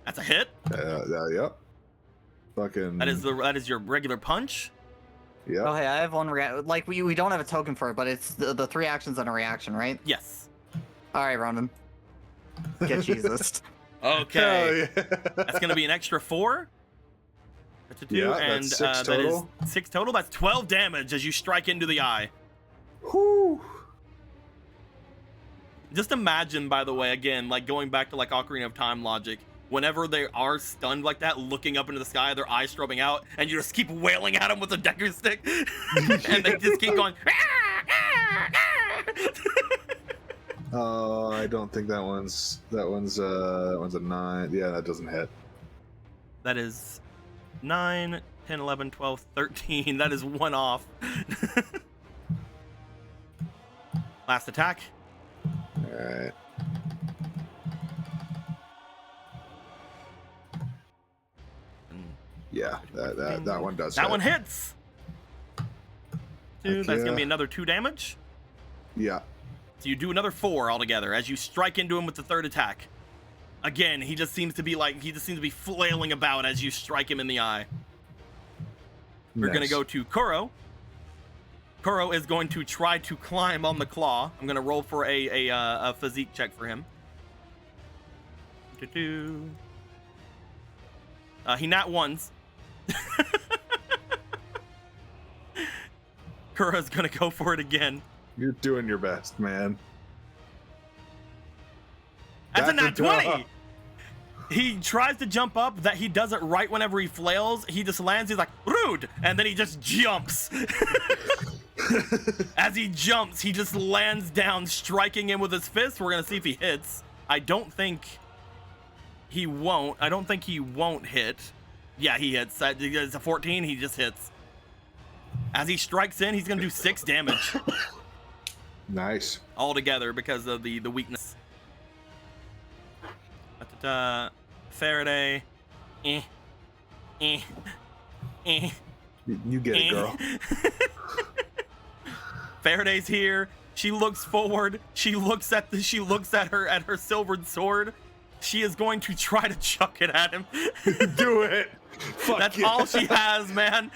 That's a hit.
Yep. Fucking.
That is your regular punch.
Yeah.
Oh, hey, I have one like we don't have a token for it, but it's the 3 actions and a reaction, right?
Yes.
All right, Ronan. Get Jesus.
Okay.
Yeah.
That's gonna be an extra 4.
Yeah,
and
that's 6 total.
That is 6 total. That's 12 damage as you strike into the eye.
Whew.
Just imagine, by the way, again, like going back to like Ocarina of Time logic, whenever they are stunned like that, looking up into the sky, their eyes strobing out, and you just keep wailing at them with a dagger stick, and they just keep going.
I don't think that one's a 9. Yeah, that doesn't hit.
That is 9, 10, 11, 12, 13. That is 1 off. Last attack.
All right. Yeah, that one does.
That one hits. 2. That's
yeah.
gonna be another 2 damage.
Yeah.
So you do another 4 altogether as you strike into him with the 3rd attack. Again, he just seems to be flailing about as you strike him in the eye. We're gonna go to Kuro. Kuro is going to try to climb on the claw. I'm gonna roll for a physique check for him. He nat ones. Kuro's gonna go for it again.
You're doing your best, man.
That's a nat 20. He tries to jump up. That he does it right whenever he flails. He just lands. He's like, rude, and then he just jumps. As he jumps, he just lands down, striking him with his fist. We're gonna see if he hits. I don't think he won't. I don't think he won't hit. Yeah, he hits. It's a 14. He just hits. As he strikes in, he's gonna do 6 damage.
Nice.
Altogether because of the weakness. Faraday.
You get it, girl.
Faraday's here. She looks forward. She looks at her silvered sword. She is going to try to chuck it at him.
Do it. Fuck
That's
yeah.
all she has, man.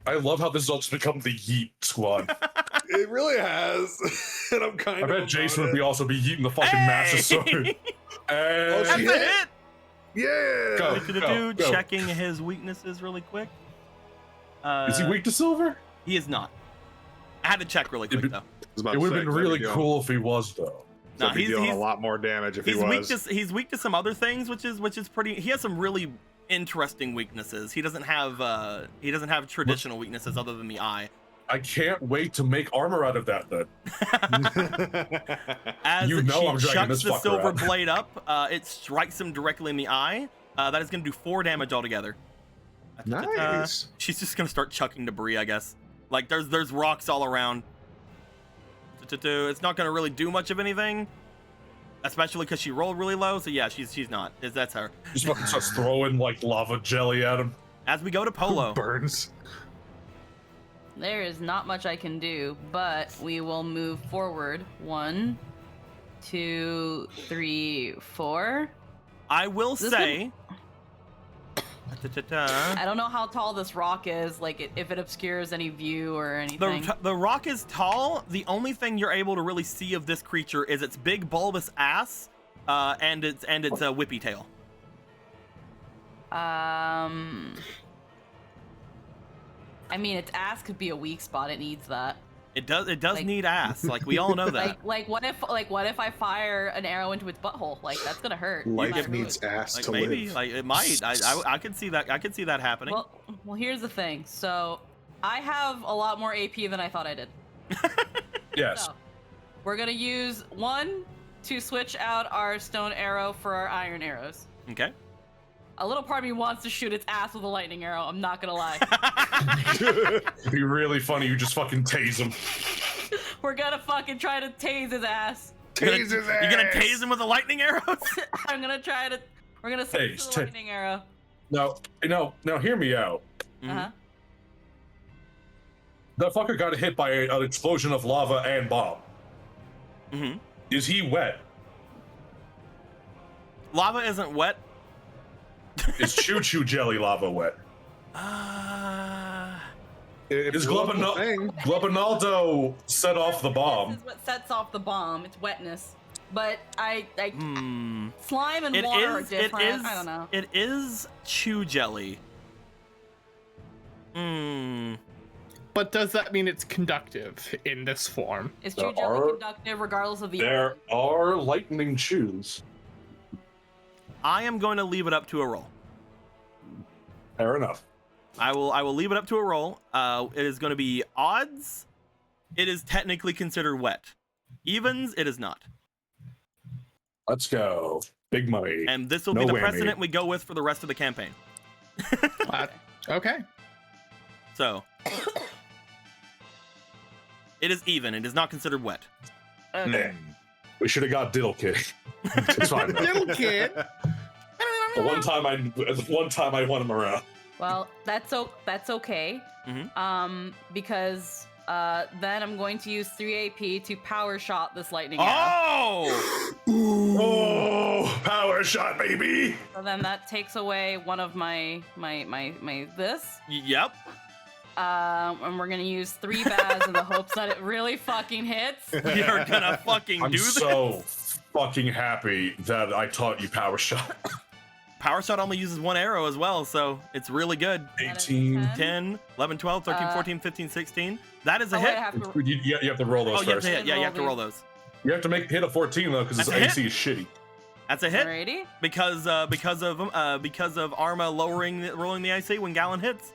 I love how this has all just become the Yeet squad.
It really has. And I'm kind
I
of.
bet Jason would also be yeeting the fucking master sword. And
That's a hit.
Yeah.
Go.
Checking his weaknesses really quick.
Is he weak to silver?
He is not. I had to check really quick though.
It would have been really cool if he was, though.
No, he's dealing a lot more damage if he was.
He's weak to some other things, which is pretty. He has some really interesting weaknesses. He doesn't have traditional weaknesses other than the eye.
I can't wait to make armor out of that then.
As
You know I'm
she
dragging
chucks
this
the
fucker
silver
out.
blade up, it strikes him directly in the eye. That is going to do 4 damage altogether.
Nice.
She's just going to start chucking debris, I guess. Like there's rocks all around. It's not going to really do much of anything, especially because she rolled really low. So yeah, she's not. That's her.
Just fucking starts throwing like lava jelly at him.
As we go to Polo.
Burns.
There is not much I can do, but we will move forward. 1, 2, 3, 4.
I will
This
say, Da-da-da.
I don't know how tall this rock is, like if it obscures any view or anything.
The rock is tall. The only thing you're able to really see of this creature is its big bulbous ass, and its whippy tail.
I mean, its ass could be a weak spot. It needs that.
It does
Like-
need ass. Like we all know that.
Like what if I fire an arrow into its butthole? Like that's gonna hurt. no
Life
matter who
needs
it-
ass
Like
to
maybe,
live.
like it might. I could see that. I could see that happening.
Well, here's the thing. So I have a lot more AP than I thought I did.
Yes.
So we're gonna use one to switch out our stone arrow for our iron arrows.
Okay.
A little part of me wants to shoot its ass with a lightning arrow. I'm not gonna lie.
It'd be really funny. You just fucking tase him.
We're gonna fucking try to tase his ass.
You're
Tase his
gonna
ass.
tase him with the lightning arrows?
I'm gonna try to. We're gonna switch
Tase,
to the
ta-
lightning arrow.
Now hear me out.
Mhm.
Uh huh.
That fucker got hit by an explosion of lava and bomb.
Mhm.
Is he wet?
Lava isn't wet.
Is Choo Choo Jelly lava wet?
It's
Is
a local thing.
Globinaldo set off the
This
bomb?
is what sets off the bomb. It's wetness. But
Hmm.
slime and
It
water are
is.
different.
It is.
I don't know.
It is chew jelly. Hmm.
But does that mean it's conductive in this form?
Is
There
true jelly
are-
conductive regardless of the
There are lightning chews.
I am going to leave it up to a roll.
Fair enough.
I will leave it up to a roll. It is going to be odds. It is technically considered wet. Evens, it is not.
Let's go. Big money.
And this will
No
be the
whammy.
precedent we go with for the rest of the campaign.
Okay.
So it is even. It is not considered wet.
Okay.
We should have got Diddle Kid. It's fine. though.
Little kid.
The one time I won him around.
Well, that's okay.
Mhm.
Because then I'm going to use 3 AP to power shot this lightning arrow.
Oh!
Oh, power shot, baby!
So then that takes away one of my this.
Yep.
And we're gonna use 3 baz in the hopes that it really fucking hits.
You're gonna fucking
I'm
do this.
so fucking happy that I taught you power shot.
Power shot only uses 1 arrow as well, so it's really good.
That is
18.
10.
10, 11, 12, 13, 14, 15, 16. That is a
Oh, wait,
hit.
I have to.
You have to roll those
Oh, you have
first.
to hit. Yeah, you have to
Roll
roll
these.
those.
You have to hit a 14 though, because his
That's a
AC is shitty.
That's a hit
Alrighty.
because of Arma rolling the IC when Gallon hits.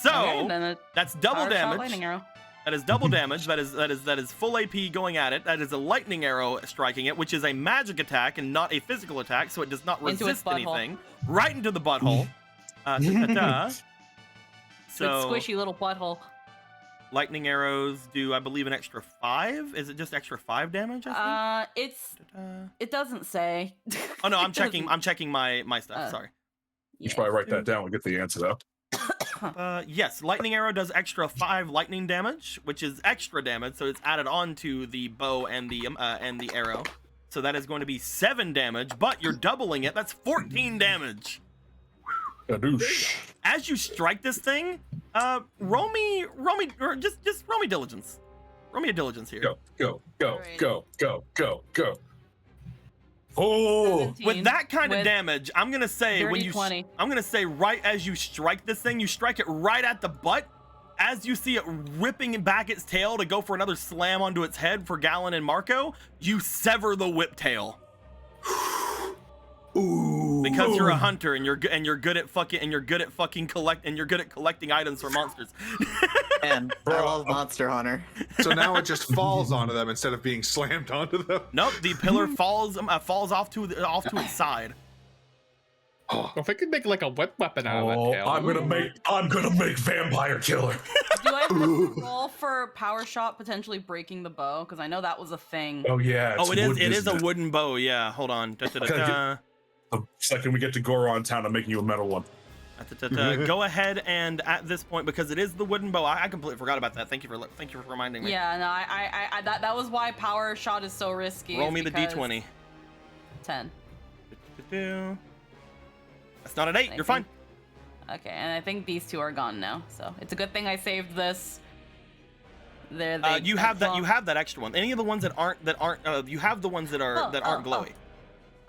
So
Okay, and then a
that's double
power shot
damage.
lightning arrow.
That is double damage. That is full AP going at it. That is a lightning arrow striking it, which is a magic attack and not a physical attack, so it does not
Into its
resist
butthole.
anything. Right into the butthole. Ta-ta-ta.
Its
So
squishy little butthole.
lightning arrows do, I believe, an extra 5. Is it just extra 5 damage? I think? Ta-ta.
It doesn't say.
Oh no, I'm
It
checking.
doesn't-
I'm checking my stuff. Sorry.
You should probably write that down and get the answer though.
Yes, lightning arrow does extra 5 lightning damage, which is extra damage, so it's added on to the bow and the arrow. So that is going to be 7 damage, but you're doubling it. That's 14 damage.
Gadoosh.
As you strike this thing, roll me, or just roll me diligence. Roll me a diligence here.
Go.
Alrighty.
Oh,
17
With that kind of
with
damage, I'm gonna say when
dirty
you,
20.
I'm gonna say right as you strike this thing, you strike it right at the butt. As you see it whipping back its tail to go for another slam onto its head for Gallon and Marco, you sever the whip tail.
Ooh.
Because you're a hunter and you're good at collecting items for monsters.
And I
Bro.
love Monster Hunter.
So now it just falls onto them instead of being slammed onto them.
Nope, the pillar falls off to its side.
Oh,
If I could make like a whip weapon out of that
oh,
tail.
I'm gonna make Vampire Killer.
Do I have to roll for power shot potentially breaking the bow? Because I know that was a thing.
Oh yeah.
Oh, it
it's
is.
wood,
It is
isn't
a wooden bow. Yeah. Hold on. Da-da-da-da.
The second we get to Goron Town, I'm making you a metal one.
Da-da-da-da. Go ahead and at this point, because it is the wooden bow, I completely forgot about that. Thank you for reminding me.
Yeah, no, I that was why power shot is so risky.
Roll
is
me the
because-
d20.
10.
Do-do-do. That's not an 8. You're fine.
Okay, and I think these two are gone now, so it's a good thing I saved this. There,
You have that. You have that extra one. Any of the ones that aren't you have the ones that aren't glowy.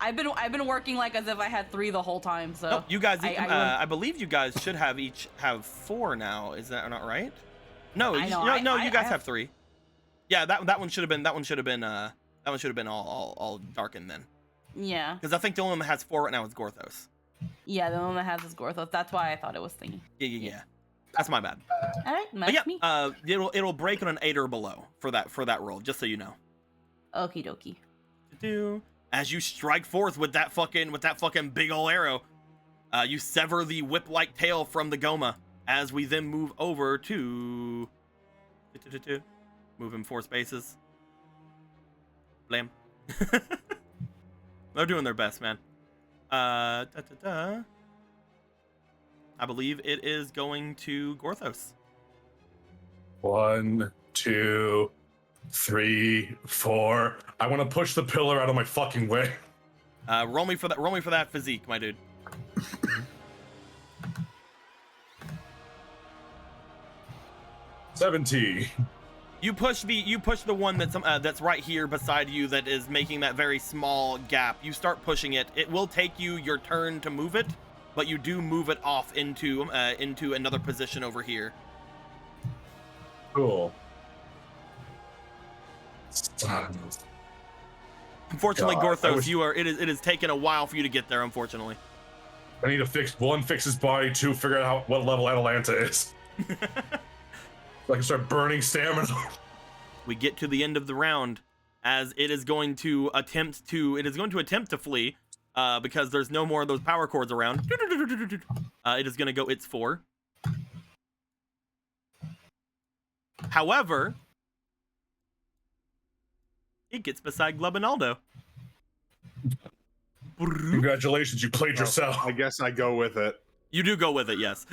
I've been working like as if I had 3 the whole time. So
Nope, you guys. I believe you guys should each have 4 now. Is that not right? No, you guys have 3. Yeah, that one should have been all darkened then.
Yeah.
Because I think the only one that has 4 right now is Gorthos.
Yeah, the one that has is Gorthos. That's why I thought it was thingy.
Yeah. That's my bad.
All right,
But
that's me.
it'll break on an 8 or below for that roll, just so you know.
Okie dokie.
As you strike forth with that fucking big ol' arrow, you sever the whip-like tail from the Goma. As we then move over to move him 4 spaces. Blam. They're doing their best, man. I believe it is going to Gorthos.
1, 2, 3, 4. I want to push the pillar out of my fucking way.
Roll me for that physique, my dude.
17.
You push the one that's right here beside you that is making that very small gap. You start pushing it. It will take you your turn to move it, but you do move it off into another position over here.
Cool.
Unfortunately,
God,
Gorthos, it has taken a while for you to get there, unfortunately.
I need to fix his body, 2, figure out what level Atalanta is. So I can start burning stamina.
We get to the end of the round as it is going to attempt to flee because there's no more of those power cords around. It is going to go its 4. However, it gets beside Glubinaldo.
Congratulations, you played yourself.
I guess I go with it.
You do go with it, yes.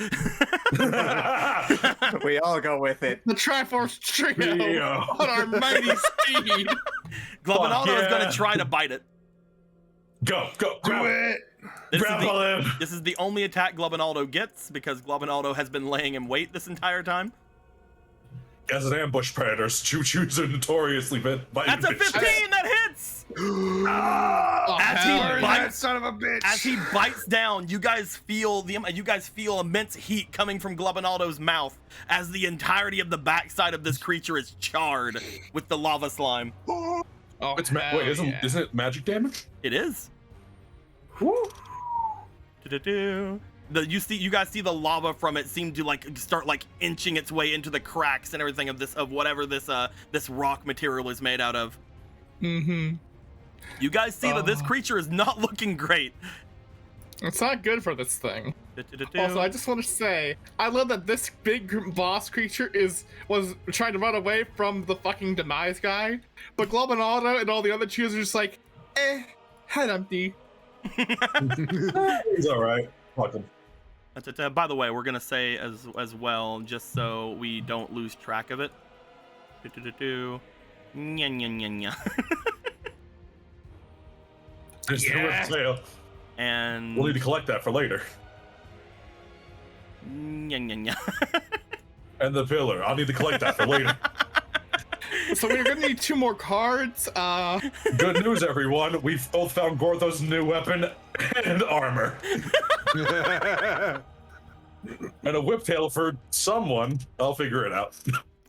We all go with it.
The Triforce Trio on our mighty steed.
Glubinaldo is going to try to bite it.
Go, grab it.
This is the only attack Glubinaldo gets because Glubinaldo has been laying in wait this entire time.
As an ambush predator, choo-choos are notoriously biting.
That's a 15 that hits!
Son of a bitch!
As he bites down, you guys feel immense heat coming from Glubinaldo's mouth as the entirety of the backside of this creature is charred with the lava slime.
Oh,
isn't it magic damage?
It is. You guys see the lava from it seem to start inching its way into the cracks and everything of whatever this rock material is made out of.
Mm-hmm.
You guys see that this creature is not looking great.
It's not good for this thing. Also, I just want to say, I love that this big boss creature was trying to run away from the fucking demise guy, but Glubinaldo and all the other cheers are just like, head empty.
He's all right. Fuck him.
By the way, we're gonna say as well, just so we don't lose track of it. Nya, nya, nya, nya.
There's the whip tail.
And
we'll need to collect that for later.
Nya, nya, nya.
And the pillar. I'll need to collect that for later.
So we're gonna need 2 more cards.
Good news, everyone. We've both found Gorthos' new weapon and armor. And a whiptail for someone. I'll figure it out.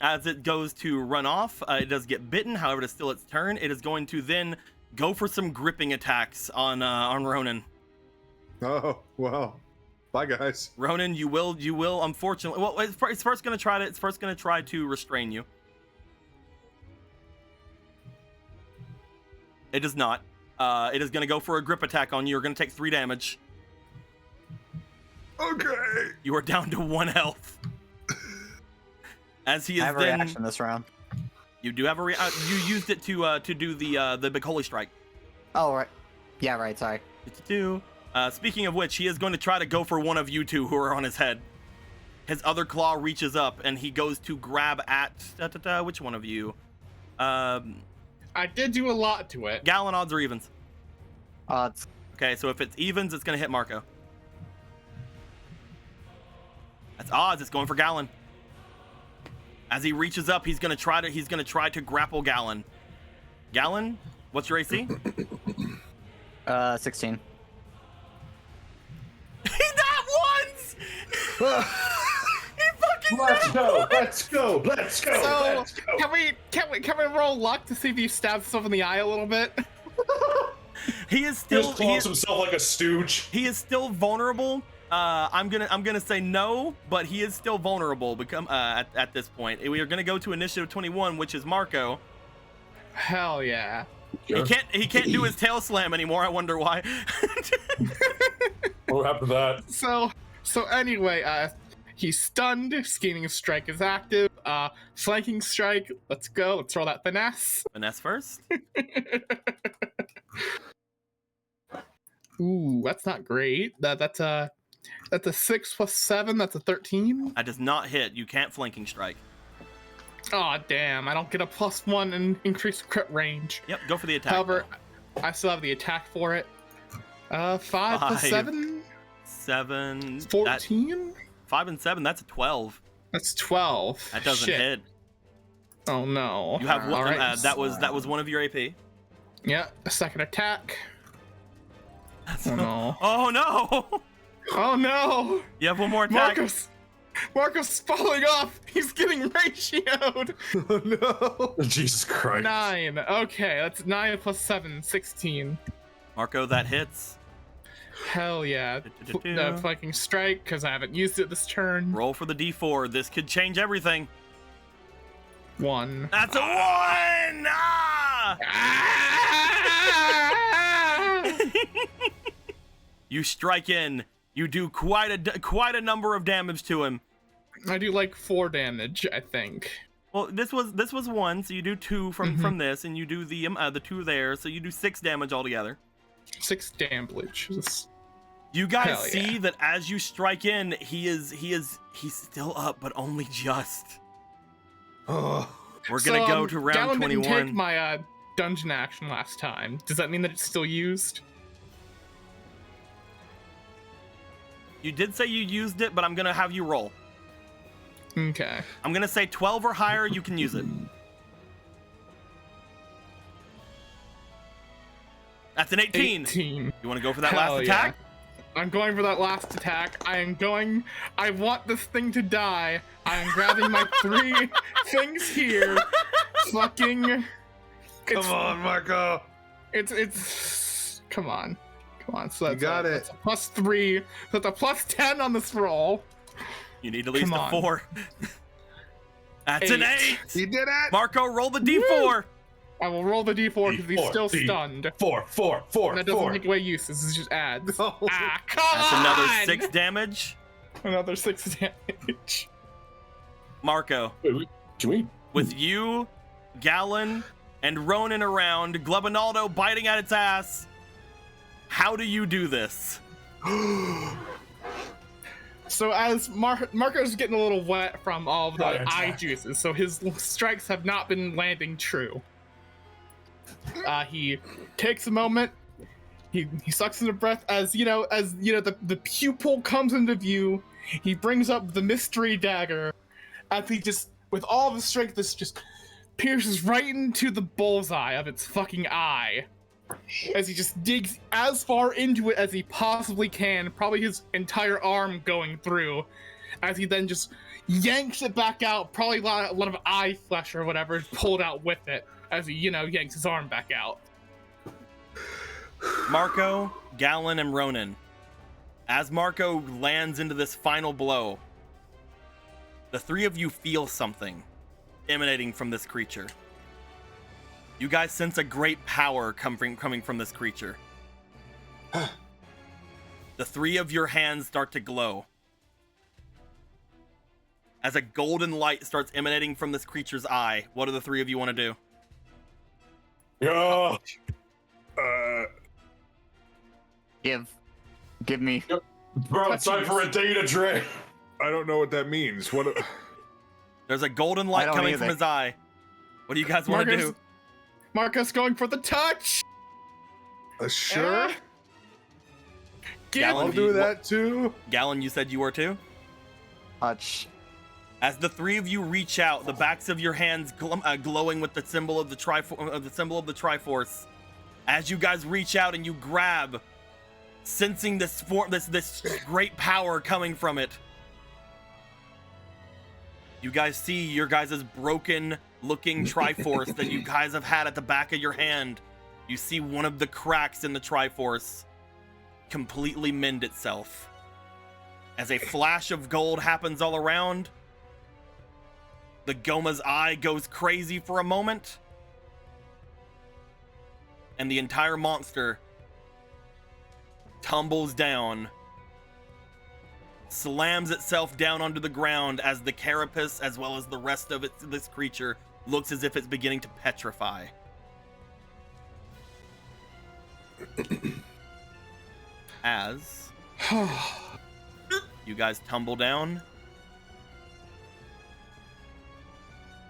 As it goes to run off, it does get bitten. However, it is still its turn. It is going to then go for some gripping attacks on Ronan.
Oh well, bye guys.
Ronan, you will unfortunately. Well, it's first going to try to restrain you. It does not. It is going to go for a grip attack on you. You're going to take 3 damage.
Okay.
You are down to 1 health. As he is
I have a reaction this round.
You do have a you used it to do the big holy strike.
Oh right. Yeah, right. Sorry.
Speaking of which, he is going to try to go for one of you two who are on his head. His other claw reaches up and he goes to grab at which one of you?
I did do a lot to it.
Gallon, odds or evens?
Odds.
Okay, so if it's evens, it's gonna hit Marco. That's odds. It's going for Gallon. As he reaches up, he's gonna try to grapple Gallon. Gallon, what's your AC?
16.
He not once. He fucking
Let's go. Let's go. Let's go.
So
Let's go.
can we roll luck to see if he stabs himself in the eye a little bit?
He is
He
still
just claws himself like a stooge.
he is still vulnerable. I'm gonna say no, but he is still vulnerable. At this point, we are gonna go to initiative 21, which is Marco.
Hell yeah.
Sure.
He can't do his tail slam anymore. I wonder why.
What happened to that?
So anyway, he's stunned. Scheming strike is active. Flanking strike. Let's go. Let's roll that finesse.
Finesse first.
Ooh, that's not great. That's a 6 plus 7. That's a 13.
That does not hit. You can't flanking strike.
Oh damn! I don't get a +1 and increased crit range.
Yep, go for the attack.
However, I still have the attack for it. 5 plus 7.
7.
14.
5 and 7. That's a 12.
That's 12.
That doesn't
Shit.
hit.
Oh no.
You have one.
All right.
That was one of your AP.
Yeah. A second attack. Oh no.
Oh no!
Oh no.
You have one more attack.
Marcos falling off. He's getting ratioed.
Oh no.
Jesus Christ.
9. Okay, that's 9 plus 7. 16.
Marco, that hits.
Hell yeah. Fucking strike because I haven't used it this turn.
Roll for the D4. This could change everything.
1.
That's a 1! Ah! You strike in. You do quite a number of damage to him.
I do like 4 damage, I think.
Well, this was 1, so you do 2 from this, and you do the 2 there, so you do 6 damage altogether.
6 damage.
You guys
Hell
see
yeah.
that as you strike in, he's still up, but only just.
Oh.
We're gonna go to round
Gallon
21.
didn't take my dungeon action last time. Does that mean that it's still used?
You did say you used it, but I'm gonna have you roll.
Okay.
I'm gonna say 12 or higher, you can use it. That's an 18.
18.
You want to go for that
Hell
last
yeah.
attack?
I'm going for that last attack. I want this thing to die. I am grabbing my 3 things here. Fucking.
Come on, Marco.
It's. Come on. So
You
that's
got it.
That's a +3. So that's a +10 on this roll.
You need at least
Come
a
on.
4. That's an 8.
You did it.
Marco, roll the D4.
I will roll the D4 because he's still stunned.
4.
And that doesn't take away uses. This just adds.
No.
Ah, come
That's
on!
another 6 damage.
Another 6 damage.
Marco,
Wait, can we?
with you, Gallon, and Ronan around, Glubinaldo biting at its ass, how do you do this?
So as Marco's getting a little wet from all of the
Right,
eye
attack.
juices, so his strikes have not been landing true. He takes a moment. He sucks in a breath as the pupil comes into view. He brings up the mystery dagger, as he just, with all of his strength, this just pierces right into the bullseye of its fucking eye. As he just digs as far into it as he possibly can, probably his entire arm going through, as he then just yanks it back out, probably a lot of eye flesh or whatever is pulled out with it, as he, yanks his arm back out.
Marco, Gallon, and Ronan. As Marco lands into this final blow, the 3 of you feel something emanating from this creature. You guys sense a great power coming from this creature. The 3 of your hands start to glow. As a golden light starts emanating from this creature's eye, what do the 3 of you want to do?
Yeah.
Give me.
Bro, it's time for a data drain.
I don't know what that means. What?
There's a golden light
don't
coming
either.
from his eye. What do you guys want to do?
Marcus going for the touch!
Sure.
Get
Gallon,
I'll
do you-
do that too.
Gallon, you said you were too?
Touch.
As the three of you reach out, the backs of your hands glowing with the symbol of the Triforce. As you guys reach out and you grab, sensing this great power coming from it, you guys see your guys' broken-looking Triforce that you guys have had at the back of your hand. You see one of the cracks in the Triforce completely mend itself. As a flash of gold happens all around, the Goma's eye goes crazy for a moment, and the entire monster tumbles down, slams itself down onto the ground as the carapace, as well as the rest of this creature, looks as if it's beginning to petrify. As you guys tumble down,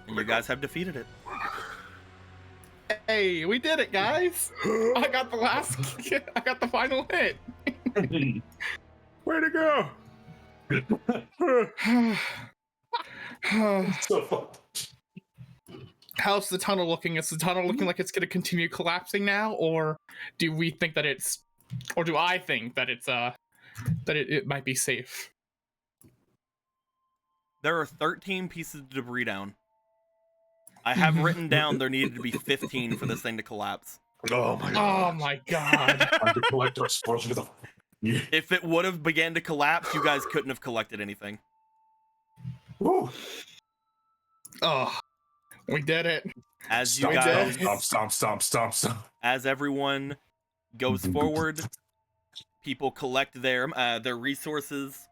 and you guys have defeated it.
Hey, we did it, guys! I got the final hit.
Way to go!
So fun.
How's the tunnel looking? Is the tunnel looking like it's going to continue collapsing now, or do we think that it's, or do I think that it's that it might be safe?
There are 13 pieces of debris down. I have written down there needed to be 15 for this thing to collapse.
Oh my god.
Oh my god!
Time to collect our spoils.
If it would have began to collapse, you guys couldn't have collected anything.
Woo.
Oh, we did it.
As you
Stomp,
guys,
stomp.
as everyone goes forward, people collect their resources.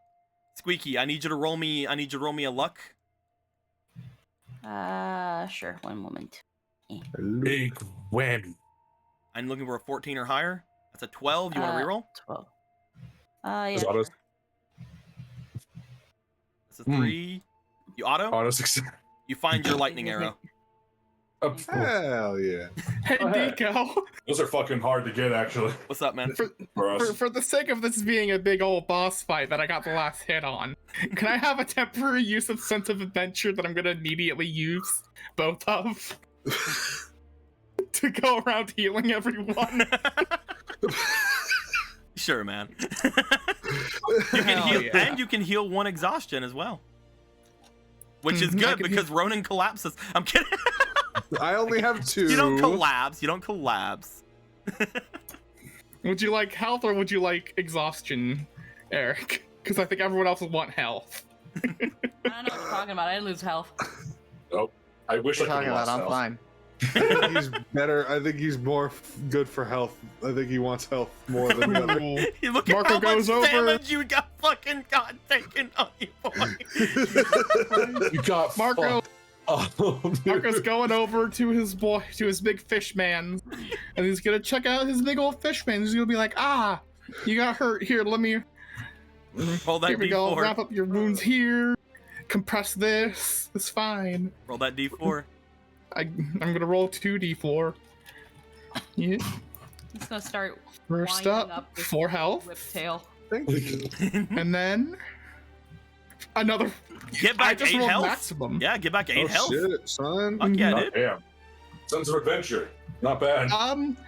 Squeaky, I need you to roll me a luck.
Sure. One moment.
Big whammy.
I'm looking for a 14 or higher. That's a 12. You want to reroll?
12. Yeah.
Is auto,
Sure.
That's a 3. You auto?
success.
You find your lightning arrow.
Hell yeah.
Hey,
Go ahead.
Nico.
Those are fucking hard to get, actually,
What's up, man?
for us.
For the sake of this being a big old boss fight that I got the last hit on, can I have a temporary use of Sense of Adventure that I'm gonna immediately use both of to go around healing everyone?
Sure, man. You can
Hell
heal,
yeah.
and you can heal 1 exhaustion as well, which is
I
good
can
because Ronan collapses. I'm kidding.
I only have 2.
You don't collapse. You don't collapse.
Would you like health or would you like exhaustion, Eric? Because I think everyone else would want health.
I don't know what you're talking about. I didn't lose health.
I wish
What
I
are
could
you talking about?
have
I'm fine.
I think he's better. I think he's more good for health. I think he wants health more than the other.
Ooh.
You look
Marco
at how much
goes over.
damage you got taken on you, boy.
You got
Marco.
fucked. Oh, dude.
Marco's going over to his big fish man, and he's gonna check out his big old fish man. He's gonna be like, "Ah, you got hurt. Here, let me.
Roll that
Here we go.
D4.
Wrap up your wounds here. Compress this. It's fine.
Roll that D4.
I'm gonna roll 2d4. Yeah.
It's gonna start
First
winding
up,
this
4 health,
whiptail.
and then another.
Get
I
back
just
8
rolled
health.
maximum.
Yeah, get back 8
Oh
health.
shit, son.
Fuck yeah,
God
dude.
damn. Sense of adventure. Not bad.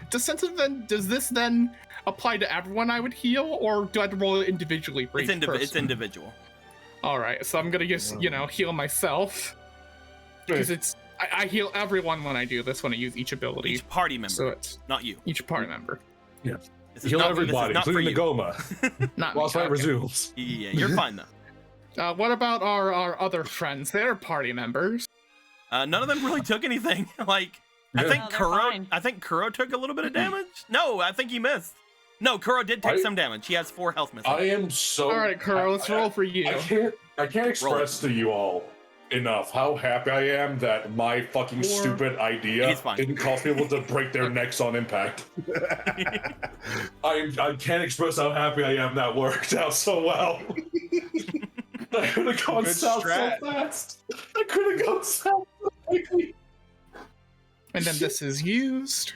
Does this then apply to everyone I would heal, or do I have to roll it individually for
It's,
each person?
it's individual.
All right, so I'm gonna just heal myself because it's I heal everyone when I do this when I use each ability.
Each party member,
So it's
not you.
each party member.
This is
Heal
not,
everybody,
this is not for
including the
you.
Goma.
Not me,
While fight
okay.
resumes.
Yeah, you're fine though.
What about our other friends? They're party members.
None of them really took anything. Like, I
Yeah.
think
No, they're
Kuro.
fine.
I think Kuro took a little bit of damage. No, I think he missed. No, Kuro did take
I-
some damage. He has 4 health missing.
I am so.
All right, Kuro, let's roll for you.
I can't express to you all enough how happy I am that my fucking stupid idea
He's fine.
didn't cause people to break their necks on impact. I can't express how happy I am that worked out so well. I could have gone
Good
south
strat.
so fast. I could have gone south so quickly.
And then this is used.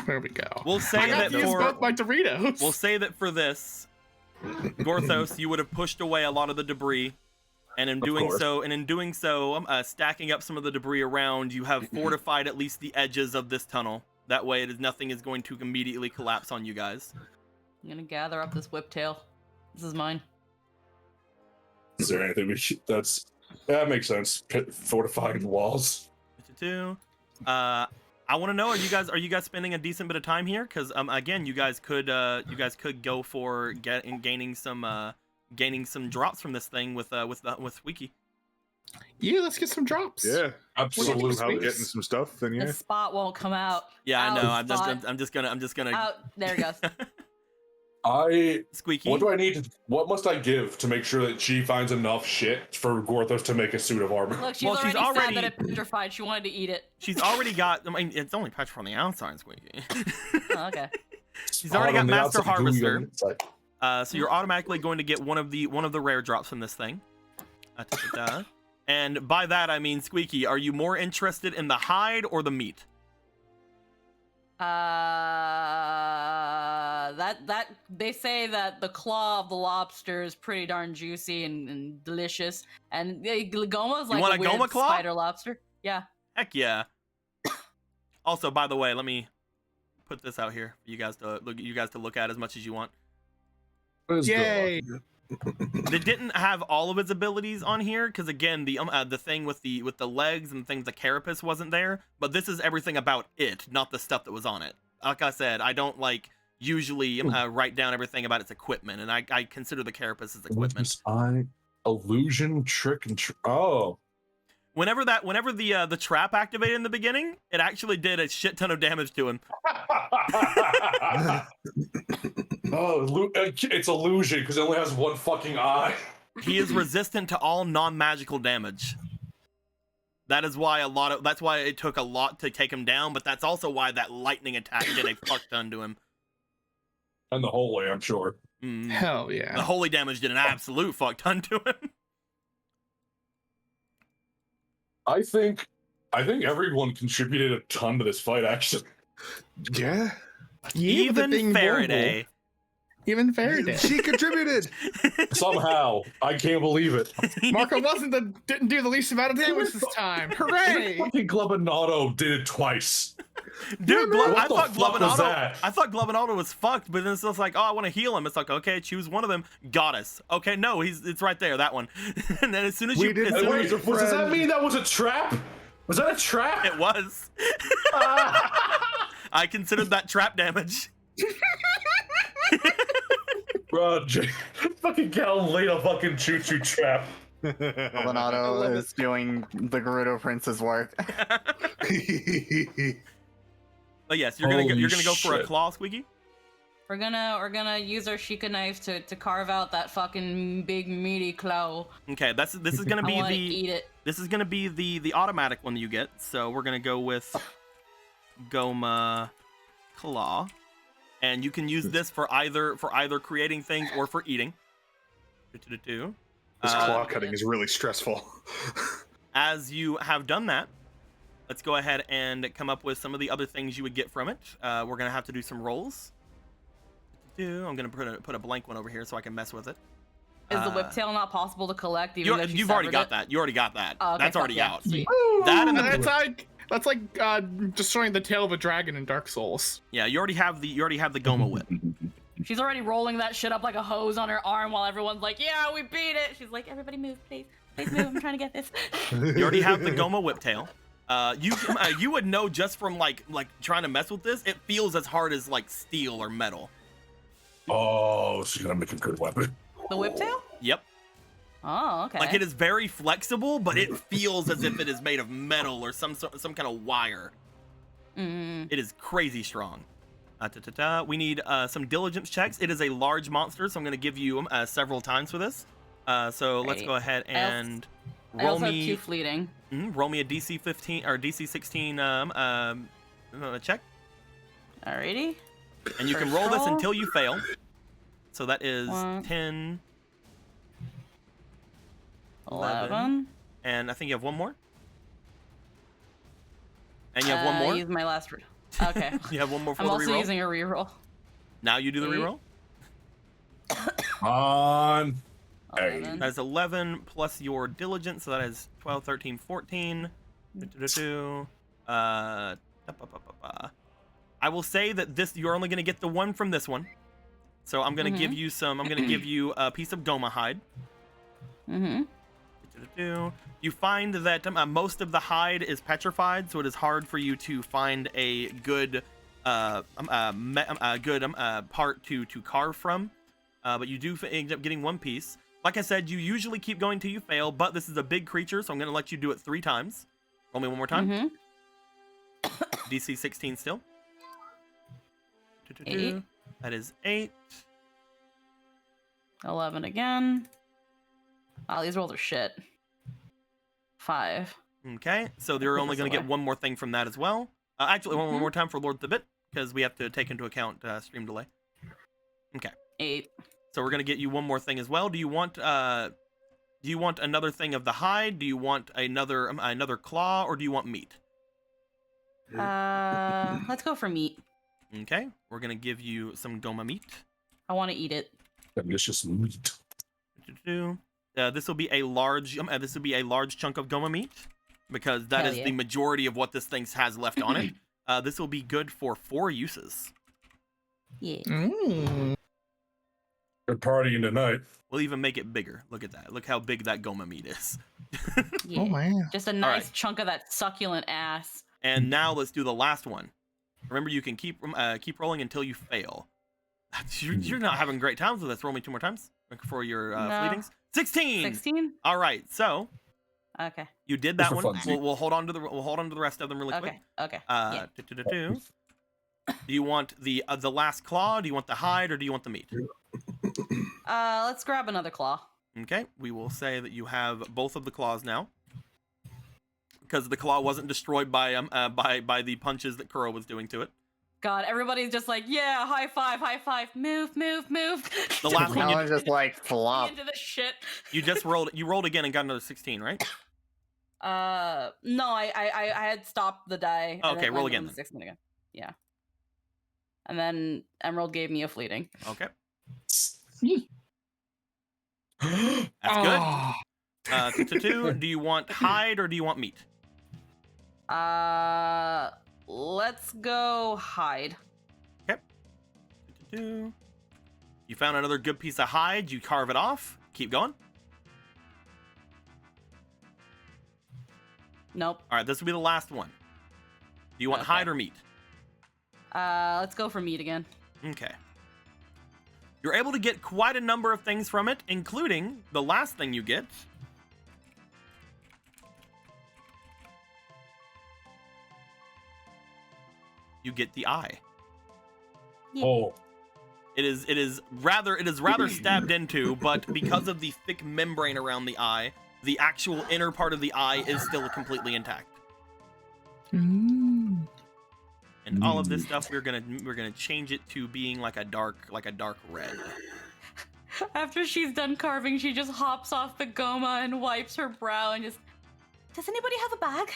There we go.
We'll say
I got
that
to use
for
both my Doritos.
we'll say that for this, Gorthos, you would have pushed away a lot of the debris. And in doing so, stacking up some of the debris around, you have fortified at least the edges of this tunnel. That way, nothing is going to immediately collapse on you guys.
I'm gonna gather up this whiptail. This is mine.
Is there anything that makes sense? Fortifying the walls.
I want to know: are you guys spending a decent bit of time here? Because again, you guys could go for gaining some drops from this thing with Wiki.
Yeah, let's get some drops.
Yeah,
Absolutely.
How getting some stuff. Then yeah.
The spot won't come out.
Yeah, I know.
Out,
I'm just gonna.
Out. There it goes.
Squeaky.
What must I give to make sure that she finds enough shit for Gorthos to make a suit of armor?
Look, she's already said that it petrified. She wanted to eat it.
She's already got. I mean, it's only petrified on the outside, Squeaky.
Oh, okay.
She's already got Master Harvester. So you're automatically going to get one of the rare drops from this thing. And by that I mean, Squeaky, are you more interested in the hide or the meat?
That they say that the claw of the lobster is pretty darn juicy and delicious, and Goma is like a weird
Goma claw?
spider lobster. Yeah.
Heck yeah. Also, by the way, let me put this out here for you guys to look at as much as you want.
Yay!
They didn't have all of its abilities on here because again, the thing with the legs and things, the carapace wasn't there. But this is everything about it, not the stuff that was on it. Like I said, I don't usually write down everything about its equipment, and I consider the carapace as equipment.
Illusion, trick, and oh.
Whenever the trap activated in the beginning, it actually did a shit ton of damage to him.
Oh, it's illusion because it only has one fucking eye.
He is resistant to all non-magical damage. That is why that's why it took a lot to take him down, but that's also why that lightning attack did a fuck ton to him.
And the holy, I'm sure.
Hell yeah.
The holy damage did an absolute fuck ton to him.
I think everyone contributed a ton to this fight, actually.
Yeah.
Even Faraday.
Even Faraday.
She contributed.
Somehow. I can't believe it.
Marco didn't do the least amount of damage this time. Hooray!
Fucking Glubinato did it twice.
Dude, I thought
Glubinato
was fucked, but then it's just like, oh, I want to heal him. It's like, okay, choose one of them. Goddess. Okay, no, it's right there, that one. And then as soon as
does that mean that was a trap? Was that a trap?
It was. I considered that trap damage.
Bro, fucking Cal laid a fucking choo-choo trap.
Leonardo is doing the Gerudo Prince's work.
But yes, you're gonna go for a claw, Squeaky.
We're gonna use our Sheikah knife to carve out that fucking big meaty claw.
Okay, this is gonna be
eat it.
This is gonna be the automatic one that you get. So we're gonna go with Goma Claw, and you can use this for either creating things or for eating.
This claw cutting is really stressful.
As you have done that, let's go ahead and come up with some of the other things you would get from it. We're gonna have to do some rolls. I'm gonna put a blank one over here so I can mess with it.
Is the whiptail not possible to collect? You've
already got that. You already got that.
Oh, okay,
that's already out.
Sweet.
That and
that's like destroying the tail of a dragon in Dark Souls.
Yeah, you already have the Goma whip.
She's already rolling that shit up like a hose on her arm while everyone's like, "Yeah, we beat it." She's like, "Everybody move, please move. I'm trying to get this."
You already have the Goma whiptail. You would know just from like trying to mess with this. It feels as hard as like steel or metal.
Oh, she's gonna make a good weapon.
The whiptail?
Yep.
Oh, okay.
Like it is very flexible, but it feels as if it is made of metal or some kind of wire. It is crazy strong. We need some diligence checks. It is a large monster, so I'm going to give you several times for this. So let's go ahead and roll me.
I also have 2 fleeting.
Roll me a DC 15 or DC 16 check.
Alrighty.
And you can roll this until you fail. So that is 10,
11.
And I think you have one more. And you have one more?
I used my last okay.
You have one more for
I'm
the
also
reroll?
using a reroll.
Now you do the reroll?
On. Hey.
11.
That is 11 plus your diligence, so that is 12, 13, 14. I will say that this you're only going to get the one from this one. So I'm going to give you some. I'm going to give you a piece of Goma hide. You find that most of the hide is petrified, so it is hard for you to find a good part to carve from. But you do end up getting one piece. Like I said, you usually keep going till you fail, but this is a big creature, so I'm going to let you do it 3 times. Roll me one more time. DC 16 still.
8.
That is 8.
11 again. Oh, these rolls are shit. 5.
Okay, so they're
Put
only
this
going to get
away.
one more thing from that as well. Actually, one more time for Lord of the Bit, because we have to take into account stream delay. Okay.
8.
So we're gonna get you one more thing as well. Do you want another thing of the hide? Do you want another claw, or do you want meat?
Let's go for meat.
Okay, we're gonna give you some Goma meat.
I want to eat it.
Delicious meat.
This will be a large chunk of Goma meat, because that
Hell
is
yeah.
the majority of what this thing has left on it. This will be good for 4 uses.
Yeah.
They're partying tonight.
We'll even make it bigger. Look at that. Look how big that Goma meat is.
Yeah.
Oh man.
Just a nice
right.
chunk of that succulent ass.
And now let's do the last one. Remember, you can keep rolling until you fail. You're not having great times with this. Roll me 2 more times for your
No.
fleetings. 16.
16?
All right, so
Okay.
you did that
Just
one.
for funsies.
We'll hold on to the rest of them really quick.
Okay. Yeah.
Do you want the last claw? Do you want the hide, or do you want the meat?
Let's grab another claw.
Okay, we will say that you have both of the claws now, because the claw wasn't destroyed by the punches that Kuro was doing to it.
God, everybody's just like, yeah, high five, move.
The last one
Now
you,
I'm just like flop.
into this shit.
you rolled again and got another 16, right?
No, I had stopped the die. and
Okay,
then
roll
went
again
on
then.
16 again. Yeah. And then Emerald gave me a fleeting.
Okay, that's good.
Ah.
2. Do you want hide or do you want meat?
Let's go hide.
2. You found another good piece of hide. You carve it off. Keep going.
Nope.
All right, this will be the last one. Do you want
Okay.
hide or meat?
Let's go for meat again.
Okay. You're able to get quite a number of things from it, including the last thing you get. You get the eye.
Oh,
It is rather stabbed into, but because of the thick membrane around the eye, the actual inner part of the eye is still completely intact.
Mm.
And all of this stuff we're gonna change it to being like a dark red.
After she's done carving, she just hops off the Goma and wipes her brow and just. Does anybody have a bag?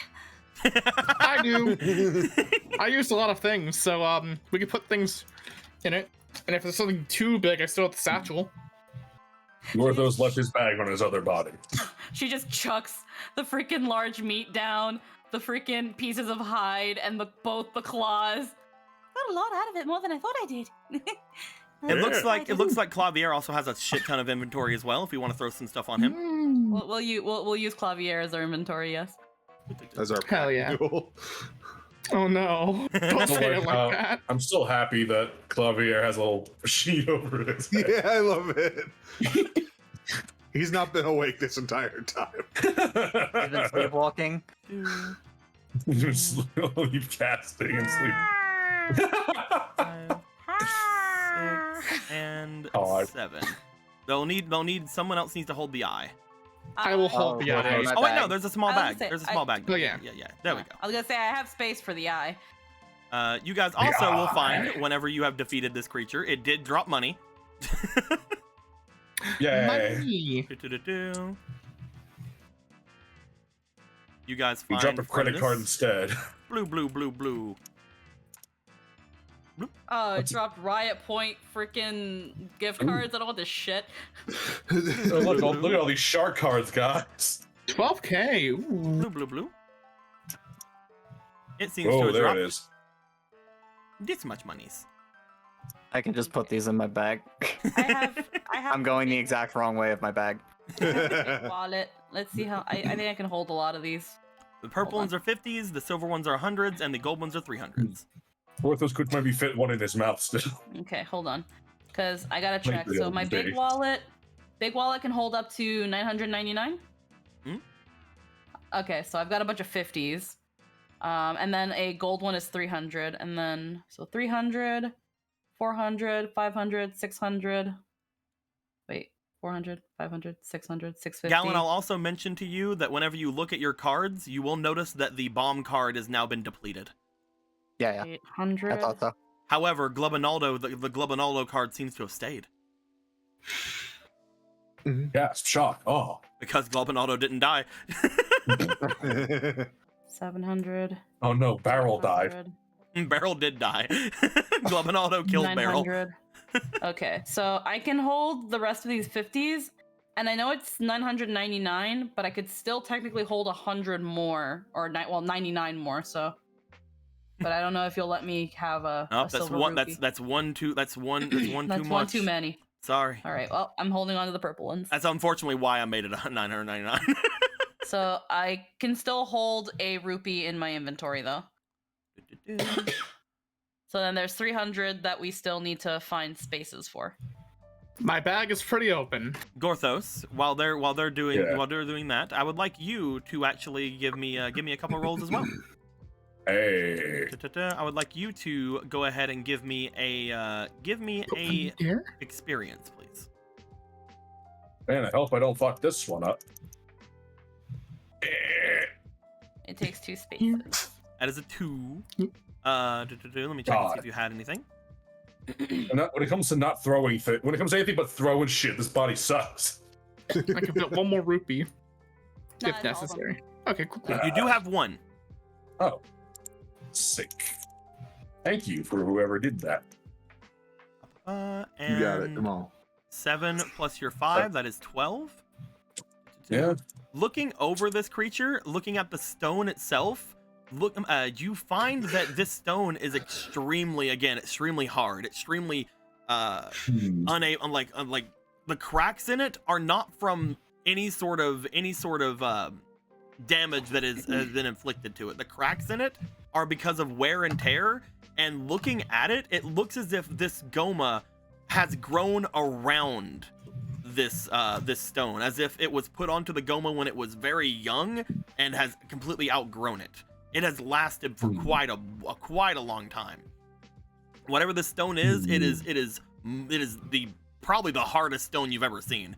I do. I used a lot of things, so we can put things in it. And if there's something too big, I still have the satchel.
Gorthos left his bag on his other body.
She just chucks the freaking large meat down, the freaking pieces of hide, and both the claws. Got a lot out of it, more than I thought I did.
It looks like Clavier also has a shit ton of inventory as well. If we want to throw some stuff on him.
Mm.
We'll use Clavier as our inventory, yes.
As our
Hell yeah.
duel.
Oh no. Don't say it like that.
I'm still happy that Clavier has a little sheet over his head.
Yeah, I love it. He's not been awake this entire time.
He's been sleepwalking.
Just leave casting and sleep.
5, 6, and
God.
7. They'll need someone else needs to hold the eye.
I will hold the
Oh,
eye.
my
Oh wait, no,
bag.
there's a small
I was
bag.
gonna say,
There's a small bag.
Oh, yeah.
Yeah. There we go.
I was gonna say I have space for the eye.
You guys also will
eye.
find whenever you have defeated this creature, it did drop money.
Yay.
Money.
Do-do-do-do. You guys
We
find
drop a
from
credit
this-
card instead.
Blue.
Oh, it dropped Riot Point freaking gift cards. I don't want this shit.
Look at all these shark cards, guys.
12K. Ooh.
Blue, blue, blue. It seems to
Oh,
have
there
dropped
it is.
this much monies.
I can just put these in my bag.
I have.
I'm going the exact wrong way of my bag.
wallet. Let's see how. I think I can hold a lot of these.
The purple
Hold
ones are 50s, the silver ones are 100s, and the gold ones are 300s.
Porthos could maybe fit one in his mouth still.
Okay, hold on, because I gotta check.
the
So
old
my
days.
big wallet can hold up to 999.
Hmm?
Okay, so I've got a bunch of 50s, and then a gold one is 300, and then so 300, 400, 500, 600. Wait, 400, 500, 600, 650.
Gallon, I'll also mention to you that whenever you look at your cards, you will notice that the bomb card has now been depleted.
Yeah,
800.
I thought so.
However, Glubinaldo, the Glubinaldo card seems to have stayed.
Yeah, shock. Oh.
Because Glubinaldo didn't die.
700.
Oh no, Barrel died.
Barrel did die. Glubinaldo killed Barrel.
900. Okay, so I can hold the rest of these 50s, and I know it's 999, but I could still technically hold 100 more, or 99 more. So, but I don't know if you'll let me have a.
Nope,
a
that's
silver
one.
rupee.
That's one too. That's one too
That's
much.
one too many.
Sorry.
All right, well, I'm holding on to the purple ones.
That's unfortunately why I made it 999.
So I can still hold a rupee in my inventory though. So then there's 300 that we still need to find spaces for.
My bag is pretty open.
Gorthos, while they're doing
Yeah.
that, I would like you to actually give me a couple rolls as well.
Hey.
I would like you to go ahead and give me a
Here?
experience, please.
Man, I hope I don't fuck this one up.
It takes 2 spaces.
That is a 2. Let me check and see if you had anything.
And when it comes to not throwing when it comes to anything but throwing shit, this body sucks.
I can fit one more rupee
Nah,
if
it's all of them.
necessary. Okay, cool.
You do have 1.
Oh. Sick. Thank you for whoever did that.
And
You got it. Come on.
7 plus your 5, that is 12.
Yeah.
Looking over this creature, looking at the stone itself, you find that this stone is extremely hard, extremely unlike the cracks in it are not from any sort of damage that has been inflicted to it. The cracks in it are because of wear and tear, and looking at it, it looks as if this Goma has grown around this stone, as if it was put onto the Goma when it was very young and has completely outgrown it. It has lasted for quite a long time. Whatever this stone is, it is probably the hardest stone you've ever seen.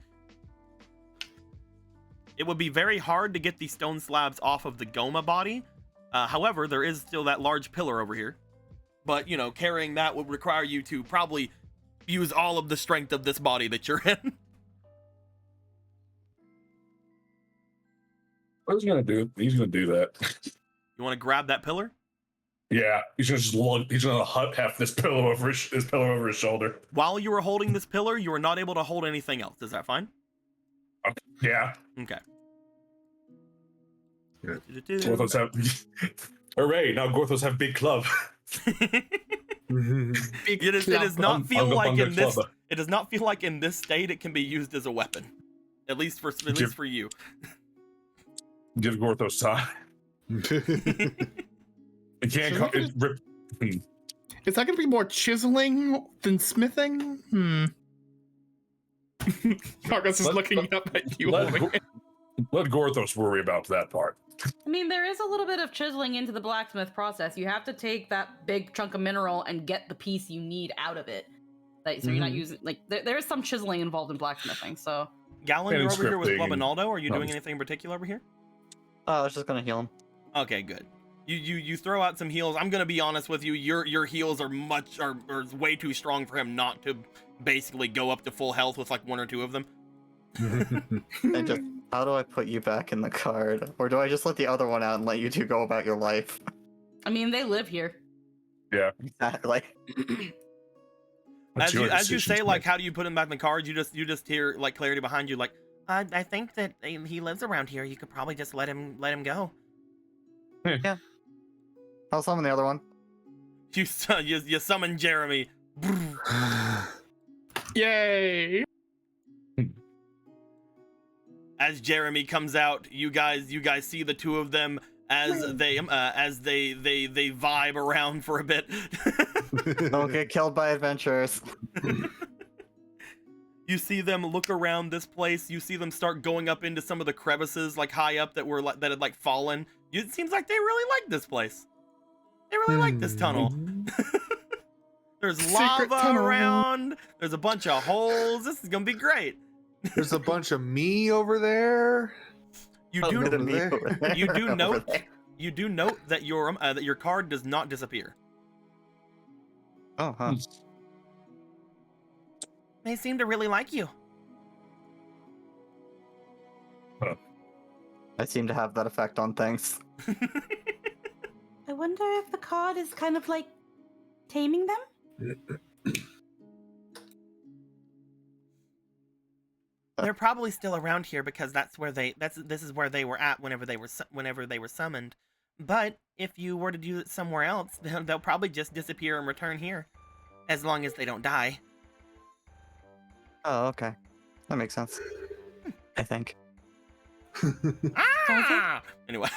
It would be very hard to get these stone slabs off of the Goma body. However, there is still that large pillar over here. But, carrying that would require you to probably use all of the strength of this body that you're in.
What is he gonna do? He's gonna do that.
You want to grab that pillar?
Yeah, he's gonna he's gonna have this pillow over his shoulder.
While you were holding this pillar, you were not able to hold anything else. Is that fine?
Yeah.
Okay.
Yeah.
Gorthos have. Hooray! Now Gorthos have big club.
It does not feel
Unga
like
bunga
in this.
club.
It does not feel like in this state it can be used as a weapon. At least for you.
Give Gorthos time. It can't.
Is that going to be more chiseling than smithing? Marcus is looking up at you.
Let Gorthos worry about that part.
I mean, there is a little bit of chiseling into the blacksmith process. You have to take that big chunk of mineral and get the piece you need out of it. So you're not using there is some chiseling involved in blacksmithing. So
Gallon, you're over here with
scripting and-
Glubinaldo. Are you doing anything in particular over here?
Oh, I was just gonna heal him.
Okay, good. You throw out some heals. I'm gonna be honest with you. Your heals are way too strong for him not to basically go up to full health with like 1 or 2 of them.
And just, how do I put you back in the card? Or do I just let the other one out and let you two go about your life?
I mean, they live here.
Yeah.
Exactly.
What's your
As you
decision
say,
to
like,
make?
how do you put him back in the card? You just hear like clarity behind you, like, I think that he lives around here. You could probably just let him go.
I'll summon the other one.
You summon Jeremy.
Yay!
As Jeremy comes out, you guys see the two of them as they vibe around for a bit.
Don't get killed by adventurers.
You see them look around this place. You see them start going up into some of the crevices, like high up that had like fallen. It seems like they really like this place. They really like this tunnel. There's
Secret
lava
tunnel.
around. There's a bunch of holes. This is gonna be great.
There's a bunch of me over there.
You
Oh,
do
look at me
there.
over there.
You do
Over
note-
there.
you do note that your card does not disappear.
Oh, huh.
They seem to really like you.
I seem to have that effect on things.
I wonder if the card is kind of like taming them?
They're probably still around here because this is where they were at whenever they were summoned. But if you were to do it somewhere else, they'll probably just disappear and return here, as long as they don't die.
Oh, okay. That makes sense. I think.
Ah! Anyway.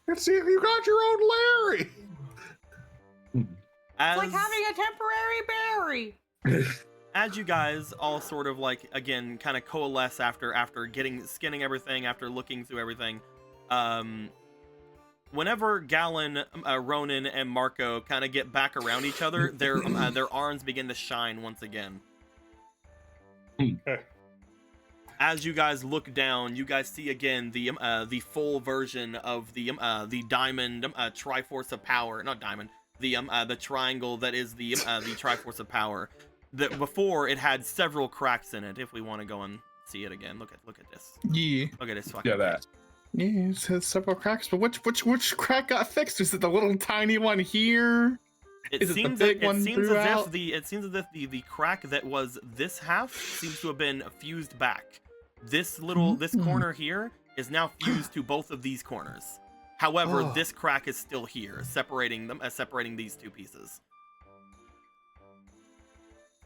Let's see if you got your own Larry.
As,
It's like having a temporary berry.
as you guys all sort of like again kind of coalesce after skinning everything, after looking through everything, whenever Galen, Ronan, and Marco kind of get back around each other, their arms begin to shine once again. As you guys look down, you guys see again the full version of the diamond Triforce of Power, not diamond, the triangle that is the Triforce of Power. That before it had several cracks in it. If we want to go and see it again, look at this.
Yeah.
Look at this fucking.
Yeah, that.
Yeah, it has several cracks, but which crack got fixed? Is it the little tiny one here?
It
Is it the
seems
big
it
one
seems as
throughout?
if the crack that was this half seems to have been fused back. This corner here is now fused to both of these corners. However,
Oh.
this crack is still here, separating these two pieces.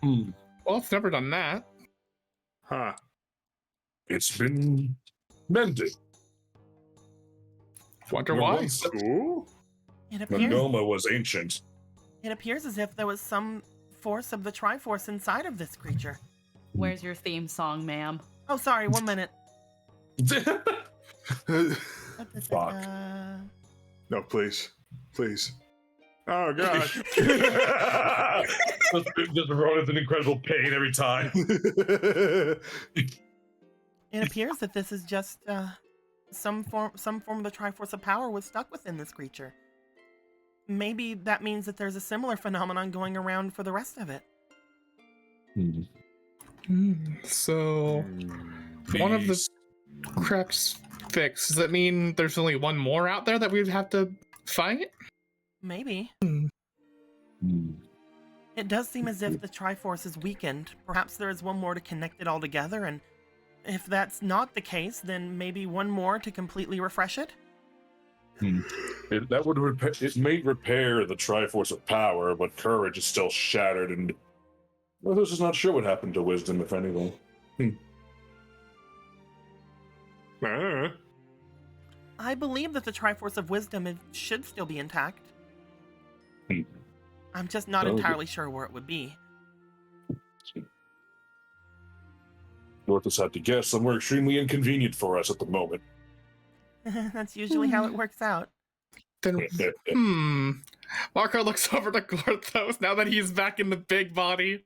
Well, it's never done that.
Huh.
It's been mended.
Wonder why.
Cool.
It
The
appears
Noma was ancient.
as if there was some force of the Triforce inside of this creature.
Where's your theme song, ma'am?
Oh, sorry, 1 minute.
Fuck.
No, please. Please. Oh, God.
Just Ronan's in incredible pain every time.
It appears that this is just some form of the Triforce of Power was stuck within this creature. Maybe that means that there's a similar phenomenon going around for the rest of it.
So one of the
These-
cracks fixed. Does that mean there's only one more out there that we would have to fight?
Maybe.
Hmm.
It does seem as if the Triforce is weakened. Perhaps there is one more to connect it all together, and if that's not the case, then maybe one more to completely refresh it?
That would it may repair the Triforce of Power, but courage is still shattered, and well, this is not sure what happened to wisdom, if anything.
I believe that the Triforce of Wisdom should still be intact. I'm just not
Oh,
entirely sure where it would be.
North has had to guess somewhere extremely inconvenient for us at the moment.
That's usually how it works out.
Then Marco looks over to Gorthos now that he's back in the big body.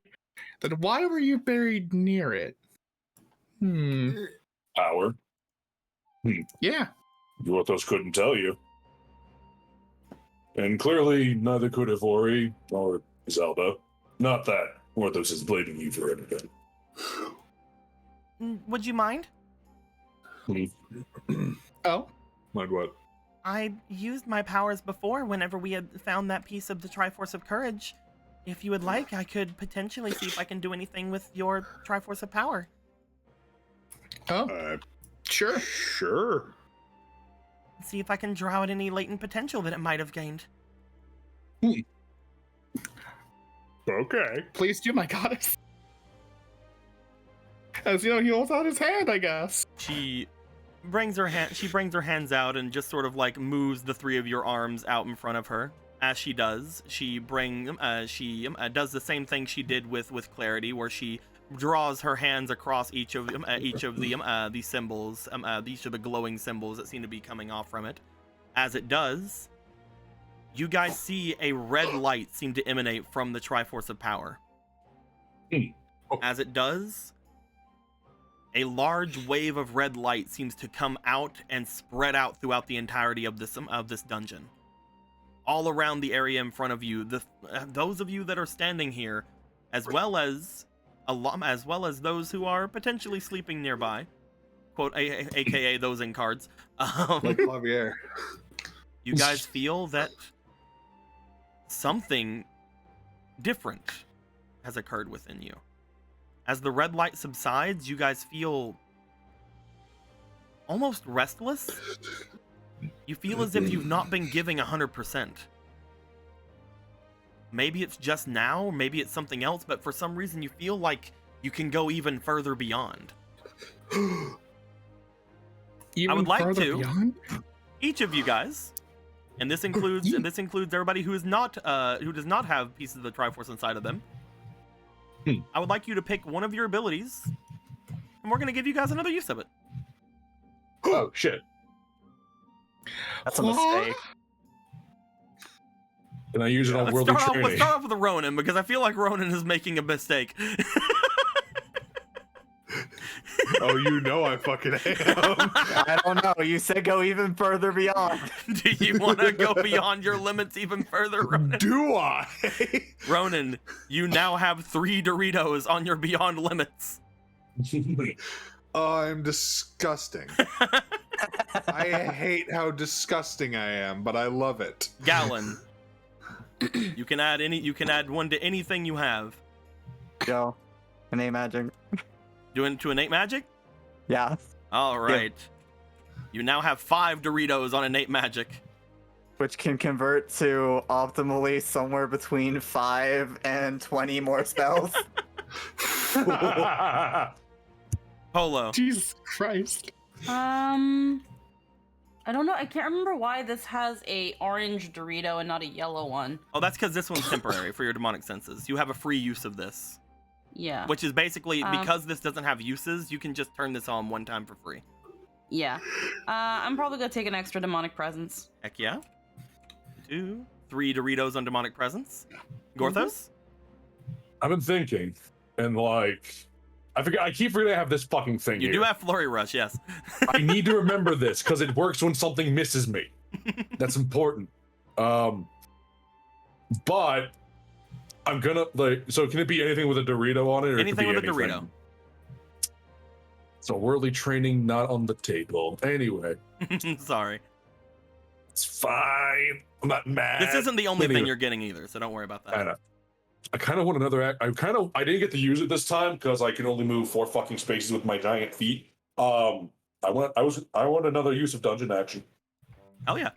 Then why were you buried near it?
Power.
Yeah.
Gorthos couldn't tell you. And clearly, neither could Ivory or Zelda. Not that Gorthos is blaming you for anything.
Would you mind?
Oh.
Mind what?
I used my powers before whenever we had found that piece of the Triforce of Courage. If you would like, I could potentially see if I can do anything with your Triforce of Power.
Oh, sure.
Sure.
See if I can draw out any latent potential that it might have gained.
Okay.
Please do, my goddess. As he holds out his hand, I guess.
She brings her hands out and just sort of like moves the three of your arms out in front of her. As she does, she does the same thing she did with Clarity, where she draws her hands across each of the symbols, each of the glowing symbols that seem to be coming off from it. As it does, you guys see a red light seem to emanate from the Triforce of Power. As it does, a large wave of red light seems to come out and spread out throughout the entirety of this dungeon. All around the area in front of you, those of you that are standing here, as well as those who are potentially sleeping nearby, quote, aka those in cards.
Like Javier.
You guys feel that something different has occurred within you. As the red light subsides, you guys feel almost restless. You feel as if you've not been giving 100%. Maybe it's just now, maybe it's something else, but for some reason you feel like you can go even further beyond. I would like to,
beyond?
each of you guys, and this includes everybody who does not have pieces of the Triforce inside of them. I would like you to pick one of your abilities, and we're going to give you guys another use of it.
Oh, shit.
That's a mistake.
Can I use it on
Let's
worldly
start
training?
off with Ronan, because I feel like Ronan is making a mistake.
Oh, you know I fucking am.
I don't know. You said go even further beyond.
Do you want to go beyond your limits even further, Ronan?
Do I?
Ronan, you now have 3 Doritos on your beyond limits.
I'm disgusting. I hate how disgusting I am, but I love it.
Gallon, you can add one to anything you have.
Go. Innate magic.
Doing to innate magic?
Yeah.
All right. You now have 5 Doritos on innate magic.
Which can convert to optimally somewhere between 5 and 20 more spells.
Polo.
Jesus Christ.
I don't know. I can't remember why this has a orange Dorito and not a yellow one.
Oh, that's because this one's temporary for your demonic senses. You have a free use of this.
Yeah.
Which is basically, because this doesn't have uses, you can just turn this on one time for free.
Yeah. I'm probably gonna take an extra demonic presence.
Heck yeah. 2, 3 Doritos on demonic presence. Gorthos?
I've been thinking, and like, I keep forgetting I have this fucking thing
You
here.
do have Flurry Rush, yes.
I need to remember this because it works when something misses me. That's important. But I'm gonna so can it be anything with a Dorito on it? Or
Anything
it
with
could be
a Dorito.
So worldly training not on the table. Anyway,
Sorry.
it's fine. I'm not mad.
This isn't the only thing
Anyway.
you're getting either, so don't worry about
I
that.
know. I kind of want another. I didn't get to use it this time because I can only move 4 fucking spaces with my giant feet. I want another use of dungeon action.
Hell yeah.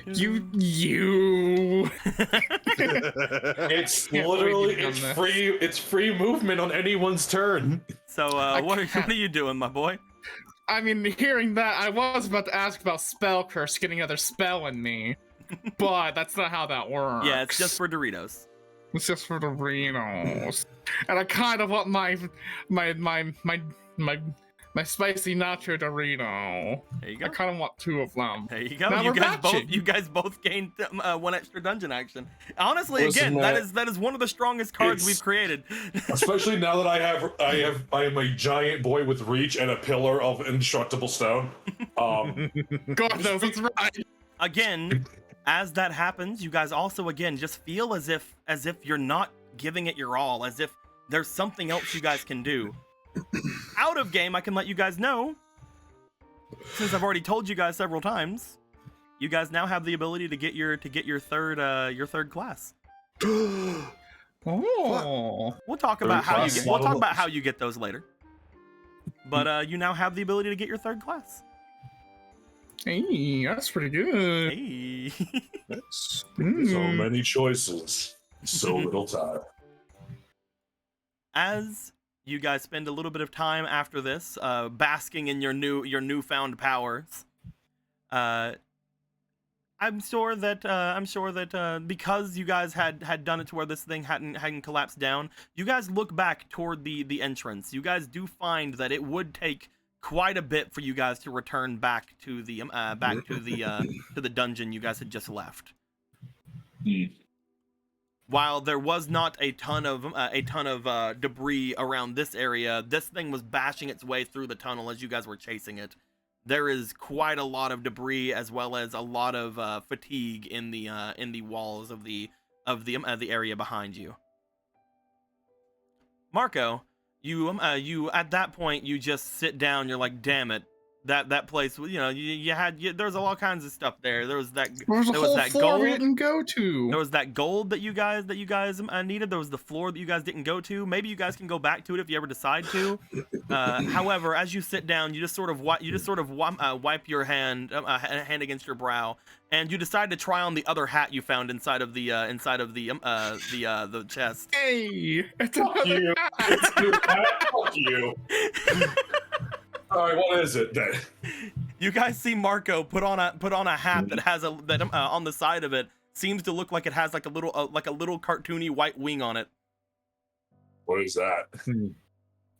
You.
It's
Can't
literally
wait to be on this.
it's free movement on anyone's turn.
So, what are you doing, my boy?
I mean, hearing that, I was about to ask about spell curse getting another spell in me, but that's not how that works.
Yeah, it's just for Doritos.
It's just for the Renos. And I kind of want my spicy nacho Dorito.
There you go.
I kind of want 2 of them.
There you go.
Now
You
we're
guys
matching.
both gained 1 extra dungeon action. Honestly,
Listen,
again, that is one of the strongest cards
it's-
we've created.
Especially now that I am a giant boy with reach and a pillar of indestructible stone.
God knows it's right.
Again, as that happens, you guys also again just feel as if you're not giving it your all, as if there's something else you guys can do. Out of game, I can let you guys know since I've already told you guys several times, you guys now have the ability to get your third class.
Oh.
We'll talk about how you get those later. But you now have the ability to get your third class.
Hey, that's pretty good.
Hey.
That's
So many choices, so little time.
As you guys spend a little bit of time after this, basking in your newfound powers, I'm sure that because you guys had done it to where this thing hadn't collapsed down, you guys look back toward the entrance. You guys do find that it would take quite a bit for you guys to return back to the to the dungeon you guys had just left. While there was not a ton of debris around this area, this thing was bashing its way through the tunnel as you guys were chasing it. There is quite a lot of debris as well as a lot of fatigue in the walls of the area behind you. Marco, you at that point you just sit down. You're like, damn it, that place. There's all kinds of stuff there. There was that
Floor
gold
we didn't go to.
There was that gold that you guys needed. There was the floor that you guys didn't go to. Maybe you guys can go back to it if you ever decide to. However, as you sit down, you just sort of wipe your hand against your brow, and you decide to try on the other hat you found inside of the chest.
Hey, it's
Fuck
another
you.
hat.
It's a new hat. Fuck you. All right, what is it then?
You guys see Marco put on a hat that has on the side of it seems to look like it has like a little cartoony white wing on it.
What is that?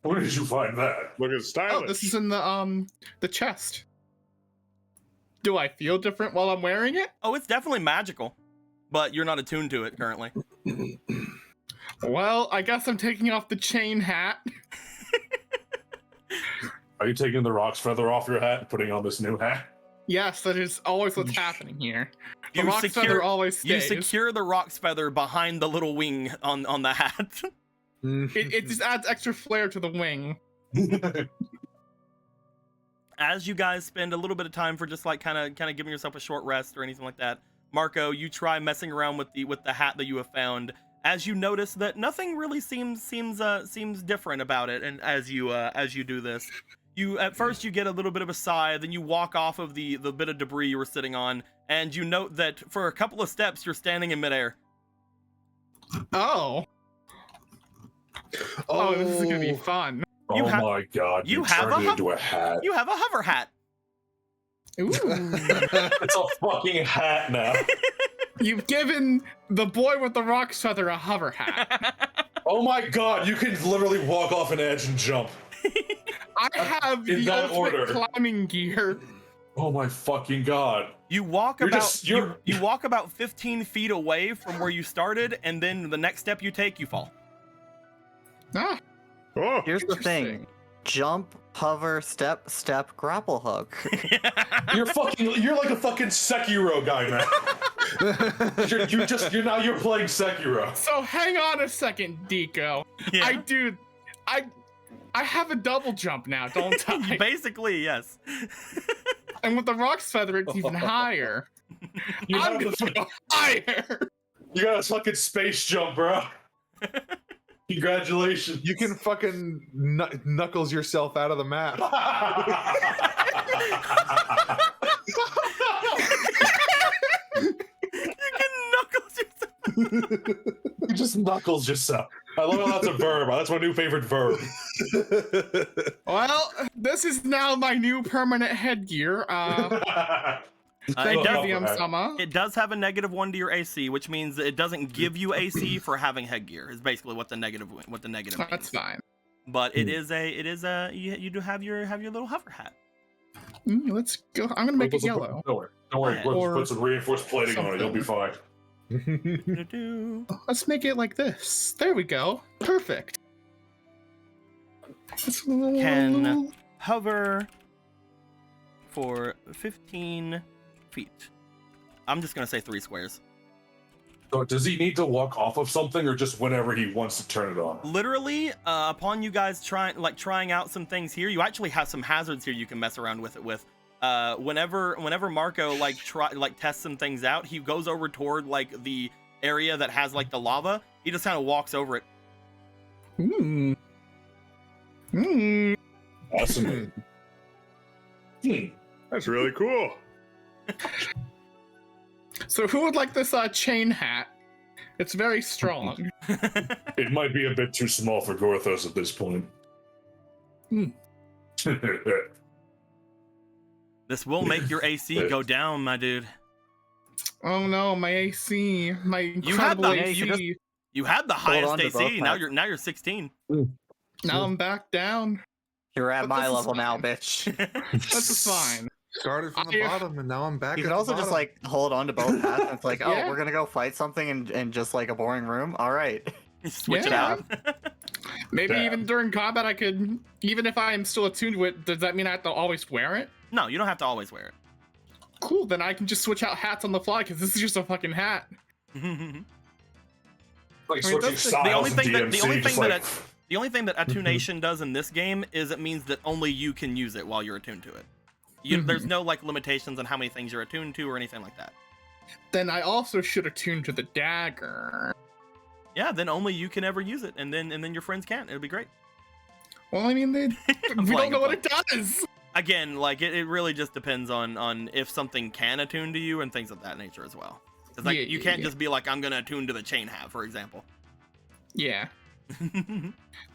Where did you find that?
look at stylish.
Oh, this is in the chest. Do I feel different while I'm wearing it?
Oh, it's definitely magical, but you're not attuned to it currently.
Well, I guess I'm taking off the chain hat.
Are you taking the roc's feather off your hat and putting on this new hat?
Yes, that is always what's happening here. The
You
rock feather always
You
stays.
secure the roc's feather behind the little wing on the hat.
It just adds extra flair to the wing.
As you guys spend a little bit of time for just like kind of giving yourself a short rest or anything like that, Marco, you try messing around with the hat that you have found. As you notice that nothing really seems different about it, and as you do this, at first you get a little bit of a sigh, then you walk off of the bit of debris you were sitting on, and you note that for a couple of steps you're standing in midair.
Oh, this is gonna be fun.
You
oh my god,
you
you
have
turned
a
it into a hat.
You have a hover hat.
Ooh.
It's a fucking hat now.
You've given the boy with the rock feather a hover hat.
Oh my god, you can literally walk off an edge and jump.
I have
In
the
that
ultimate
order.
climbing gear.
Oh my fucking god.
You walk
You're
you walk about 15 feet away from where you started, and then the next step you take, you fall.
Ah,
Oh,
Here's the thing:
Interesting.
jump, hover, step, grapple hook.
You're like a fucking Sekiro guy now. You're playing Sekiro.
so hang on a second, Deco.
Yeah.
I have a double jump now, don't I?
Basically, yes.
And with the rock's feather, it's even higher.
You
I'm
have
gonna go higher.
You got a fucking space jump, bro. Congratulations.
You can fucking knuckles yourself out of the map.
You can knuckles yourself.
You just knuckles yourself. I love how that's a verb. That's my new favorite verb.
Well, this is now my new permanent headgear. Thank
it,
you,
does,
VM-sama.
it does have a -1 to your AC, which means that it doesn't give you AC for having headgear. Is basically what the negative means.
That's fine.
But it is a you do have your little hover hat.
Let's go. I'm gonna make it yellow.
Don't worry.
Yeah.
We'll put some reinforced plating on it. You'll be fine.
Do-do-do.
Let's make it like this. There we go. Perfect.
Can hover for 15 feet. I'm just gonna say 3 squares.
So does he need to walk off of something, or just whenever he wants to turn it on?
Literally, upon you guys trying out some things here, you actually have some hazards here you can mess around with it with. whenever Marco like tests some things out, he goes over toward like the area that has like the lava. He just kind of walks over it.
Awesome.
That's really cool.
So who would like this chain hat? It's very strong.
It might be a bit too small for Gorthos at this point.
This will make your AC go down, my dude.
Oh no, my AC, my incredible
the-
AC.
You had the
Hold on
highest
to both
AC. Now
hats.
you're 16.
Now I'm back down.
You're at
But
my
this is
level now,
fine.
bitch.
This is fine.
Started from the bottom and now I'm back.
You
at
could
the
also just
bottom.
like hold on to both hats. And it's like, oh,
Yeah.
we're gonna go fight something in just like a boring room. All right.
Switch it
Yeah.
out.
Maybe
Damn.
even during combat, I could. Even if I am still attuned to it, does that mean I have to always wear it?
No, you don't have to always wear
Cool. Then I can just switch out hats on the fly because this is just a fucking hat.
it.
Like
I mean,
switching
that's the-
styles
the only
in
thing that
DMC,
the only
just
thing
like,
that the only thing that attunation does in this game is it means that only you can use it while you're attuned to it. There's no like limitations on how many things you're attuned to or anything like that.
Then I also should attune to the dagger.
Yeah, then only you can ever use it, and then your friends can't. It'll be great.
Well, I mean, we don't
playing,
know
I'm
what it does.
Again, like it really just depends on if something can attune to you and things of that nature as well. Because like
Yeah,
you
yeah,
can't
yeah.
just be like, I'm gonna attune to the chain hat, for example.
Yeah.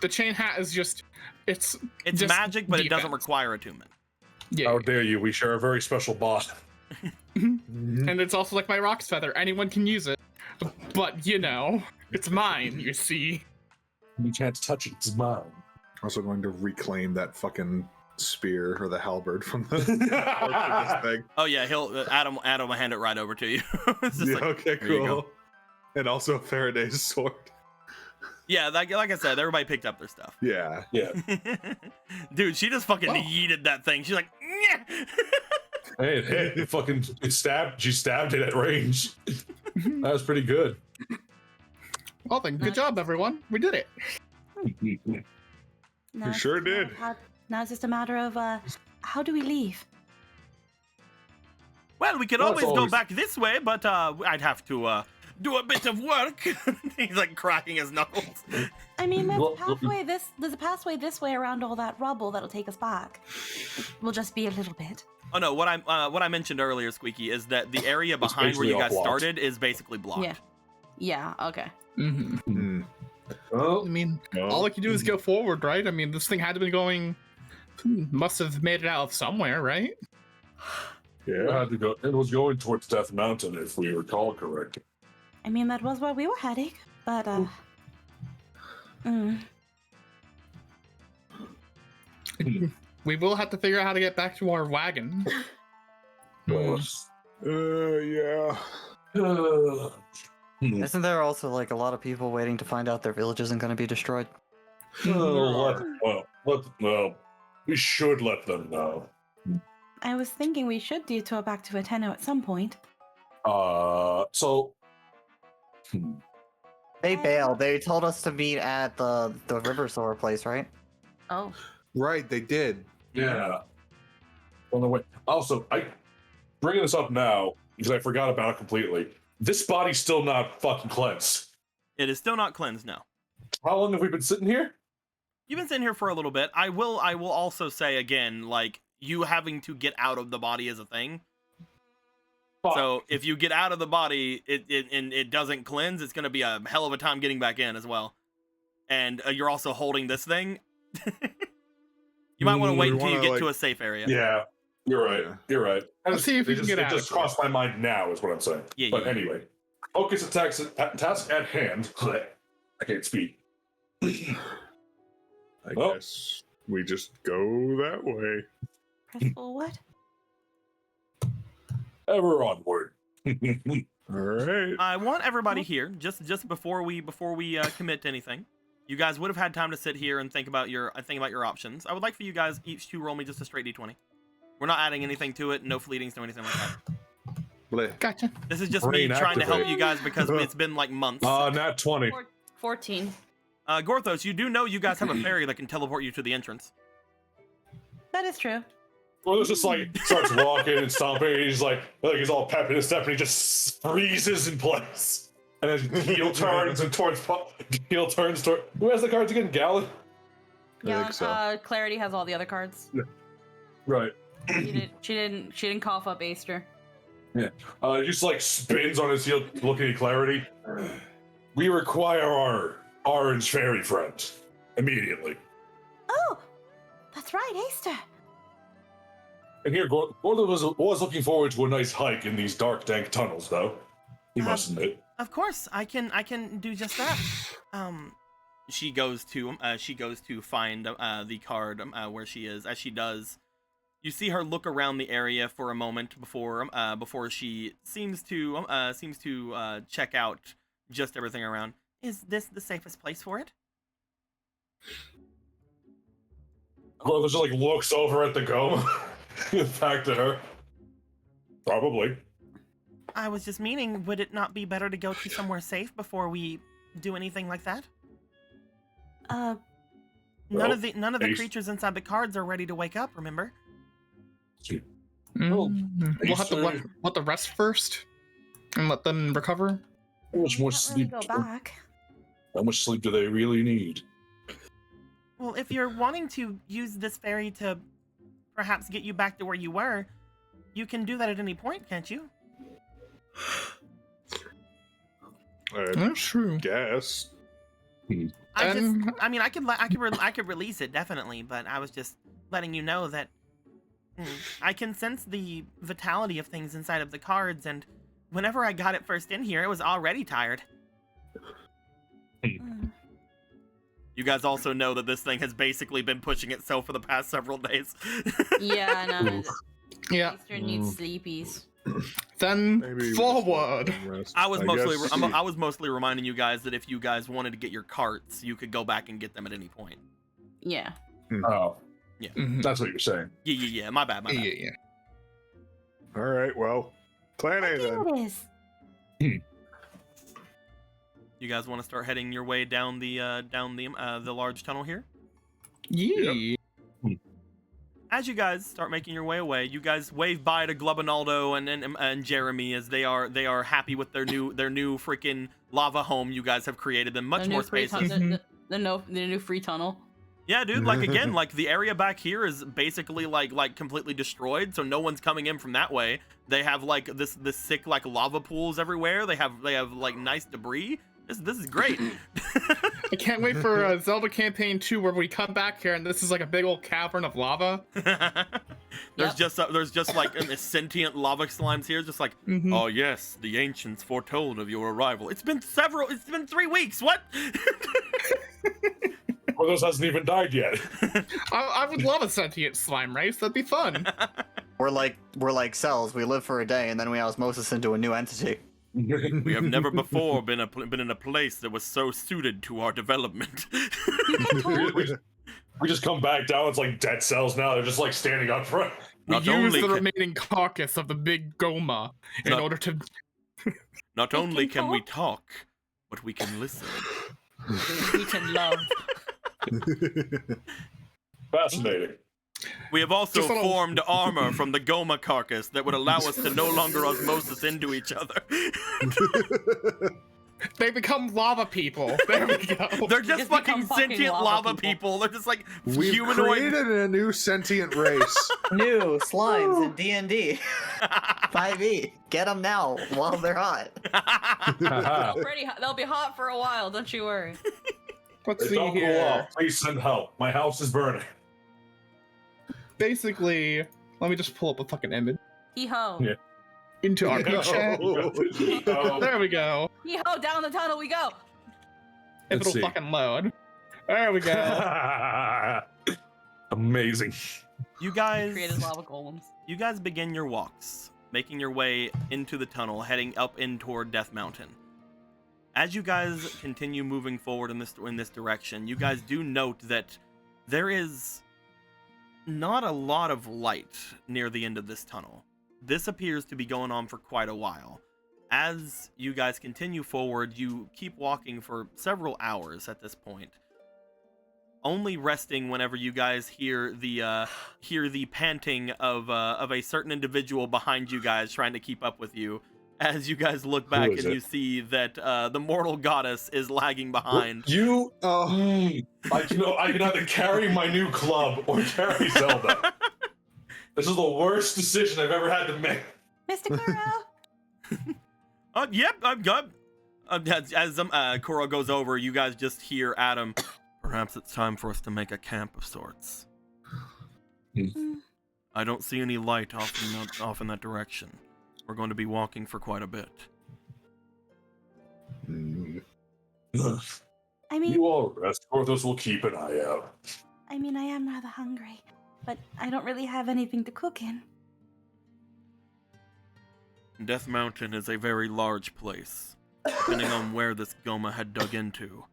The chain hat is just. It's
It's
just
magic, but it doesn't
defense.
require attunement.
Yeah.
How dare you? We share a very special bond.
And it's also like my rock's feather. Anyone can use it. But, you know, it's mine, you see.
You can't touch it. It's mine.
Also going to reclaim that fucking spear or the halberd from the this thing.
Oh yeah, Adam will hand it right over to you. It's just
Yeah,
like,
okay,
"Here you go."
cool. And also Faraday's sword.
Yeah, like I said, everybody picked up their stuff.
Yeah.
Yeah.
Dude, she just fucking
Oh.
yeeted that thing. She's like, "Nyeh."
Hey, it hit. It fucking it stabbed. She stabbed it at range. That was pretty good.
Well then, good job, everyone. We did it.
Now
We
it's
sure
just a matter
did.
of now it's just a matter of how do we leave?
Well, we could
Well, it's
always go
always-
back this way, but I'd have to do a bit of work. He's like cracking his knuckles.
I mean, there's
Well,
a pathway this way around all that rubble that'll take us back. It will just be a little bit.
Oh no, what I mentioned earlier, Squeaky, is that the area behind where
basically
you
all
guys
blocked.
started is basically blocked.
Yeah. Yeah, okay.
Mm-hmm.
Hmm.
I
Well,
mean, all I can do is go forward, right? I mean, this thing had to be going. Must have made it out of somewhere, right?
it had to go. It was going towards Death Mountain, if we recall correctly.
I mean, that was where we were heading, but mm.
We will have to figure out how to get back to our wagon.
Yeah.
Isn't there also like a lot of people waiting to find out their village isn't going to be destroyed?
Well, we should let them know.
I was thinking we should detour back to Ateno at some point.
So.
They bailed. They told us to meet at the Riversoar place, right?
Oh.
Right, they did.
Yeah. On the way. Also, I bringing this up now because I forgot about it completely. This body's still not fucking cleansed.
It is still not cleansed now.
How long have we been sitting here?
You've been sitting here for a little bit. I will also say again, like, you having to get out of the body is a thing.
Fuck.
So if you get out of the body, it doesn't cleanse, it's gonna be a hell of a time getting back in as well. And you're also holding this thing. You might want to wait
we
until you
wanna,
get to
like-
a safe area.
Yeah, you're right.
Yeah.
You're right.
Let's see if we can get
it
out
just
of it.
crossed my mind now, is what I'm saying.
Yeah,
But
yeah.
anyway, focus task at hand. I can't speak.
I
Well.
guess we just go that way.
Press forward.
Ever onward.
All right.
I want everybody here just before we commit to anything. You guys would have had time to sit here and think about your options. I would like for you guys each to roll me just a straight d20. We're not adding anything to it, no fleetings, no anything like that.
Bleh.
Gotcha.
This is just
Brain
me trying to help
activate.
you guys because it's been like months.
Nat 20.
14.
Gorthos, you do know you guys have a fairy that can teleport you to the entrance.
That is true.
Gorthos just like starts walking and stomping, and he's like he's all pep in his step, and he just freezes in place. And then heel turns toward. Who has the cards again? Gallon.
Yeah,
think so.
Clarity has all the other cards.
Right.
She didn't cough up Aster.
Yeah. He just like spins on his heel, looking at Clarity. We require our orange fairy friend immediately.
Oh, that's right, Easter.
And here, Gorthos was looking forward to a nice hike in these dark, dank tunnels, though. He must admit.
Of course, I can do just that. She goes to find the card where she is. As she does, you see her look around the area for a moment before she seems to check out just everything around. Is this the safest place for it?
Gorthos just like looks over at the Goma, back to her. Probably.
I was just meaning, would it not be better to go to somewhere safe before we do anything like that? None of the creatures inside the cards are ready to wake up, remember?
We'll have to let the rest first and let them recover.
How much more
Can't
sleep?
really go back.
How much sleep do they really need?
Well, if you're wanting to use this fairy to perhaps get you back to where you were, you can do that at any point, can't you?
That's true.
Guess.
I could release it definitely, but I was just letting you know that I can sense the vitality of things inside of the cards, and whenever I got it first in here, it was already tired. You guys also know that this thing has basically been pushing itself for the past several days.
Yeah, I know.
Yeah.
Easter needs sleepies.
Then
Maybe
forward.
I was
guess.
mostly reminding you guys that if you guys wanted to get your carts, you could go back and get them at any point.
Yeah.
Oh.
Yeah.
That's what you're saying.
Yeah. My bad.
Yeah.
All right. Well, plan A
I
then.
think it is.
You guys want to start heading your way down the large tunnel here?
Yeah.
As you guys start making your way away, you guys wave bye to Glubinaldo and Jeremy as they are happy with their new freaking lava home you guys have created them much more spacious.
The new free tunnel.
Yeah, dude, like again, like the area back here is basically like completely destroyed, so no one's coming in from that way. They have like this sick like lava pools everywhere. They have like nice debris. This is great.
I can't wait for Zelda Campaign 2 where we come back here and this is like a big old cavern of lava.
There's just like sentient lava slimes here, just like, oh yes, the ancients foretold of your arrival. It's been 3 weeks. What?
Gorthos hasn't even died yet.
I would love a sentient slime race. That'd be fun.
We're like cells. We live for a day and then we osmosis into a new entity.
We have never before been in a place that was so suited to our development.
We just come back down. It's like dead cells now. They're just like standing up front.
We use the remaining carcass of the big Goma in order to.
Not only can we talk, but we can listen.
We can love.
Fascinating.
We have also formed armor from the Goma carcass that would allow us to no longer osmosis into each other.
They become lava people. There we go.
They're just fucking sentient lava people. They're just like
We've
humanoid.
created a new sentient race.
New slimes in D&D. 5e. Get them now while they're hot.
They'll be hot for a while. Don't you worry.
Let's see
Don't cool
here.
off. Please send help. My house is burning.
Basically, let me just pull up a fucking image
Hee ho.
Yeah.
into our
No.
chat.
Oh.
There we go.
Hee ho, down the tunnel we go.
If
Let's
it'll
see.
fucking load. There we go.
Amazing.
You guys
Created lava golems.
You guys begin your walks, making your way into the tunnel, heading up in toward Death Mountain. As you guys continue moving forward in this direction, you guys do note that there is not a lot of light near the end of this tunnel. This appears to be going on for quite a while. As you guys continue forward, you keep walking for several hours at this point. only resting whenever you guys hear the panting of a certain individual behind you guys trying to keep up with you. As you guys look back
is
and
it?
you see that the mortal goddess is lagging behind.
You,
Oh,
I can either carry my new club or carry Zelda. This is the worst decision I've ever had to make.
Mr. Kuro.
Yep, I'm good. As Kuro goes over, you guys just hear Adam. Perhaps it's time for us to make a camp of sorts. I don't see any light off in that direction. We're going to be walking for quite a bit.
I mean,
You all rest. Porthos will keep an eye out.
I mean, I am rather hungry, but I don't really have anything to cook in.
Death Mountain is a very large place. Depending on where this Goma had dug into,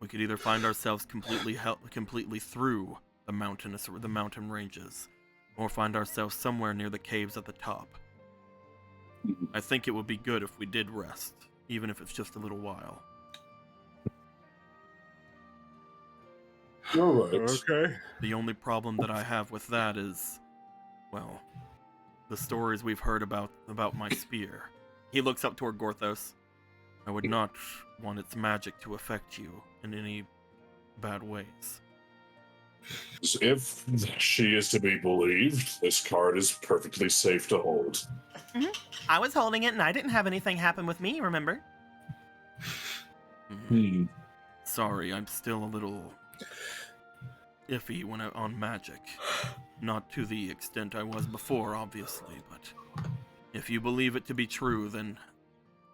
we could either find ourselves completely through the mountain ranges, or find ourselves somewhere near the caves at the top. I think it would be good if we did rest, even if it's just a little while.
All right.
okay.
The only problem that I have with that is, well, the stories we've heard about my spear. He looks up toward Gorthos. I would not want its magic to affect you in any bad ways.
If she is to be believed, this card is perfectly safe to hold.
I was holding it and I didn't have anything happen with me, remember? Sorry, I'm still a little iffy on magic. Not to the extent I was before, obviously, but if you believe it to be true, then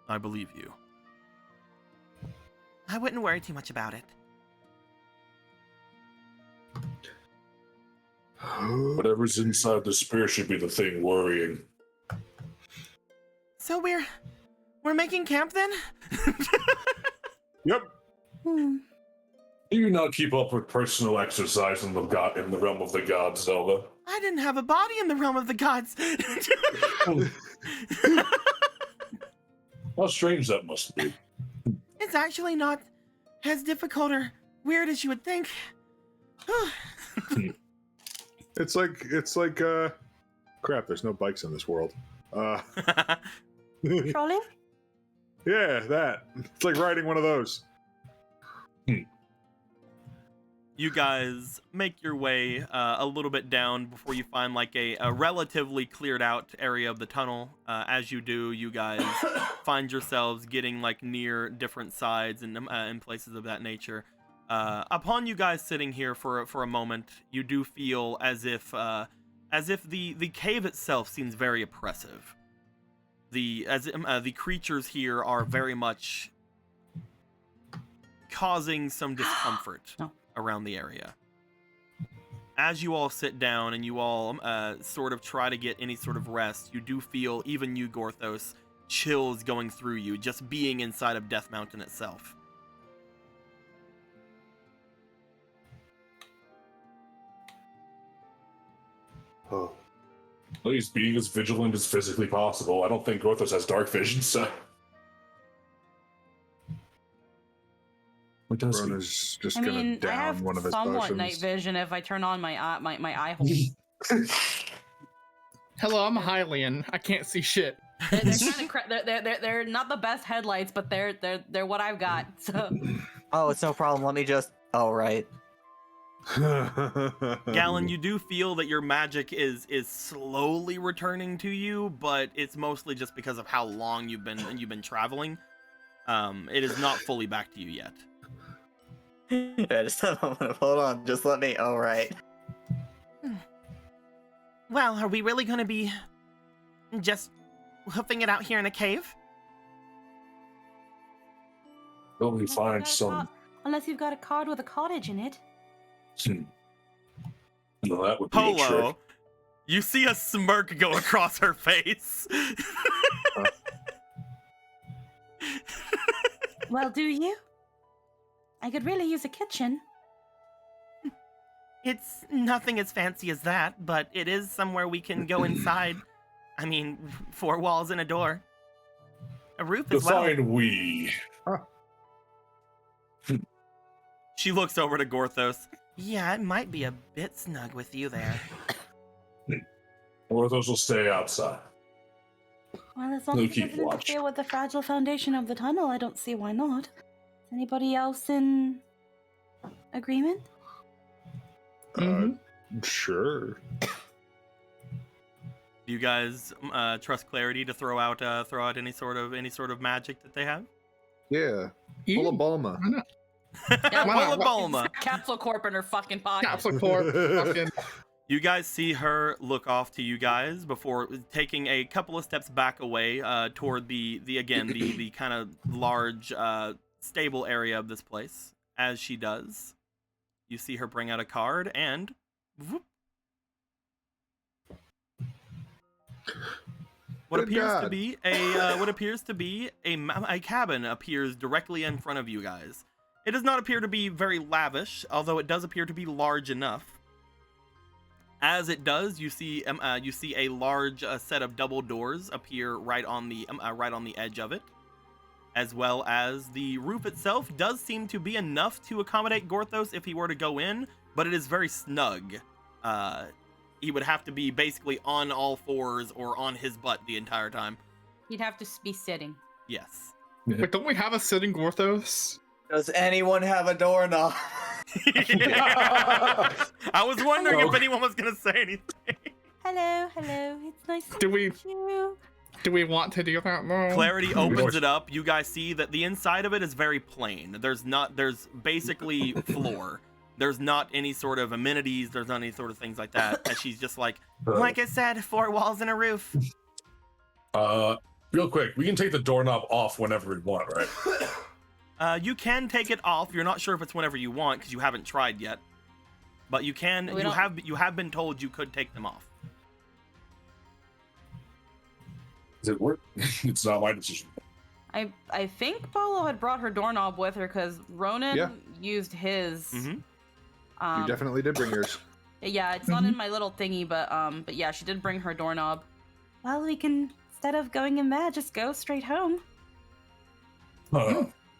I believe you. I wouldn't worry too much about it.
Whatever's inside the spear should be the thing worrying.
So we're making camp then?
Yep.
Hmm.
Do you not keep up with personal exercise in the realm of the gods, Zelda?
I didn't have a body in the realm of the gods.
How strange that must be.
It's actually not as difficult or weird as you would think.
It's like crap, there's no bikes in this world.
Trolling?
Yeah, that. It's like riding one of those.
You guys make your way a little bit down before you find like a relatively cleared out area of the tunnel. As you do, you guys find yourselves getting like near different sides and in places of that nature. Upon you guys sitting here for a moment, you do feel as if the cave itself seems very oppressive. The creatures here are very much causing some discomfort around the area. As you all sit down and you all sort of try to get any sort of rest, you do feel, even you, Gorthos, chills going through you, just being inside of Death Mountain itself.
Oh.
At least being as vigilant as physically possible. I don't think Gorthos has dark vision, so... What does he?
Rona's just
I
gonna
mean, I
down
have
one of his
somewhat
potions.
night vision if I turn on my eye hole.
Hello, I'm a Hylian. I can't see shit.
They're kind of they're not the best headlights, but they're what I've got. So
Oh, it's no problem. Let me just. Oh, right.
Galen, you do feel that your magic is slowly returning to you, but it's mostly just because of how long you've been traveling. It is not fully back to you yet.
Yeah, just a moment. Hold on. Just let me. Oh, right.
Well, are we really going to be just hoofing it out here in a cave?
Will we find some...
Unless you've got a card with a cottage in it.
No, that would be a trick.
Polo, you see a smirk go across her face.
Well, do you? I could really use a kitchen.
It's nothing as fancy as that, but it is somewhere we can go inside. I mean, 4 walls and a door. A roof as well.
Define we.
She looks over to Gorthos. Yeah, it might be a bit snug with you there.
Or those will stay outside.
Well, as long
They'll
as it
keep
doesn't
watch.
interfere with the fragile foundation of the tunnel, I don't see why not. Is anybody else in agreement?
Sure.
Do you guys trust Clarity to throw out any sort of magic that they have?
Yeah.
Yeah,
Bulma.
why not?
Yeah,
Why not?
Bulma.
Capsule Corp in her fucking pocket.
Capsule Corp. Fucking.
You guys see her look off to you guys before taking a couple of steps back away toward the kind of large stable area of this place. As she does, you see her bring out a card and whoop, what
Good
appears to
God.
be a cabin appears directly in front of you guys. It does not appear to be very lavish, although it does appear to be large enough. As it does, you see a large set of double doors appear right on the edge of it, as well as the roof itself does seem to be enough to accommodate Gorthos if he were to go in, but it is very snug. He would have to be basically on all fours or on his butt the entire time.
You'd have to be sitting.
Yes.
Wait, don't we have a sitting Gorthos?
Does anyone have a doorknob?
I was wondering if anyone was gonna say anything.
Hello, it's nice to
Do we
meet you.
do we want to do that? No.
Clarity opens it up. You guys see that the inside of it is very plain. There's basically floor. There's not any sort of amenities. There's not any sort of things like that. And she's just like I said, 4 walls and a roof.
Real quick, we can take the doorknob off whenever we want, right?
You can take it off. You're not sure if it's whenever you want because you haven't tried yet. But you can. You have been told you could take them off.
Does it work? It's not my decision.
I think Polo had brought her doorknob with her because Ronan used his.
Mm-hmm.
You definitely did bring yours.
Yeah, it's not in my little thingy, but yeah, she did bring her doorknob.
Well, we can, instead of going in there, just go straight home.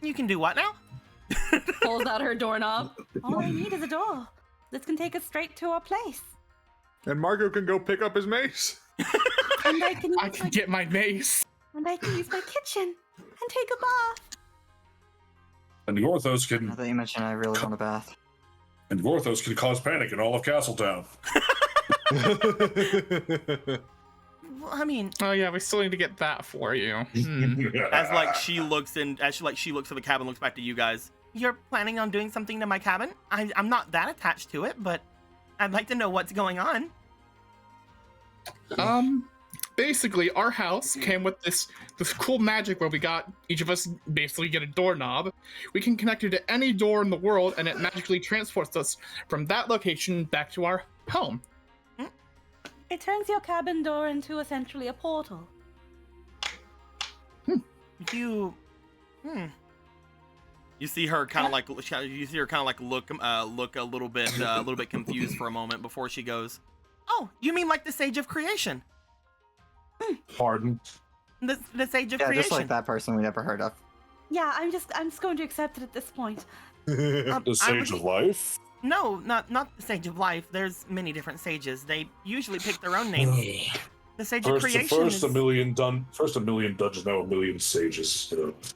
You can do what now?
Pulls out her doorknob.
All I need is a door. This can take us straight to our place.
And Marco can go pick up his mace.
And I can use
I can get my mace.
and I can use my kitchen and take a bath.
And Gorthos
Now
can
that you mention, I really want a bath.
cause panic in all of Castletown.
Well, I mean,
Oh yeah, we still need to get that for you.
as she looks at the cabin, looks back to you guys. You're planning on doing something to my cabin? I'm not that attached to it, but I'd like to know what's going on.
Basically, our house came with this cool magic where we got each of us basically get a doorknob. We can connect it to any door in the world, and it magically transports us from that location back to our home.
It turns your cabin door into essentially a portal.
You see her kind of like look a little bit confused for a moment before she goes, "Oh, you mean like the Sage of Creation?
Pardon?
The Sage of
Yeah,
Creation."
just like that person we never heard of.
Yeah, I'm just going to accept it at this point.
The Sage of Life?
No, not the Sage of Life. There's many different sages. They usually pick their own names. The Sage of Creation
First
is...
a million dungeons, now a million sages.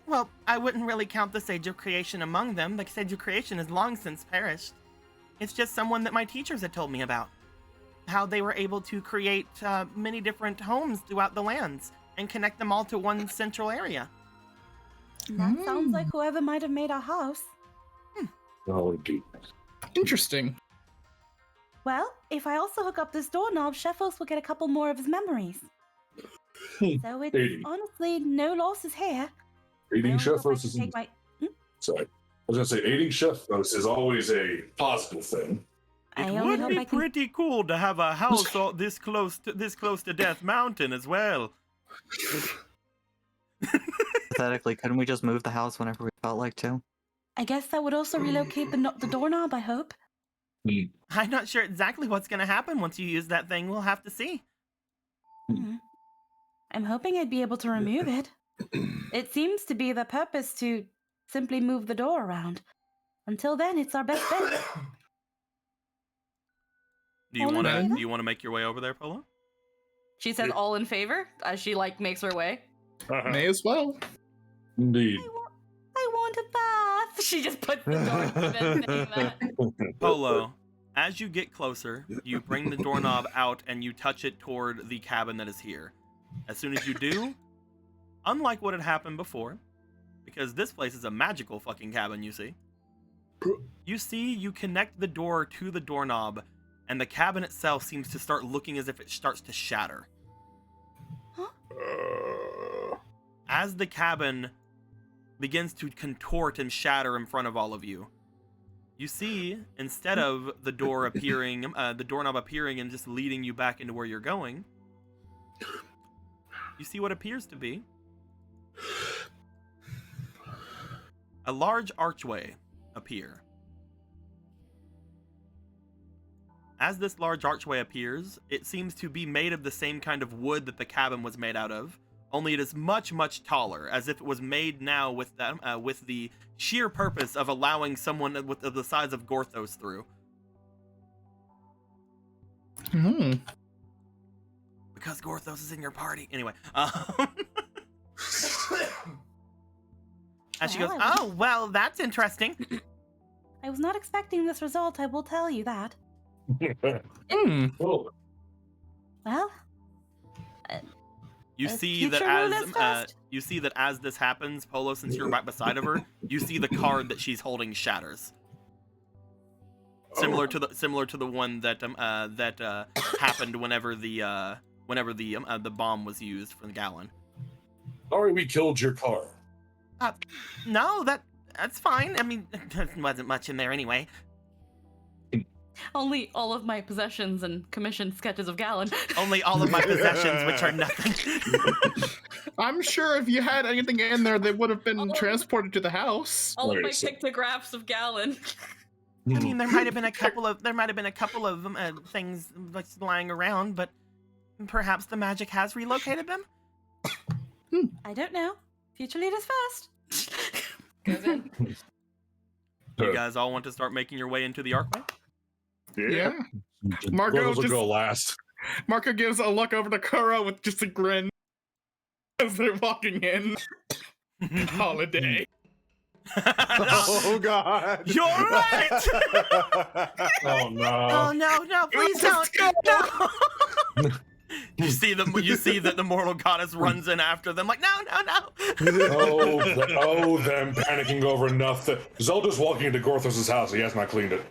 Well, I wouldn't really count the Sage of Creation among them. The Sage of Creation has long since perished. It's just someone that my teachers had told me about. How they were able to create many different homes throughout the lands and connect them all to one central area.
That sounds like whoever might have made our house.
Oh, indeed.
Interesting.
Well, if I also hook up this doorknob, Sheffos will get a couple more of his memories. So it's
80.
honestly no losses here.
Aiding
I only hope I
Sheffos
can
is...
take my-
Sorry. I was going to say, aiding Sheffos is always a positive thing.
I
It
only
would
hope
be
I can-
pretty cool to have a house all this close to Death Mountain as well.
Pathetically, couldn't we just move the house whenever we felt like to?
I guess that would also relocate the doorknob, I hope.
I'm not sure exactly what's going to happen once you use that thing. We'll have to see.
I'm hoping I'd be able to remove it. It seems to be the purpose to simply move the door around. Until then, it's our best bet.
Do you
All in
want to?
favor?
Do you want to make your way over there, Polo?
She says all in favor as she like makes her way.
May as well.
Indeed.
I want a bath.
She just puts the door open saying that.
Polo, as you get closer, you bring the doorknob out and you touch it toward the cabin that is here. As soon as you do, unlike what had happened before, because this place is a magical fucking cabin, you see, you connect the door to the doorknob, and the cabin itself seems to start looking as if it starts to shatter. As the cabin begins to contort and shatter in front of all of you, you see, instead of the door appearing, the doorknob appearing and just leading you back into where you're going, you see what appears to be a large archway appear. As this large archway appears, it seems to be made of the same kind of wood that the cabin was made out of, only it is much, much taller, as if it was made now with the sheer purpose of allowing someone with the size of Gorthos through. Because Gorthos is in your party. Anyway. And she goes, oh, well, that's interesting.
I was not expecting this result, I will tell you that.
Oh,
Well,
You see that as this happens, Polo, since you're right beside of her, you see the card that she's holding shatters. Similar to the one that happened whenever the bomb was used for the Gallon.
sorry we killed your car.
No, that's fine. I mean, there wasn't much in there anyway.
Only all of my possessions and commissioned sketches of Gallon.
Only all of my possessions, which are nothing.
I'm sure if you had anything in there, they would have been transported to the house.
All of
Wait
my
a sec.
pictographs of Gallon.
I mean, there might have been a couple of things like lying around, but perhaps the magic has relocated them.
I don't know. Future leaders first.
Goes in.
You guys all want to start making your way into the archway?
Yeah. Marco
Brothers will
just-
go last.
Marco gives a look over to Kuro with just a grin as they're walking in. Holiday.
Oh God!
You're right.
Oh no.
Oh no, please don't. No. You see that the mortal goddess runs in after them, like no.
Them panicking over nothing. Zelda's walking into Gorthos' house. He has not cleaned it.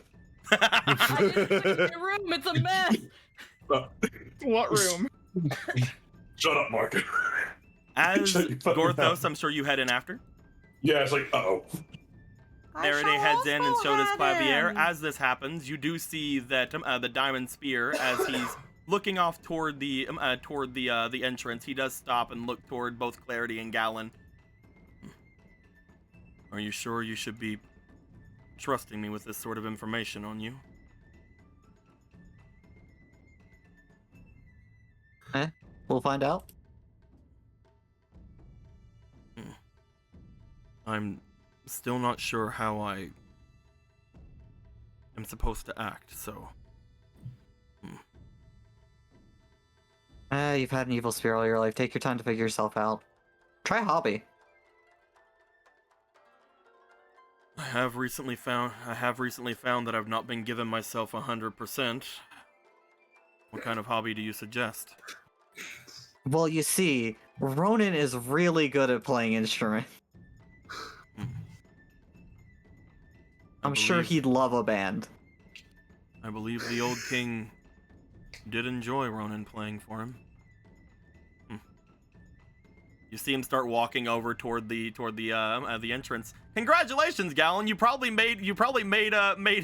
I didn't clean my room. It's a mess.
What room?
Shut up, Mark.
As
Shut your fucking
Gorthos,
mouth.
I'm sure you head in after.
Yeah, it's like, uh-oh.
Faraday heads in, and so does Clavier.
Adam.
As this happens, you do see that the diamond spear, as he's looking off toward the entrance, he does stop and look toward both Clarity and Gallon. Are you sure you should be trusting me with this sort of information on you?
We'll find out.
I'm still not sure how I am supposed to act, so...
You've had an evil spirit all your life. Take your time to figure yourself out. Try a hobby.
I have recently found that I've not been given myself 100%. What kind of hobby do you suggest?
Well, you see, Ronan is really good at playing instruments. I'm sure he'd love a band.
I believe the old king did enjoy Ronan playing for him. You see him start walking over toward the entrance. Congratulations, Gallon! You probably made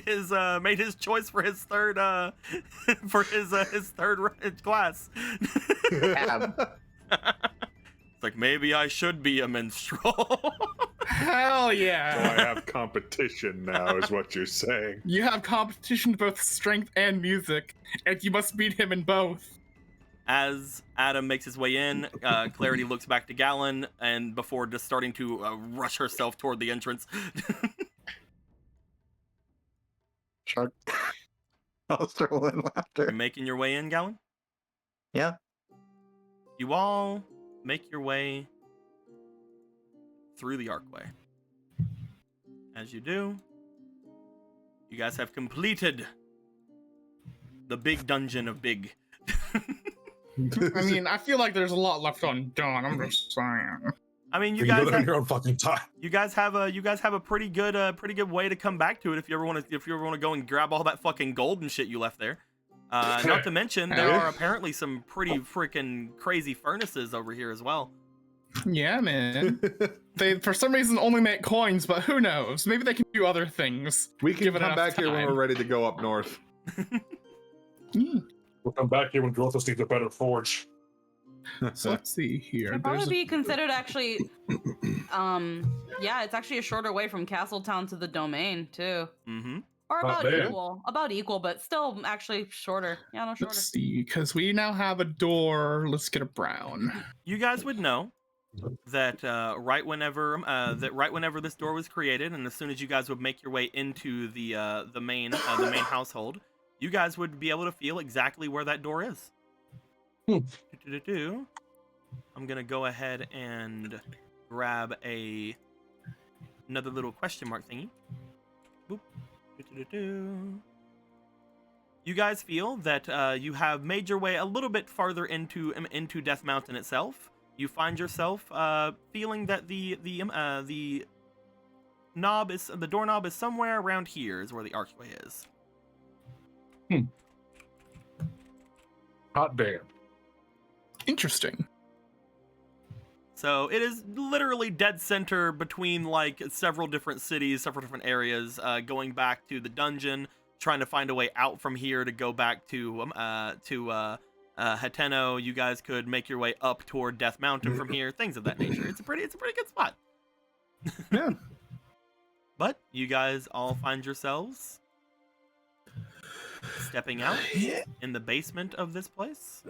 his choice for his third his third class. It's like, maybe I should be a minstrel.
Hell
So
yeah!
I have competition now, is what you're saying.
You have competition both strength and music, and you must beat him in both.
As Adam makes his way in, Clarity looks back to Gallon, and before just starting to rush herself toward the entrance.
Sure. I'll stroll in laughter.
You're making your way in, Gallon?
Yeah.
You all make your way through the archway. As you do, you guys have completed the big dungeon of big.
I mean, I feel like there's a lot left undone. I'm just saying.
I mean,
You can do that in your own fucking time.
you guys have a pretty good way to come back to it if you ever want to go and grab all that fucking gold and shit you left there. Not to mention there are apparently some pretty freaking crazy furnaces over here as well.
Yeah, man. They, for some reason, only make coins, but who knows? Maybe they can do other things.
We can
Give it
come
enough
back here when
time.
we're ready to go up north.
We'll come back here when Grothos needs a better forge.
So let's see here.
It'd probably be considered actually, yeah, it's actually a shorter way from Castletown to the domain too.
Mm-hmm.
Or
Not
about
bad.
about equal, but still actually shorter. Yeah, no, shorter.
Let's see, because we now have a door. Let's get a brown.
You guys would know that right whenever this door was created, and as soon as you guys would make your way into the main household, you guys would be able to feel exactly where that door is. I'm gonna go ahead and grab another little question mark thingy. Boop. You guys feel that you have made your way a little bit farther into Death Mountain itself. You find yourself feeling that the doorknob is somewhere around here is where the archway is.
Hot damn.
Interesting.
So it is literally dead center between like several different cities, several different areas, going back to the dungeon, trying to find a way out from here to go back to Hateno. You guys could make your way up toward Death Mountain from here, things of that nature. It's a pretty good spot.
Yeah.
But you guys all find yourselves stepping out in the basement of this place.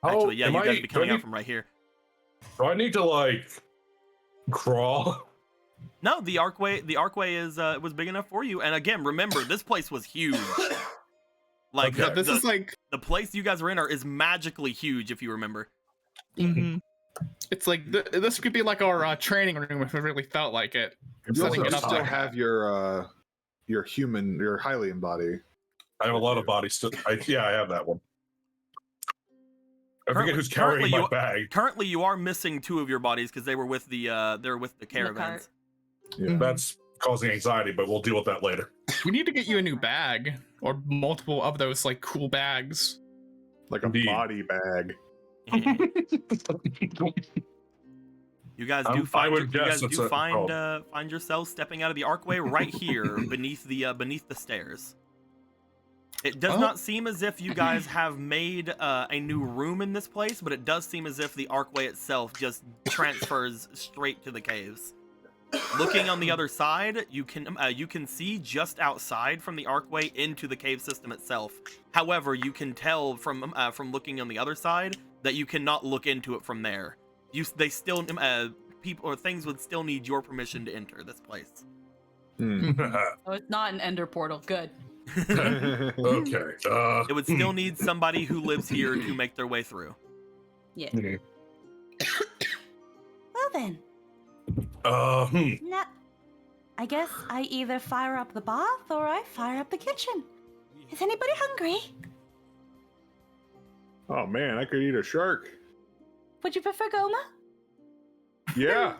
Actually, yeah, you guys be coming out from right here.
Do I need to like crawl?
No, the archway is was big enough for you. And again, remember, this place was huge. Like
Okay.
This is like,
the place you guys are in is magically huge, if you remember.
it's like this could be like our training room if it really felt like it.
You
Setting
also
it up
still
like
have your Hylian body.
I have a lot of bodies still. I have that one. I forget who's carrying my bag.
Currently, you are missing 2 of your bodies because they were with the caravans.
Yeah.
That's causing anxiety, but we'll deal with that later.
we need to get you a new bag or multiple of those like cool bags.
Like a
Indeed.
body bag.
You guys
I
do find
would guess it's a
find yourselves stepping out of the archway right here beneath the stairs. It does not seem as if you guys have made a new room in this place, but it does seem as if the archway itself just transfers straight to the caves. Looking on the other side, you can see just outside from the archway into the cave system itself. However, you can tell from looking on the other side that you cannot look into it from there. People or things would still need your permission to enter this place.
Oh, it's not an ender portal. Good.
Okay.
It would still need somebody who lives here to make their way through.
Yeah.
Well then, nah, I guess I either fire up the bath or I fire up the kitchen. Is anybody hungry?
Oh man, I could eat a shark.
Would you prefer Goma?
Yeah.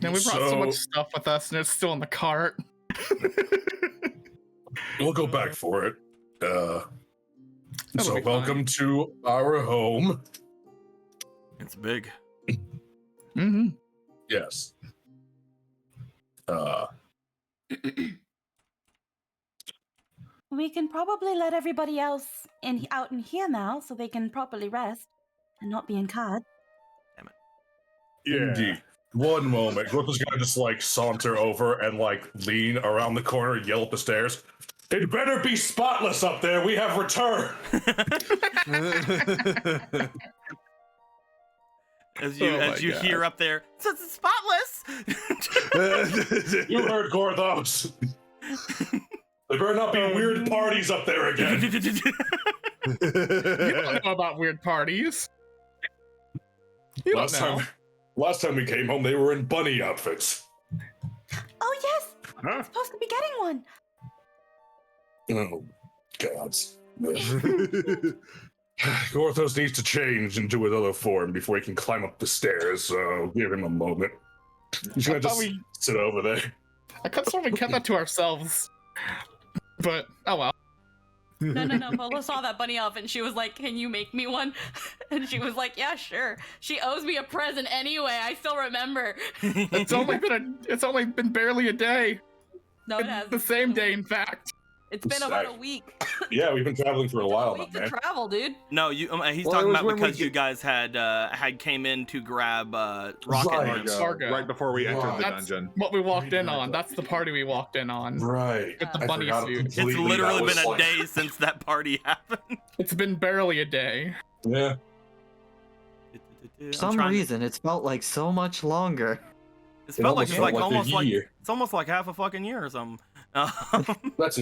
Now we brought so much stuff with us and it's still in the cart.
We'll go back for it.
That'll
So
be
welcome to our home.
It's big.
Mm-hmm.
Yes.
We can probably let everybody else out in here now so they can properly rest and not be in card.
Indeed. One moment. Grotha's gonna just like saunter over and like lean around the corner and yell up the stairs. It better be spotless up there. We have returned.
As
Oh
you
my
hear up there, it's spotless.
You heard Gorthos. There better not be weird parties up there again.
You don't know about weird parties. You don't know.
Last time we came home, they were in bunny outfits.
Oh yes,
Huh?
I'm supposed to be getting one.
Oh, gods. Gorthos needs to change into another form before he can climb up the stairs, so give him a moment. He's gonna just sit over there.
I could sort of kept that to ourselves. But, oh well.
No. Polo saw that bunny outfit and she was like, "Can you make me one?" And she was like, "Yeah, sure." She owes me a present anyway. I still remember.
It's only been barely a day.
No, it has.
The same day, in fact.
It's been about a week.
Yeah, we've been traveling for a while,
A week
man.
to travel, dude.
No, he's
Well, it
talking
was
about
when we
because you
get-
guys had came in to grab Rocket
Right.
Man.
Fargo.
Right before we entered the
That's
dungeon.
what we walked in on. That's the party we walked in on.
Right.
With the
I
bunny
forgot
suit.
It's
completely.
literally
That was
been a
like-
day since that party happened.
It's been barely a day.
Yeah.
For some reason, it's felt like so much longer.
It felt like it's like
a
almost like
year.
it's almost like half a fucking year or something.
That's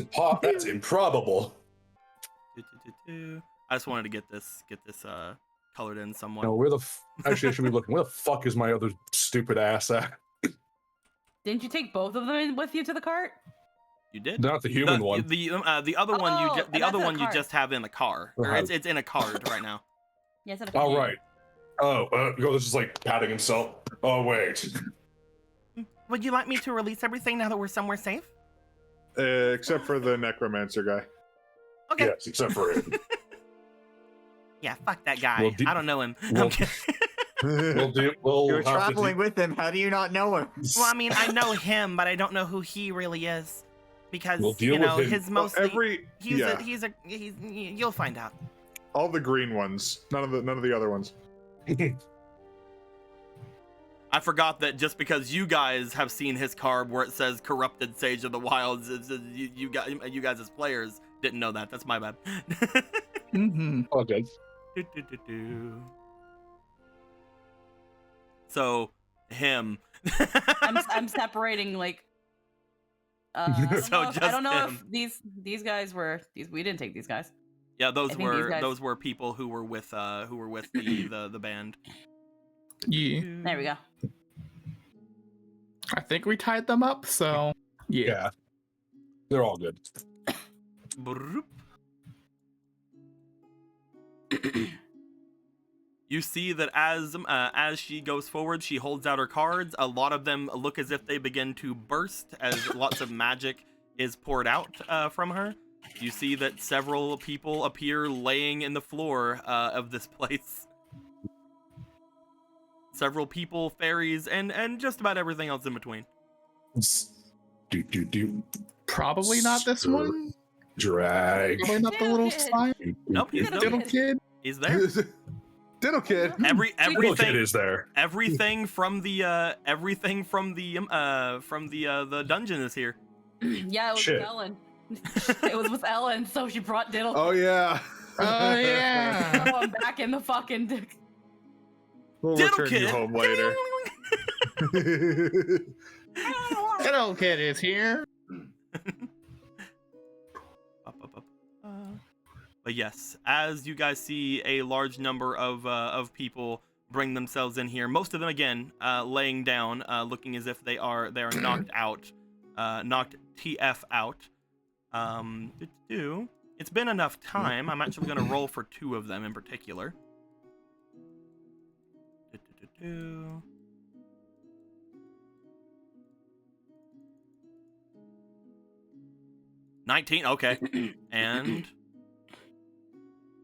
improbable.
I just wanted to get this colored in somewhat.
No, actually, I should be looking. Where the fuck is my other stupid ass at?
Didn't you take both of them with you to the cart?
You did.
Not the human one.
The other one
Oh,
the
that's
other
in a
one you
cart.
just have in the car. Or
Uh-huh.
it's in a card right now.
Yes, and
All right. Oh, Gorthos is like patting himself. Oh wait.
Would you like me to release everything now that we're somewhere safe?
Except for the necromancer guy.
Okay.
Yes, except for him.
Yeah, fuck that guy.
Well,
I don't know him.
well-
I'm kidding.
We'll
You're
have to
traveling with him. How do you not know him?
Well, I mean, I know him, but I don't know who he really is because
We'll deal
you know
with him.
his mostly.
Yeah,
He's you'll find out.
all the green ones. None of the other ones.
I forgot that just because you guys have seen his card where it says "Corrupted Sage of the Wilds," you guys as players didn't know that. That's my bad.
Mm-hmm.
Oh, good.
So him.
I'm separating like. I don't
So
know if, I
just
don't know
him.
if these guys were we didn't take these guys.
Yeah,
I
those
think these guys-
those were people who were with the band.
Yeah.
There we go.
I think we tied them up, so yeah.
Yeah. They're all good.
Broop. You see that as she goes forward, she holds out her cards. A lot of them look as if they begin to burst as lots of magic is poured out from her. You see that several people appear laying in the floor of this place. Several people, fairies, and just about everything else in between.
Do.
Probably not this
Sure.
one.
Drag.
Probably not the little slime.
Nope, he's
Diddle
there.
Little kid.
He's there.
Ditto kid.
Little kid
Everything
is there.
everything from the the dungeon is here.
Yeah, it was
Shit.
with Ellen. It was with Ellen, so she brought Diddle.
Oh yeah.
Oh yeah.
So I'm back in the fucking dick.
We'll
Diddle
return you
kid.
home later.
Little kid is here.
But yes, as you guys see a large number of people bring themselves in here, most of them again laying down, looking as if they are knocked out, knocked TF out. It's been enough time. I'm actually going to roll for 2 of them in particular. 19, okay. And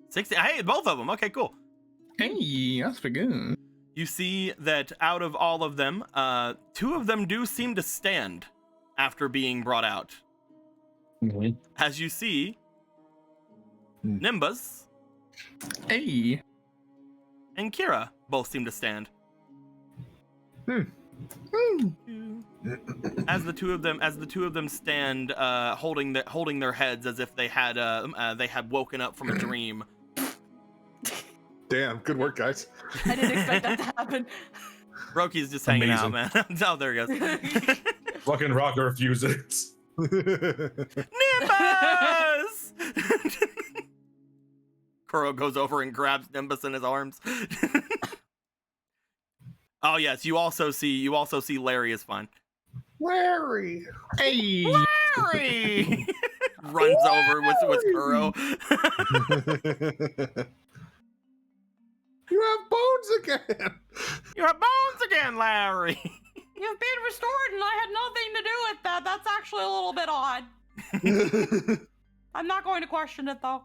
16. Hey, both of them. Okay, cool.
Hey, that's pretty good.
You see that out of all of them, 2 of them do seem to stand after being brought out.
Mhm.
As you see, Nimbus
Hey.
and Kira both seem to stand. As the two of them stand, holding their heads as if they had woken up from a dream.
Damn, good work, guys.
I didn't expect that to happen.
Roki's just hanging out,
Amazing.
man. Oh, there he goes.
Fucking Rocker refuses.
Nimbus! Kuro goes over and grabs Nimbus in his arms. Oh yes, you also see Larry is fine.
Larry.
Hey.
Larry runs over with Kuro.
You have bones again.
You have bones again, Larry.
You've been restored, and I had nothing to do with that. That's actually a little bit odd. I'm not going to question it though.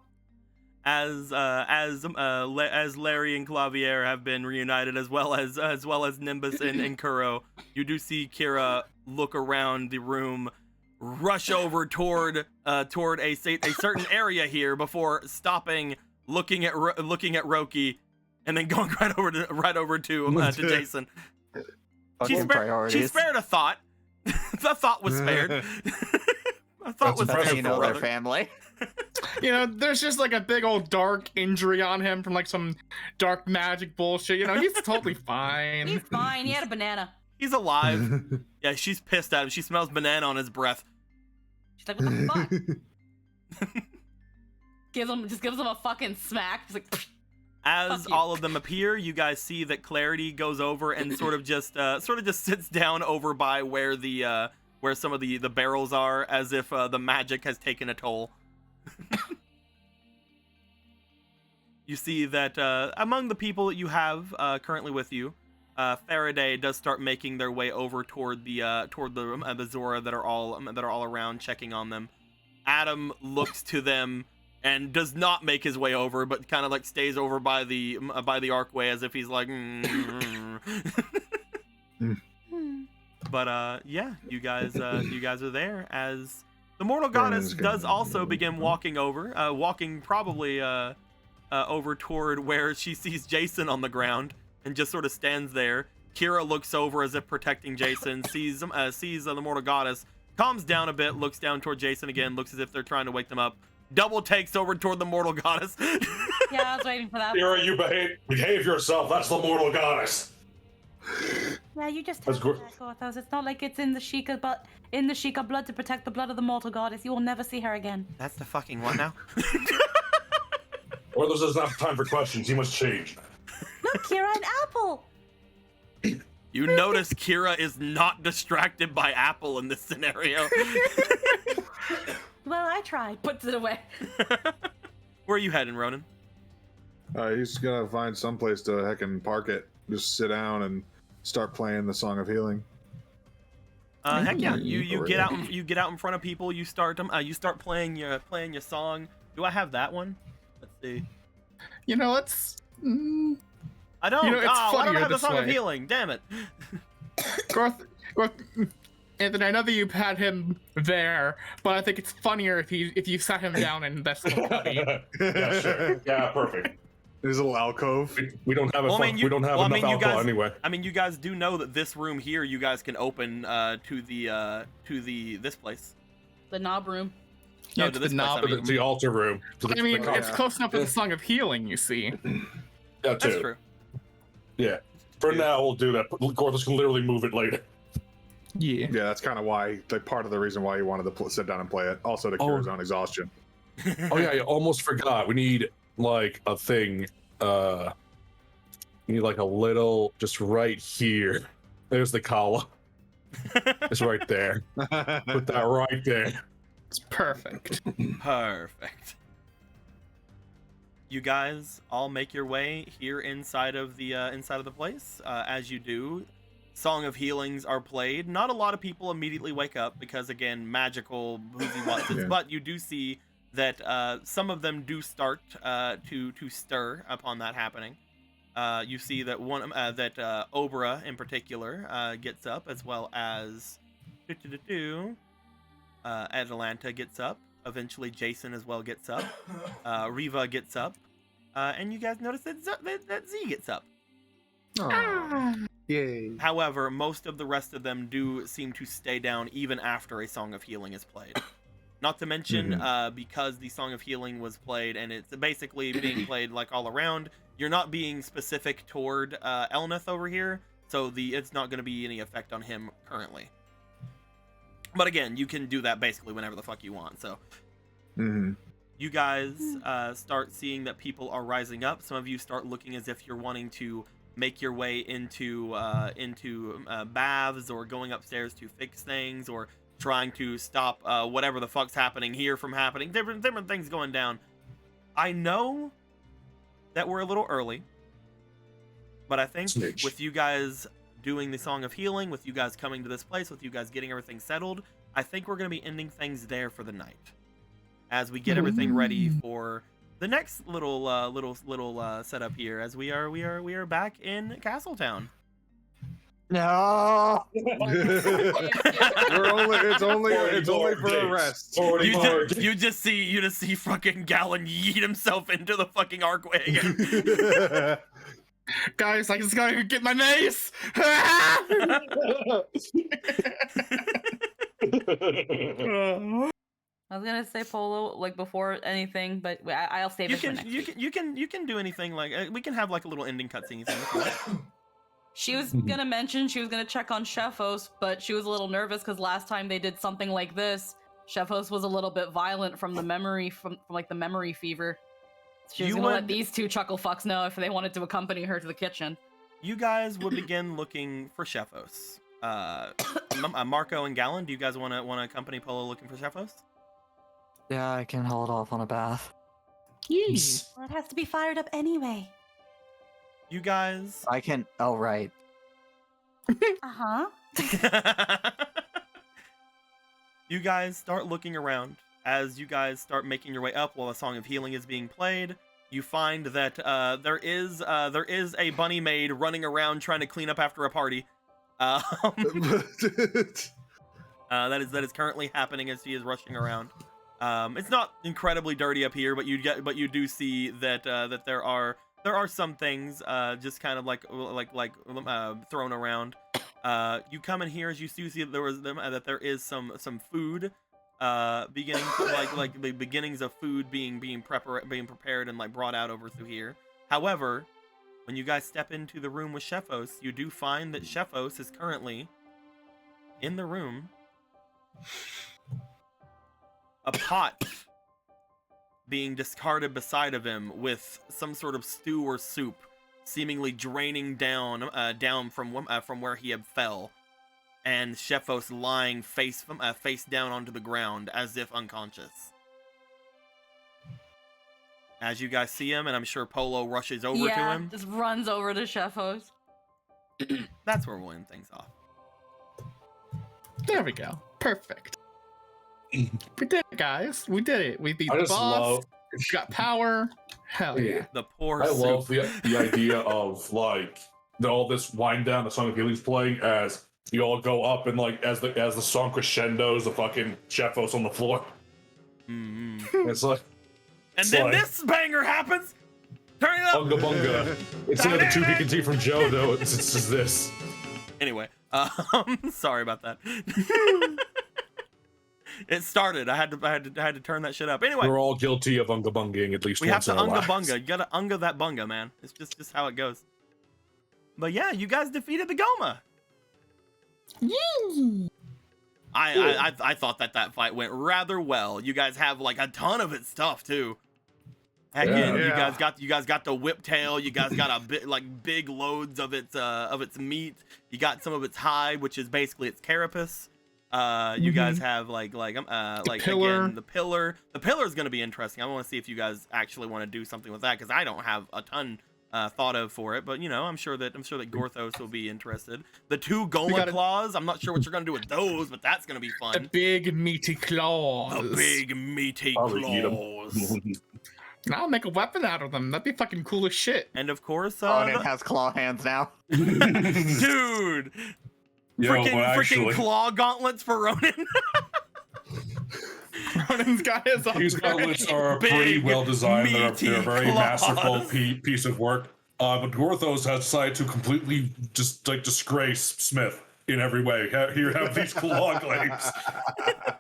As Larry and Clavier have been reunited, as well as Nimbus and Kuro, you do see Kira look around the room, rush over toward a certain area here before stopping, looking at Roki, and then going right over to Jason. She spared a thought. The thought was spared. A thought was
That's how
spared
you
for
know
brother.
their family.
You know, there's just like a big old dark injury on him from like some dark magic bullshit. You know, he's totally fine.
He's fine. He had a banana.
He's alive. Yeah, she's pissed at him. She smells banana on his breath.
She's like, what the fuck? gives him a fucking smack. He's like,
As
fuck you.
all of them appear, you guys see that Clarity goes over and sort of just sits down over by where the where some of the barrels are, as if the magic has taken a toll. You see that among the people that you have currently with you, Faraday does start making their way over toward the Zora that are all around, checking on them. Adam looks to them and does not make his way over, but kind of like stays over by the archway as if he's like. But yeah, you guys are there as the mortal goddess does also begin walking probably over toward where she sees Jason on the ground and just sort of stands there. Kira looks over as if protecting Jason, sees the mortal goddess, calms down a bit, looks down toward Jason again, looks as if they're trying to wake them up. Double takes over toward the mortal goddess.
yeah, I was waiting for that.
Kira, you behave yourself. That's the mortal goddess.
Yeah, you just
That's
have
good.
that, Gorthos. It's not like it's in the Sheikah blood to protect the blood of the mortal goddess. You will never see her again.
That's the fucking what now?
Or there's not time for questions. You must change.
Look, Kira, an apple.
You notice Kira is not distracted by Apple in this scenario.
Well, I tried.
Puts it away.
Where are you heading, Ronan?
He's gonna find someplace to heckin' park it. Just sit down and start playing the Song of Healing.
Heck yeah!
Yeah,
You get out in front of people. You start playing your song. Do I have that one? Let's see.
You know, it's
I don't.
You know, it's
I don't
funnier
have the
this
Song of
way.
Healing. Damn it.
Garth, Anthony, I know that you had him there, but I think it's funnier if you sat him down in this little cubby.
Yeah, sure. Yeah, perfect.
There's a little alcove.
We don't have
Well, I mean,
we don't have enough
you
alcohol
guys,
anyway.
I mean, you guys do know that this room here, you guys can open to this place.
The knob room.
No,
Yeah,
to
it's
this
the
place,
knob.
I mean.
The altar room. To the,
I mean,
the
it's close enough to the Song of Healing, you see.
that too.
That's true.
Yeah. For now, we'll do that. Gorthos can literally move it later.
Yeah.
Yeah, that's kind of why, like, part of the reason why he wanted to sit down and play it. Also to cure his own exhaustion.
Oh yeah, I almost forgot. We need like a thing. We need like a little, just right here. There's the collar. It's right there. Put that right there.
It's perfect.
Perfect. You guys all make your way here inside of the place. As you do, Song of Healings are played. Not a lot of people immediately wake up because, again, magical woozy watsons.
Yeah.
But you do see that some of them do start to stir upon that happening. You see that Obra in particular gets up, as well as Atalanta gets up. Eventually, Jason as well gets up. Riva gets up, and you guys notice that Z gets up.
Aw.
Yay.
However, most of the rest of them do seem to stay down even after a Song of Healing is played. Not to mention, because the Song of Healing was played and it's basically being played like all around, you're not being specific toward Elneth over here, so it's not going to be any effect on him currently. But again, you can do that basically whenever the fuck you want. So you guys start seeing that people are rising up. Some of you start looking as if you're wanting to make your way into baths or going upstairs to fix things or trying to stop whatever the fuck's happening here from happening. Different things going down. I know that we're a little early, but I think with you guys doing the Song of Healing, with you guys coming to this place, with you guys getting everything settled, I think we're going to be ending things there for the night as we get everything ready for the next little setup here, as we are back in Castletown.
No.
It's only for a rest.
You just see fucking Gallon yeet himself into the fucking archway again.
Guys, I just gotta get my mace!
I was gonna say Polo like before anything, but I'll save it for next week.
You can do anything like we can have like a little ending cutscene thing.
She was gonna mention she was gonna check on Shefos, but she was a little nervous because last time they did something like this, Shefos was a little bit violent from the memory from like the memory fever. She was gonna let these two chuckle fucks know if they wanted to accompany her to the kitchen.
You guys would begin looking for Shefos. Marco and Gallon, do you guys want to accompany Polo looking for Shefos?
Yeah, I can hold off on a bath.
Yes.
Well, it has to be fired up anyway.
You guys.
I can. Oh, right.
Uh-huh.
You guys start looking around. As you guys start making your way up while a Song of Healing is being played, you find that there is a bunny maid running around trying to clean up after a party. That is currently happening as she is rushing around. It's not incredibly dirty up here, but you do see that that there are some things just kind of like thrown around. You come in here as you see that there is some food beginning like the beginnings of food being prepared and like brought out over through here. However, when you guys step into the room with Shefos, you do find that Shefos is currently in the room. A pot being discarded beside of him with some sort of stew or soup seemingly draining down from where he had fell, and Shefos lying face down onto the ground as if unconscious. As you guys see him, and I'm sure Polo rushes over to him.
Just runs over to Shefos.
That's where we'll end things off.
There we go. Perfect. We did it, guys. We did it. We beat the boss. We got power. Hell yeah.
The poor
I
soup.
love the idea of like all this wind down, the Song of Healing's playing as you all go up and like as the song crescendos, the fucking Shefos on the floor. It's like.
And then this banger happens. Turn it up.
Bunga bunga. Instead of the to be continued from Joe, though, it's just this.
Anyway, sorry about that. It started. I had to turn that shit up. Anyway,
we're all guilty of unga bungaing at least.
We have
once
to
in our
unga
lives.
bunga. You gotta unga that bunga, man. It's just how it goes. But yeah, you guys defeated the Goma. I thought that fight went rather well. You guys have like a ton of its stuff too. Heck yeah. You guys got the whiptail. You guys got a bit like big loads of its meat. You got some of its hide, which is basically its carapace. You guys have like
pillar.
Again, the pillar. The pillar is gonna be interesting. I want to see if you guys actually want to do something with that, because I don't have a ton thought of for it. But you know, I'm sure that Gorthos will be interested. The two Golem claws. I'm not sure what you're gonna do with those, but that's gonna be fun.
The big meaty claws.
The big meaty claws.
I'll make a weapon out of them. That'd be fucking cool as shit.
And of course,
Ronan has claw hands now.
Dude. Freaking claw gauntlets for Ronan.
Ronan's got his own.
These gauntlets are pretty well designed. They're a very masterful piece of work. But Gorthos has decided to completely just like disgrace Smith in every way. Here you have these claw glaives.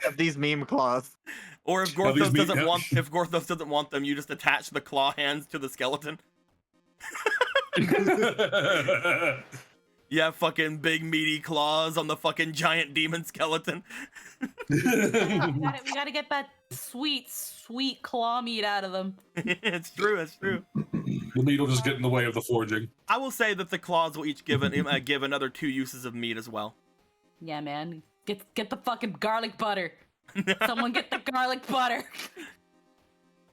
Have these meme claws.
Or if
Now, these
Gorthos doesn't want them, you just attach the claw hands to the skeleton. Yeah, fucking big meaty claws on the fucking giant demon skeleton.
We gotta get that sweet, sweet claw meat out of them.
It's true. It's true.
The meat will just get in the way of the forging.
I will say that the claws will each give another 2 uses of meat as well.
Yeah, man. Get the fucking garlic butter. Someone get the garlic butter.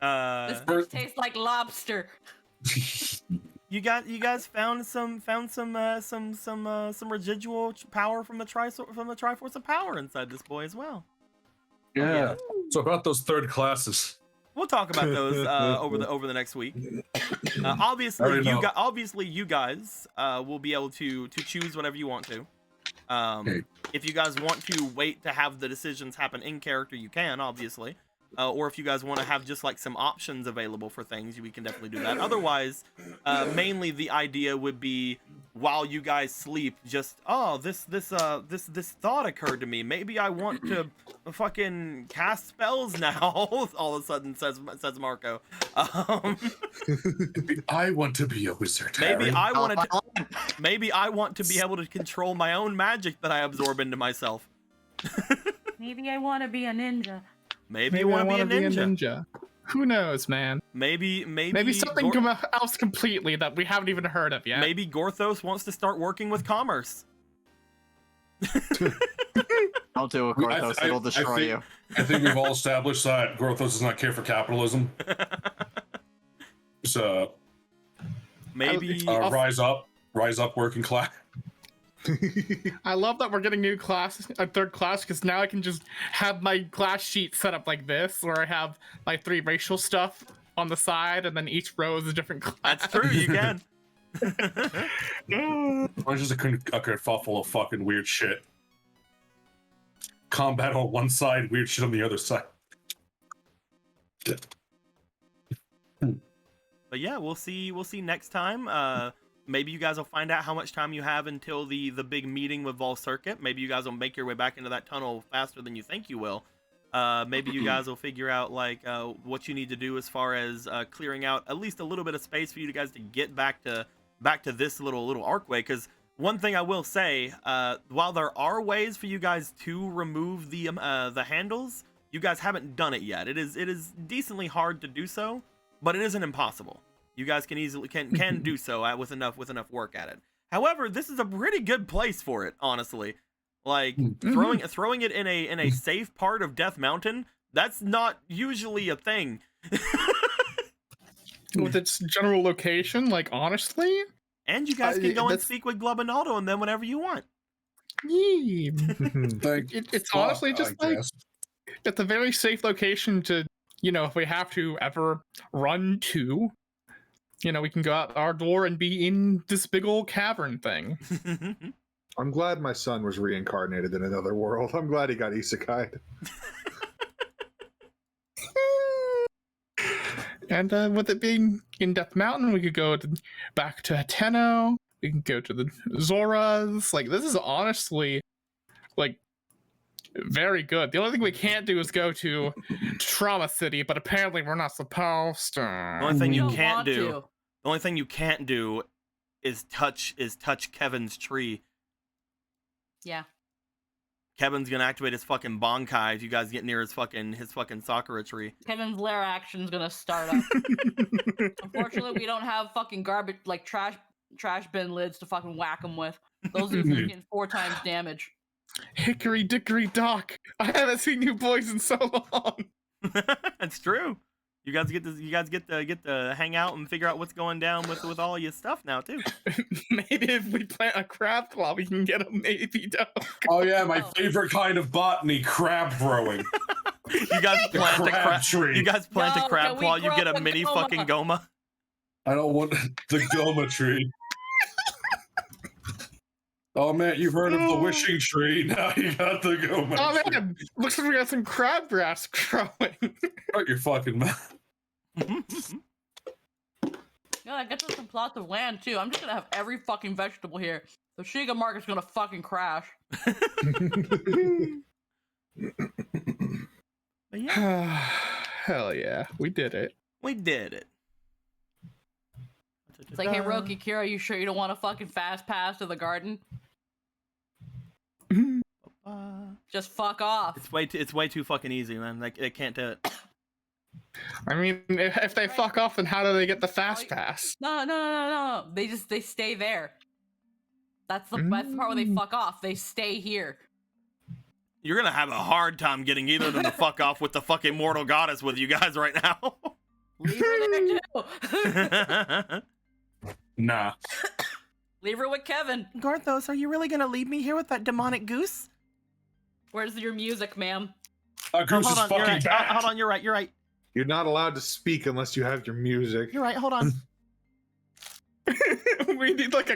This stuff tastes like lobster.
You guys found some residual power from the Triforce of Power inside this boy as well.
Yeah. So about those third classes.
We'll talk about those over the next week. Obviously, you guys will be able to choose whatever you want to. If you guys want to wait to have the decisions happen in character, you can, obviously. Or if you guys want to have just like some options available for things, we can definitely do that. Otherwise, mainly the idea would be while you guys sleep, just this thought occurred to me. Maybe I want to fucking cast spells now. All of a sudden, says Marco.
Maybe I want to be a wizard.
Maybe I want to be able to control my own magic that I absorb into myself.
Maybe I want to be a ninja.
Maybe you want to be a ninja.
Who knows, man?
Maybe
something else completely that we haven't even heard of yet.
Maybe Gorthos wants to start working with commerce.
I'll do it, Gorthos. It'll destroy you.
I think we've all established that Gorthos does not care for capitalism. So
maybe
rise up, working class.
I love that we're getting a third class, because now I can just have my class sheet set up like this, where I have my 3 racial stuff on the side, and then each row is a different class.
That's true, you can.
Or just a kerfuffle of fucking weird shit. Combat on one side, weird shit on the other side.
But yeah, we'll see next time. Maybe you guys will find out how much time you have until the big meeting with Vol Circuit. Maybe you guys will make your way back into that tunnel faster than you think you will. Maybe you guys will figure out like what you need to do as far as clearing out at least a little bit of space for you guys to get back to this little archway. Because one thing I will say, while there are ways for you guys to remove the handles, you guys haven't done it yet. It is decently hard to do so, but it isn't impossible. You guys can easily can do so with enough work at it. However, this is a pretty good place for it, honestly. Like throwing it in a safe part of Death Mountain, that's not usually a thing.
With its general location, like honestly.
And you guys can go and speak with Glubinaldo and them whenever you want.
It's honestly just like it's a very safe location to, if we have to ever run to. We can go out our door and be in this big old cavern thing.
I'm glad my son was reincarnated in another world. I'm glad he got isekai'd.
And with it being in Death Mountain, we could go back to Tenno. We can go to the Zoras. Like, this is honestly, like, very good. The only thing we can't do is go to Trauma City, but apparently we're not supposed to.
The only thing you can't do is touch Kevin's tree.
Yeah.
Kevin's gonna activate his fucking Bankai if you guys get near his fucking Sakura tree.
Kevin's lair action's gonna start up. Unfortunately, we don't have fucking garbage, like trash bin lids to fucking whack him with. Those are freaking 4 times damage.
Hickory dickory dock. I haven't seen you boys in so long.
It's true. You guys get to hang out and figure out what's going down with all your stuff now too.
Maybe if we plant a crab claw, we can get a maybe dog.
Oh yeah, my favorite kind of botany, crab growing.
You guys plant a crab
tree.
You guys plant a crab claw, you get a mini fucking goma.
I don't want the goma tree. Oh man, you've heard of the wishing tree. Now you got the goma.
Oh
tree.
man, looks like we got some crabgrass growing.
Shut your fucking mouth.
God, I get some plots of land too. I'm just gonna have every fucking vegetable here. The Shiga market's gonna fucking crash.
But yeah,
Hell yeah, we did it.
we did it.
It's like, hey, Roki, Kira, you sure you don't want a fucking fast pass to the garden? Just fuck off.
It's way too fucking easy, man. Like, they can't do it.
I mean, if they fuck off, then how do they get the fast pass?
No. They stay there. That's the part where they fuck off. They stay here.
You're gonna have a hard time getting either of them to fuck off with the fucking mortal goddess with you guys right now.
Leave her there too.
Nah.
Leave her with Kevin.
Garthos, are you really gonna leave me here with that demonic goose?
Where's your music, ma'am?
Our goose is
You're
fucking
right.
bad.
Hold on, you're right.
You're not allowed to speak unless you have your music.
You're right, hold on.
We need like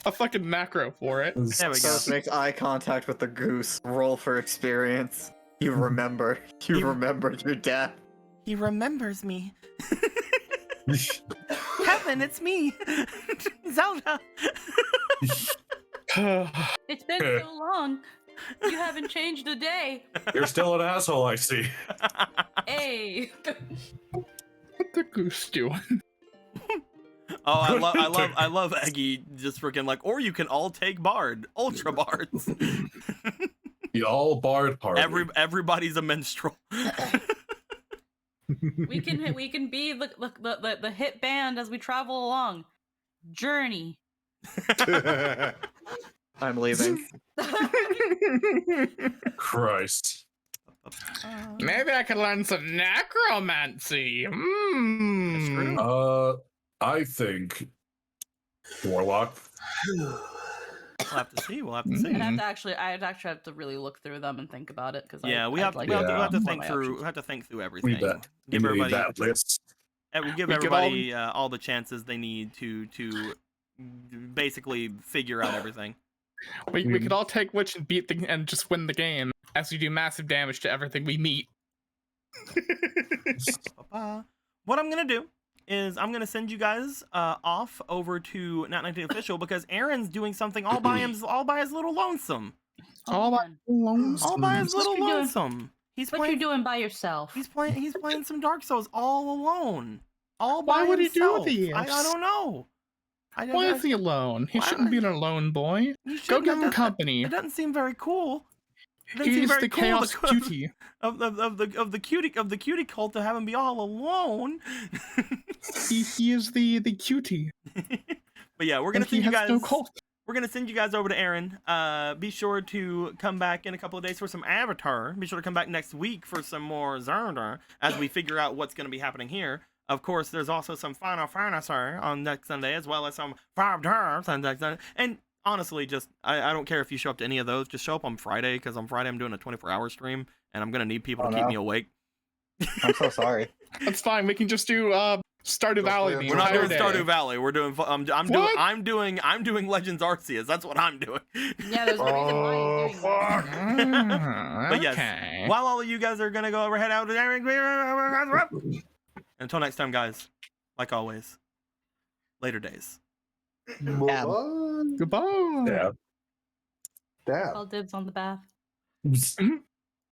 a fucking macro for it.
There we go.
Seth makes eye contact with the goose. Roll for experience. You remember. You remember your death.
He remembers me. Kevin, it's me. Zelda.
It's been so long. You haven't changed a day.
You're still an asshole, I see.
Hey.
What the goose doing?
Oh, I love Eggy just freaking like, or you can all take Bard, Ultra Bards.
The all bard party.
Everybody's a minstrel.
We can be the hit band as we travel along. Journey.
I'm leaving.
Christ.
Maybe I could learn some necromancy.
I think Warlock.
We'll have to see.
I'd actually have to really look through them and think about it, because
we have to think through. We have to think through everything. Give everybody
that list.
We'll give everybody all the chances they need to basically figure out everything.
We could all take Witch and beat and just win the game as we do massive damage to everything we meet.
What I'm gonna do is I'm gonna send you guys off over to Not 19 Official because Aaron's doing something all by his little lonesome.
All by
his little lonesome.
What you doing by yourself?
He's playing some Dark Souls all alone. All by
Why would
himself.
he do this?
I don't know.
Why is he alone? He shouldn't be an alone boy. Go give him company.
It doesn't seem very cool.
He's the chaos cutie
of the cutie cult to have him be all alone.
he is the cutie.
But yeah, we're gonna send you guys.
No cult.
We're gonna send you guys over to Aaron. Be sure to come back in a couple of days for some Avatar. Be sure to come back next week for some more Zelda as we figure out what's gonna be happening here. Of course, there's also some Final Fantasy on next Sunday, as well as some 5 Times on next Sunday. And honestly, just I don't care if you show up to any of those. Just show up on Friday, because on Friday I'm doing a 24-hour stream, and I'm gonna need people to keep me awake.
I'm so sorry.
That's fine. We can just do Stardew Valley.
We're not doing Stardew Valley. We're doing I'm doing Legends Arceus. That's what I'm doing.
Yeah, there's a reason why you're doing that.
But yes, while all of you guys are gonna go over, head out to Aaron. Until next time, guys. Like always, later days.
Goodbye.
Yeah.
Dab.
All dibs on the bath.